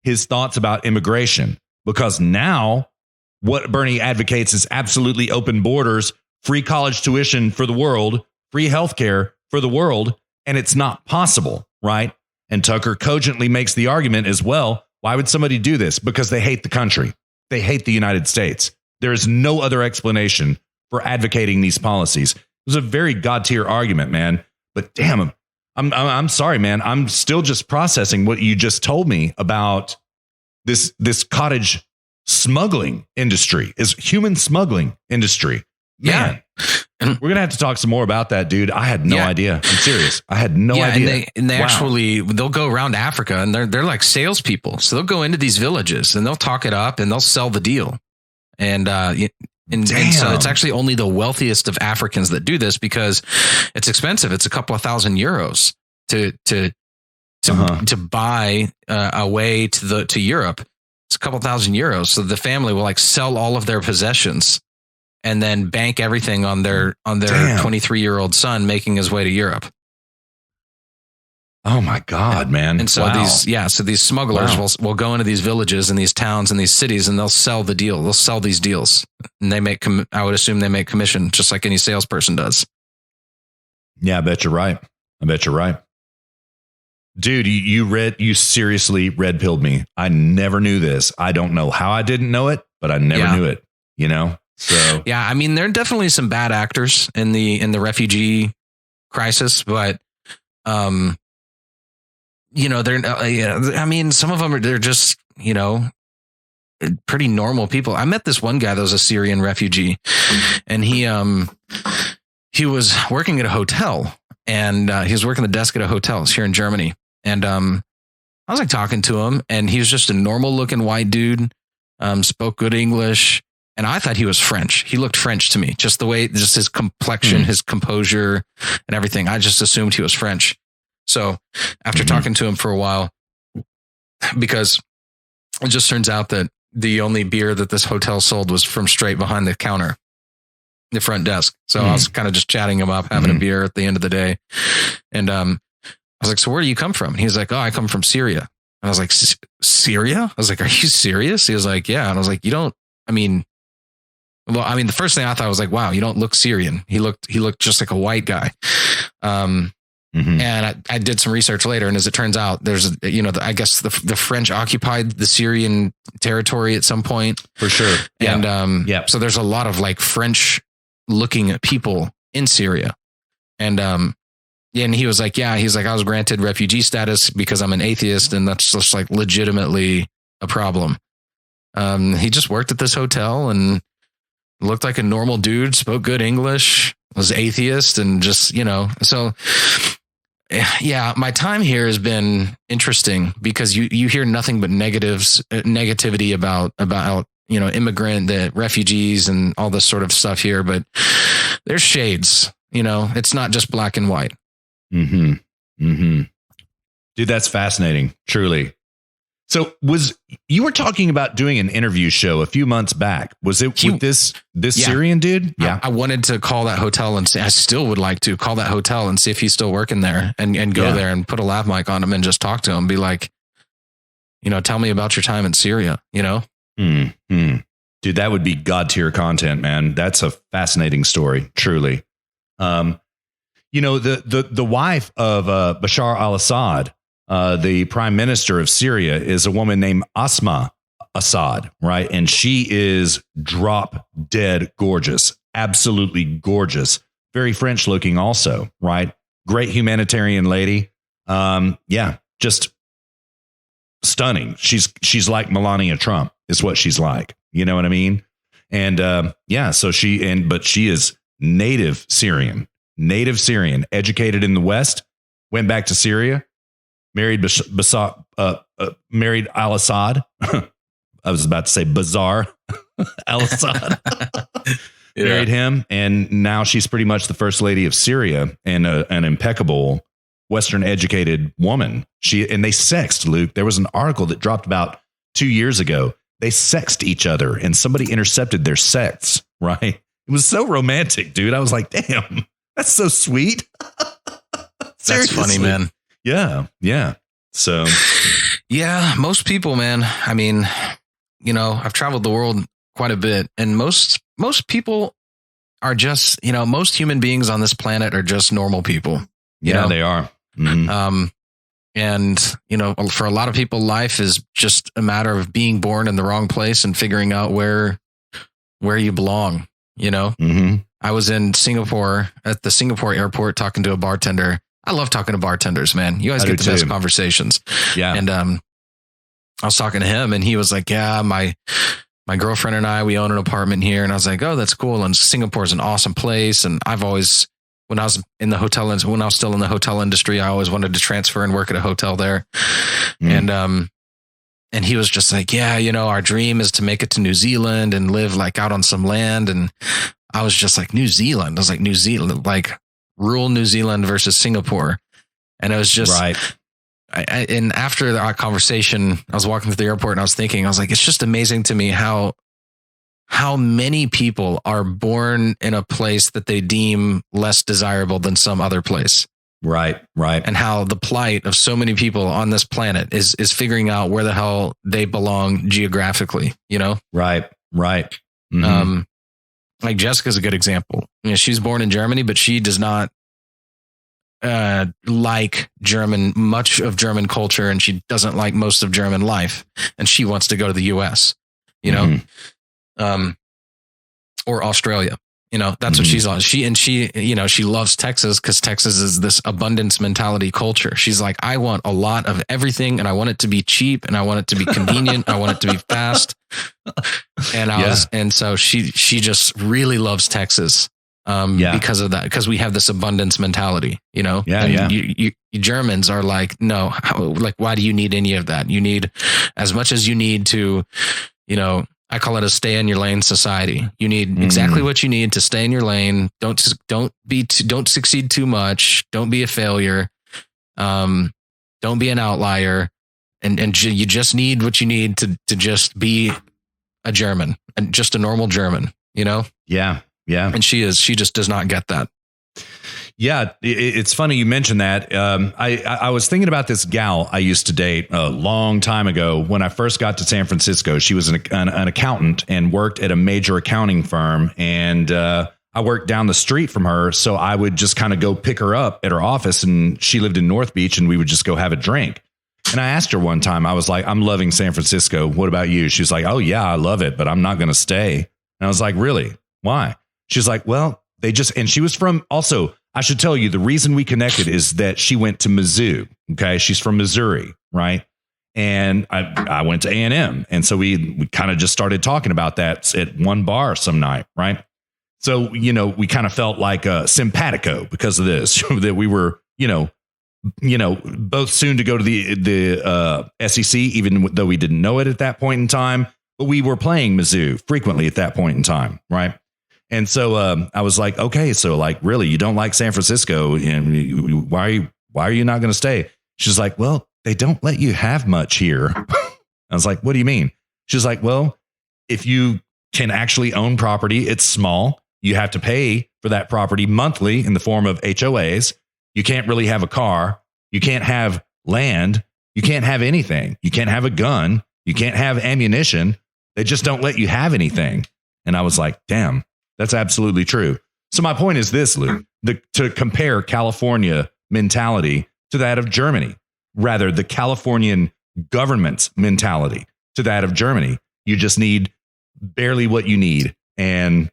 his thoughts about immigration, because now what Bernie advocates is absolutely open borders, free college tuition for the world, free healthcare for the world, and it's not possible, right? And Tucker cogently makes the argument as well. Why would somebody do this? Because they hate the country. They hate the United States. There is no other explanation for advocating these policies. It was a very God-tier argument, man. But damn, I'm sorry, man. I'm still just processing what you just told me about this cottage smuggling industry, is human smuggling industry. Man. We're going to have to talk some more about that, dude. I had no idea. I'm serious. I had no idea. And they actually, they'll go around Africa, and they're like salespeople. So they'll go into these villages and they'll talk it up and they'll sell the deal. And so it's actually only the wealthiest of Africans that do this, because it's expensive. It's a couple of €1,000 to buy a way to Europe. It's a couple of €1,000. So the family will like sell all of their possessions and then bank everything on their 23-year-old son making his way to Europe. Oh my God, man. And so these smugglers will go into these villages and these towns and these cities, and they'll sell the deal. They'll sell these deals, and they make, I would assume they make commission just like any salesperson does. Yeah, I bet you're right. Dude, you seriously red pilled me. I never knew this. I don't know how I didn't know it, but I never knew it, So yeah, I mean, there are definitely some bad actors in the refugee crisis, but some of them they're just pretty normal people. I met this one guy that was a Syrian refugee, and he was working at a hotel, and he was working the desk at a hotel. It's here in Germany, and I was like talking to him, and he was just a normal looking white dude, spoke good English. And I thought he was French. He looked French to me, just his complexion, his composure and everything. I just assumed he was French. So after talking to him for a while, because it just turns out that the only beer that this hotel sold was from straight behind the counter, the front desk. So I was kind of just chatting him up, having a beer at the end of the day. And I was like, so where do you come from? And he's like, oh, I come from Syria. And I was like, Syria? I was like, are you serious? He was like, yeah. And I was like, the first thing I thought was like, wow, you don't look Syrian. He looked just like a white guy. And I did some research later. And as it turns out, there's, I guess the French occupied the Syrian territory at some point. For sure. And so there's a lot of like French looking people in Syria. And he was like, I was granted refugee status because I'm an atheist. And that's just like legitimately a problem. He just worked at this hotel and looked like a normal dude, spoke good English, was atheist, and just, so yeah, my time here has been interesting because you hear nothing but negativity about immigrant, the refugees and all this sort of stuff here, but there's shades, it's not just black and white. Dude, that's fascinating. Truly. So you were talking about doing an interview show a few months back. Was it with this Syrian dude? Yeah. I wanted to call that hotel and say, I still would like to call that hotel and see if he's still working there and go there and put a lav mic on him and just talk to him. Be like, tell me about your time in Syria, Mm-hmm. Dude, that would be God tier content, man. That's a fascinating story. Truly. The wife of Bashar al-Assad, the prime minister of Syria, is a woman named Asma Assad, right? And she is drop dead gorgeous, absolutely gorgeous, very French looking also, right? Great humanitarian lady. Just stunning. She's like Melania Trump is what she's like. You know what I mean? And so she is native Syrian, educated in the West, went back to Syria, married married al-Assad. I was about to say Bazar al-Assad. Married him, and now she's pretty much the first lady of Syria and an impeccable Western educated woman. And they sexed, Luke. There was an article that dropped about 2 years ago. They sexed each other, and somebody intercepted their sex. Right? It was so romantic, dude. I was like, damn, that's so sweet. That's funny, man. Yeah. So, yeah, most people, man. I mean, I've traveled the world quite a bit, and most people are just, most human beings on this planet are just normal people. You know? They are. Mm-hmm. And, for a lot of people, life is just a matter of being born in the wrong place and figuring out where you belong. Mm-hmm. I was in Singapore at the Singapore airport talking to a bartender. I love talking to bartenders, man. You guys get the best conversations. Yeah. And I was talking to him, and he was like, yeah, my girlfriend and I, we own an apartment here. And I was like, oh, that's cool. And Singapore is an awesome place. And I've always, when I was still in the hotel industry, I always wanted to transfer and work at a hotel there. Mm. And he was just like, yeah, our dream is to make it to New Zealand and live like out on some land. And I was just like, New Zealand. I was like, New Zealand, like rural New Zealand versus Singapore. And it was just right. And after our conversation, I was walking through the airport and I was thinking, I was like, it's just amazing to me how many people are born in a place that they deem less desirable than some other place. Right. And how the plight of so many people on this planet is figuring out where the hell they belong geographically, Right. Mm-hmm. Like Jessica's a good example. She's born in Germany, but she does not like much of German culture, and she doesn't like most of German life, and she wants to go to the US, or Australia. That's what she's on. She loves Texas because Texas is this abundance mentality culture. She's like, I want a lot of everything, and I want it to be cheap, and I want it to be convenient. I want it to be fast. And so she just really loves Texas. Because of that, because we have this abundance mentality, You Germans are like, no, why do you need any of that? You need as much as you need to, I call it a stay in your lane society. You need exactly what you need to stay in your lane. Don't succeed too much. Don't be a failure. Don't be an outlier. And you just need what you need to just be a German, and just a normal German, Yeah. And she just does not get that. Yeah. It's funny you mentioned that. I was thinking about this gal I used to date a long time ago when I first got to San Francisco. She was an accountant and worked at a major accounting firm. And I worked down the street from her. So I would just kind of go pick her up at her office, and she lived in North Beach, and we would just go have a drink. And I asked her one time, I was like, I'm loving San Francisco. What about you? She was like, oh yeah, I love it, but I'm not going to stay. And I was like, really? Why? She's like, well, and she was from, also, I should tell you, the reason we connected is that she went to Mizzou. Okay. She's from Missouri. Right. And I went to A&M. And so we kind of just started talking about that at one bar some night. Right. So, we kind of felt like simpatico because of this, that we were, both soon to go to the SEC, even though we didn't know it at that point in time, but we were playing Mizzou frequently at that point in time. Right. And so I was like, okay, so like, really, you don't like San Francisco, and why are you not going to stay? She's like, well, they don't let you have much here. I was like, what do you mean? She's like, well, if you can actually own property, it's small. You have to pay for that property monthly in the form of HOAs. You can't really have a car. You can't have land. You can't have anything. You can't have a gun. You can't have ammunition. They just don't let you have anything. And I was like, damn, that's absolutely true. So my point is this, Luke, to compare California mentality to that of Germany, rather the Californian government's mentality to that of Germany. You just need barely what you need. And,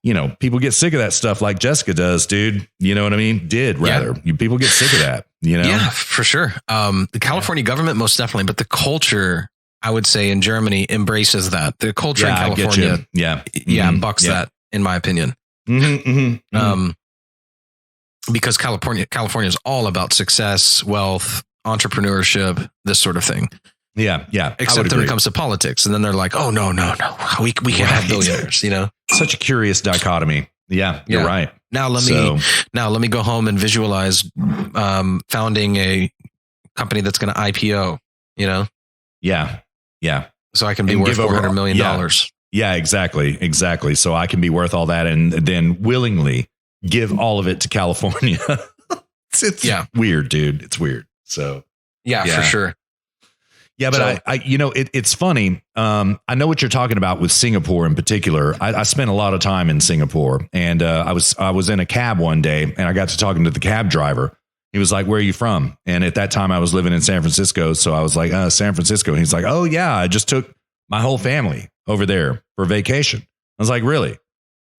you know, people get sick of that stuff like Jessica does, dude. You know what I mean? People get sick of that, you know? Yeah, for sure. The California government, most definitely, but the culture, I would say, in Germany embraces that. The culture in California, bucks that, in my opinion. Because California is all about success, wealth, entrepreneurship, this sort of thing. Yeah. Except when it comes to politics. And then they're like, oh, no. We can't have billionaires, you know? Such a curious dichotomy. Yeah, you're right. Now let me go home and visualize founding a company that's going to IPO, you know? Yeah. So I can be worth $400 million. Yeah, exactly. So I can be worth all that and then willingly give all of it to California. it's weird, dude. It's weird. So yeah, for sure. Yeah, but so, it's funny. I know what you're talking about with Singapore in particular. I spent a lot of time in Singapore, and I was in a cab one day, and I got to talking to the cab driver. He was like, "Where are you from?" And at that time, I was living in San Francisco, so I was like, "San Francisco." And he's like, "Oh yeah, I just took my whole family over there for vacation." I was like, "Really?"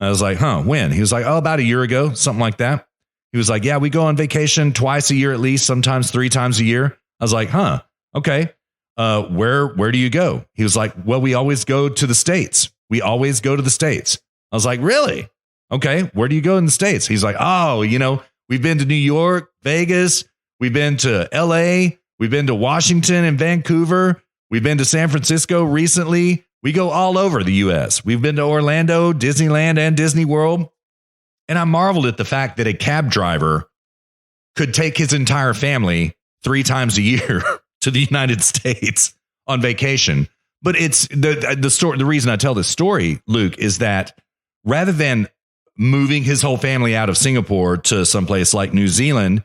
I was like, "Huh? When?" He was like, "Oh, about a year ago, something like that." He was like, "Yeah, we go on vacation twice a year at least, sometimes 3 times a year." I was like, "Huh? Okay." Where do you go? He was like, well, we always go to the States. We always go to the States. I was like, really? Okay. Where do you go in the States? He's like, oh, we've been to New York, Vegas. We've been to LA. We've been to Washington and Vancouver. We've been to San Francisco recently. We go all over the US. We've been to Orlando, Disneyland, and Disney World. And I marveled at the fact that a cab driver could take his entire family 3 times a year to the United States on vacation. But it's the story. The reason I tell this story, Luke, is that rather than moving his whole family out of Singapore to someplace like New Zealand,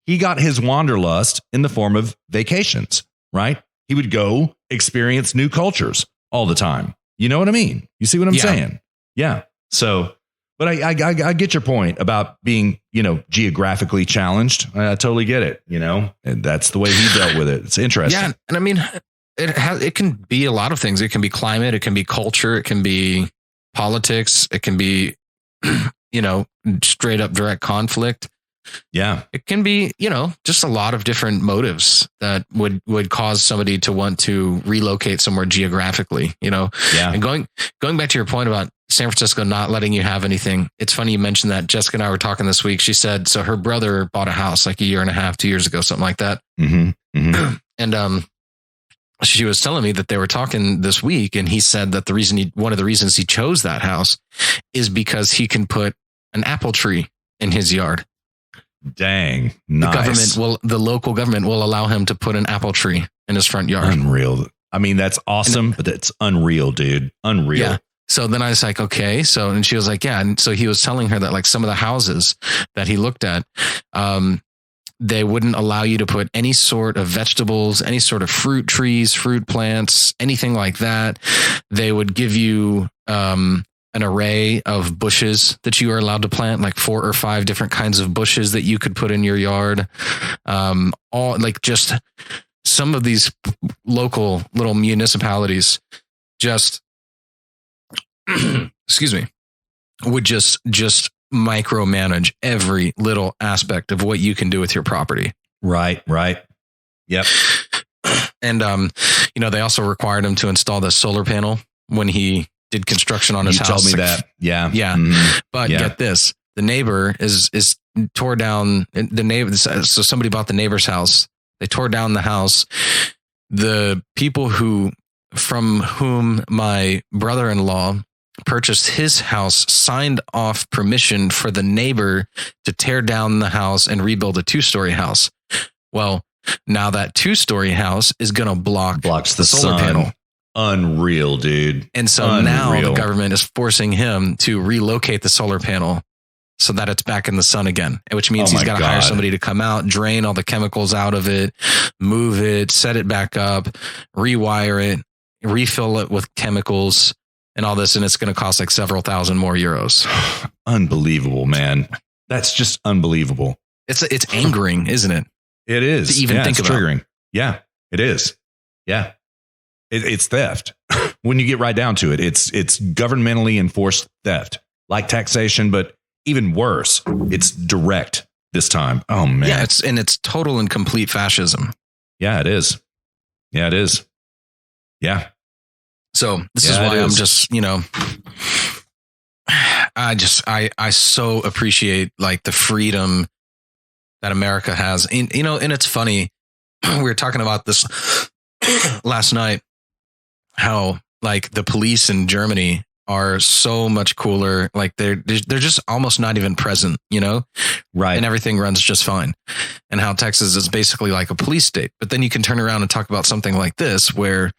he got his wanderlust in the form of vacations, right? He would go experience new cultures all the time. You know what I mean? You see what I'm saying? Yeah. So, but I get your point about being, geographically challenged. I totally get it, and that's the way he dealt with it. It's interesting. Yeah. And I mean, it can be a lot of things. It can be climate. It can be culture. It can be politics. It can be, straight up direct conflict. Yeah. It can be, just a lot of different motives that would cause somebody to want to relocate somewhere geographically, Yeah. And going back to your point about San Francisco not letting you have anything. It's funny you mentioned that. Jessica and I were talking this week. She said, so her brother bought a house like 1.5 years, 2 years ago, something like that. Mm-hmm. And, she was telling me that they were talking this week, and he said that one of the reasons he chose that house is because he can put an apple tree in his yard. Dang, nice. The local government will allow him to put an apple tree in his front yard. Unreal. I mean, that's awesome, but it's unreal, dude. Unreal. Yeah. So then I was like, okay. So, and she was like, yeah. And so he was telling her that like some of the houses that he looked at, they wouldn't allow you to put any sort of vegetables, any sort of fruit trees, fruit plants, anything like that. They would give you an array of bushes that you are allowed to plant, like 4 or 5 different kinds of bushes that you could put in your yard. All like just some of these local little municipalities just, excuse me, would just micromanage every little aspect of what you can do with your property. Right. Yep. And, they also required him to install the solar panel when he did construction on his house. You told me that. Yeah. Yeah. Mm-hmm. But get this, the neighbor is tore down the neighbor. So somebody bought the neighbor's house. They tore down the house. The people from whom my brother-in-law purchased his house signed off permission for the neighbor to tear down the house and rebuild a 2-story house. Well, now that 2-story house is going to blocks the solar sun. panel. Unreal, dude. And so now the government is forcing him to relocate the solar panel so that it's back in the sun again, which means he's got to hire somebody to come out, drain all the chemicals out of it, move it, set it back up, rewire it, refill it with chemicals and all this. And it's going to cost like several thousand more euros. Unbelievable, man. That's just unbelievable. It's angering, isn't it? It is. To even think it's about. Triggering. Yeah, it is. Yeah. It's theft. When you get right down to it, it's governmentally enforced theft, like taxation, but even worse, it's direct this time. Oh man. Yeah, it's total and complete fascism. Yeah, it is. Yeah, it is. Yeah. So this is why I'm just, I so appreciate like the freedom that America has. And, and it's funny. We were talking about this last night, how like the police in Germany are so much cooler. Like they're just almost not even present, Right. And everything runs just fine. And how Texas is basically like a police state. But then you can turn around and talk about something like this, where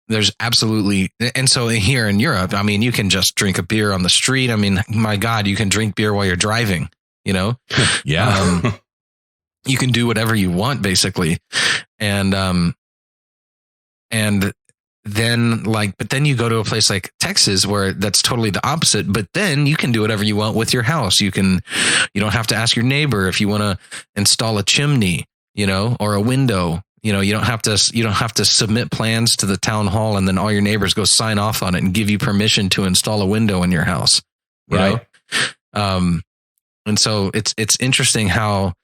there's absolutely, and so here in Europe, I mean, you can just drink a beer on the street. I mean, my God, you can drink beer while you're driving, Yeah. You can do whatever you want, basically. And then but then you go to a place like Texas where that's totally the opposite, but then you can do whatever you want with your house. You don't have to ask your neighbor if you want to install a chimney, or a window. You don't have to submit plans to the town hall and then all your neighbors go sign off on it and give you permission to install a window in your house. Right. And so it's interesting how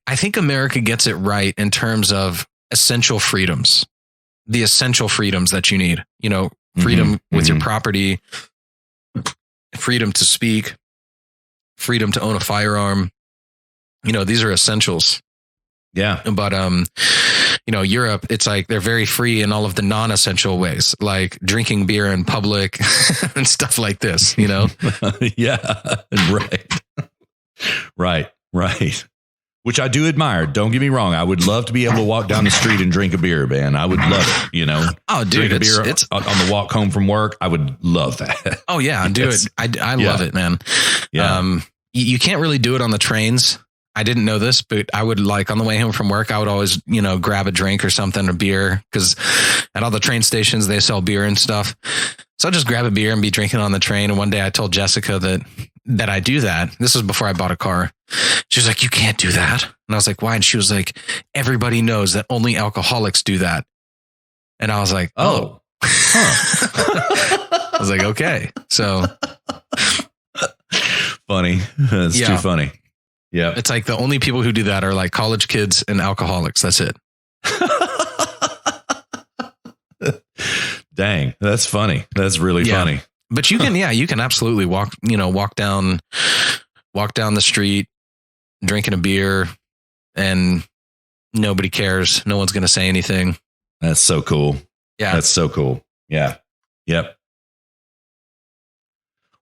I think America gets it right in terms of essential freedoms, the essential freedoms that you need, freedom with your property, freedom to speak, freedom to own a firearm. These are essentials. Yeah. But, Europe, it's like they're very free in all of the non-essential ways, like drinking beer in public and stuff like this, Yeah. Right. Which I do admire. Don't get me wrong. I would love to be able to walk down the street and drink a beer, man. I would love it, Oh, dude, drink a beer on the walk home from work. I would love that. Oh, yeah. Do it. I love it, man. Yeah. You can't really do it on the trains. I didn't know this, but I would on the way home from work, I would always, grab a drink or something, a beer, because at all the train stations, they sell beer and stuff. So I'll just grab a beer and be drinking on the train. And one day I told Jessica that I do that. This was before I bought a car. She was like, you can't do that. And I was like, why? And she was like, everybody knows that only alcoholics do that. And I was like, oh. Huh. I was like, okay. So funny. That's too funny. Yeah. It's like the only people who do that are like college kids and alcoholics. That's it. Dang. That's funny. That's really funny. But you can absolutely walk down the street, drinking a beer, and nobody cares. No one's going to say anything. That's so cool. Yeah. That's so cool. Yeah. Yep.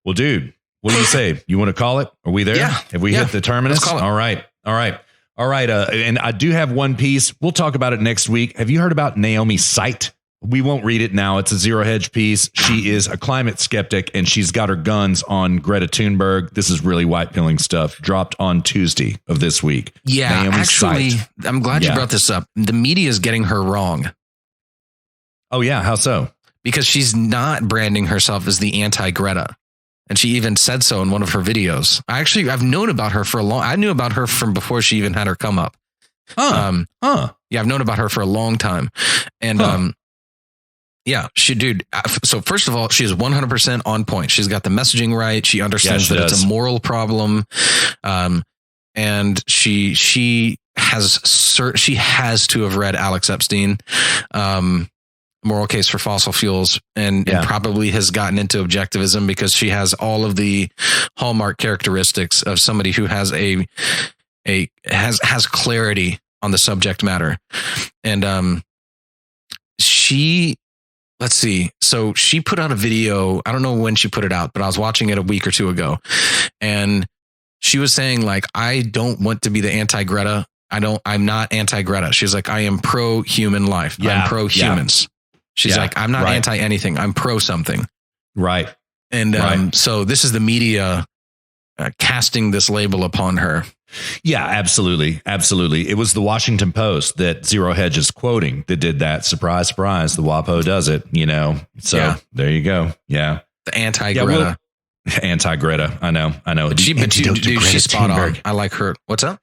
Well, dude, what do you say? You want to call it? Are we there? Yeah. Have we hit the terminus? Let's call it. All right. And I do have one piece. We'll talk about it next week. Have you heard about Naomi Sight? We won't read it now. It's a Zero Hedge piece. She is a climate skeptic and she's got her guns on Greta Thunberg. This is really white pilling stuff. Dropped on Tuesday of this week. Yeah, Naomi actually, Sight. I'm glad you brought this up. The media is getting her wrong. Oh, yeah. How so? Because she's not branding herself as the anti-Greta. And she even said so in one of her videos. I've known about her I knew about her from before she even had her come up. Yeah, I've known about her for a long time. And yeah, so first of all, she is 100% on point. She's got the messaging right. She understands that it's a moral problem. And she has to have read Alex Epstein, Moral Case for Fossil Fuels, and probably has gotten into objectivism because she has all of the hallmark characteristics of somebody who has has clarity on the subject matter. And let's see. So she put out a video. I don't know when she put it out, but I was watching it a week or two ago. And she was saying, like, I don't want to be the anti-Greta. I'm not anti-Greta. She's like, I am pro-human life. I'm pro-humans. She's like, I'm not anti anything. I'm pro something. Right. And so this is the media casting this label upon her. Yeah, absolutely. Absolutely. It was the Washington Post that Zero Hedge is quoting that did that. Surprise, surprise. The WAPO does it, So there you go. Yeah. The anti-Greta. Anti-Greta. I know. She's spot on. I like her. What's up?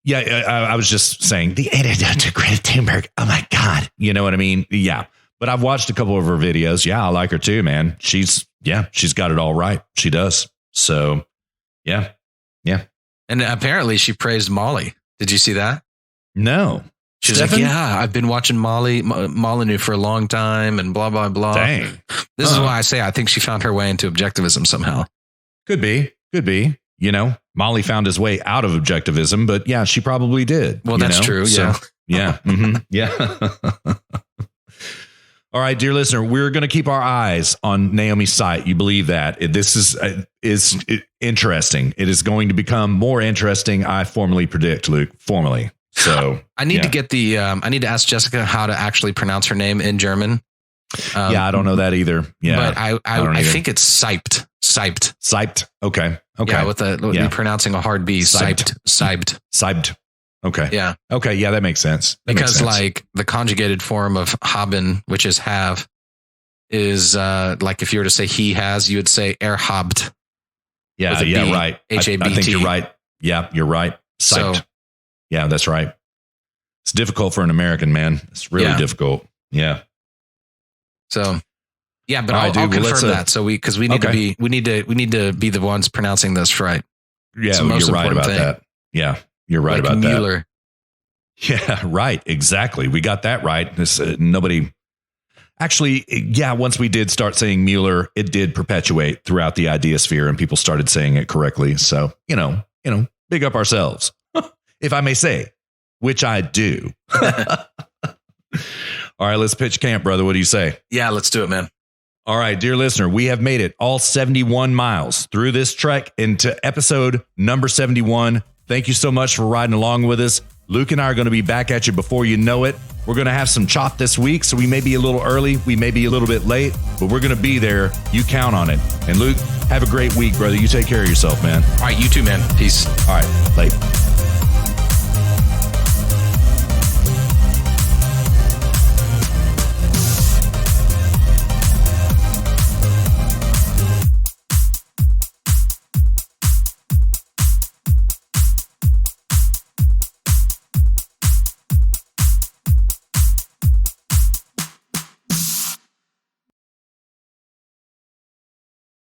Yeah. I was just saying the antidote to Greta Thunberg. Oh my God. You know what I mean? Yeah. But I've watched a couple of her videos. Yeah. I like her too, man. She's got it all right. She does. So yeah. Yeah. And apparently she praised Molly. Did you see that? No. She's like, I've been watching Molyneux for a long time and blah, blah, blah. Dang. This is why I say I think she found her way into objectivism somehow. Could be. Molly found his way out of objectivism, but yeah, she probably did. Well, that's true. Yeah. So, yeah. Yeah. All right, dear listener, we're going to keep our eyes on Naomi's site. You believe that? This is interesting. It is going to become more interesting. I formally predict, Luke, formally. So I need to get I need to ask Jessica how to actually pronounce her name in German. I don't know that either. Yeah. But I think it's Seipt. Okay. Yeah, with pronouncing a hard B. Seipt. Okay. Yeah. Okay. Yeah, that makes sense. Because like the conjugated form of haben, which is have, is like if you were to say he has, you would say habt. Yeah. Right. HABT. I think you're right. Yeah, you're right. Psyched. So, yeah, that's right. It's difficult for an American, man. It's really difficult. Yeah. So, yeah, but I'll confirm that. So we need to be the ones pronouncing this right. Yeah, you're right about that. Yeah. You're right about Mueller. That. Yeah, right. Exactly. We got that right. Nobody actually. Yeah. Once we did start saying Mueller, it did perpetuate throughout the ideasphere and people started saying it correctly. So, big up ourselves, if I may say, which I do. All right, let's pitch camp, brother. What do you say? Yeah, let's do it, man. All right, dear listener, we have made it all 71 miles through this trek into episode number 71. Thank you so much for riding along with us. Luke and I are going to be back at you before you know it. We're going to have some chop this week, so we may be a little early. We may be a little bit late, but we're going to be there. You count on it. And Luke, have a great week, brother. You take care of yourself, man. All right, you too, man. Peace. All right, late.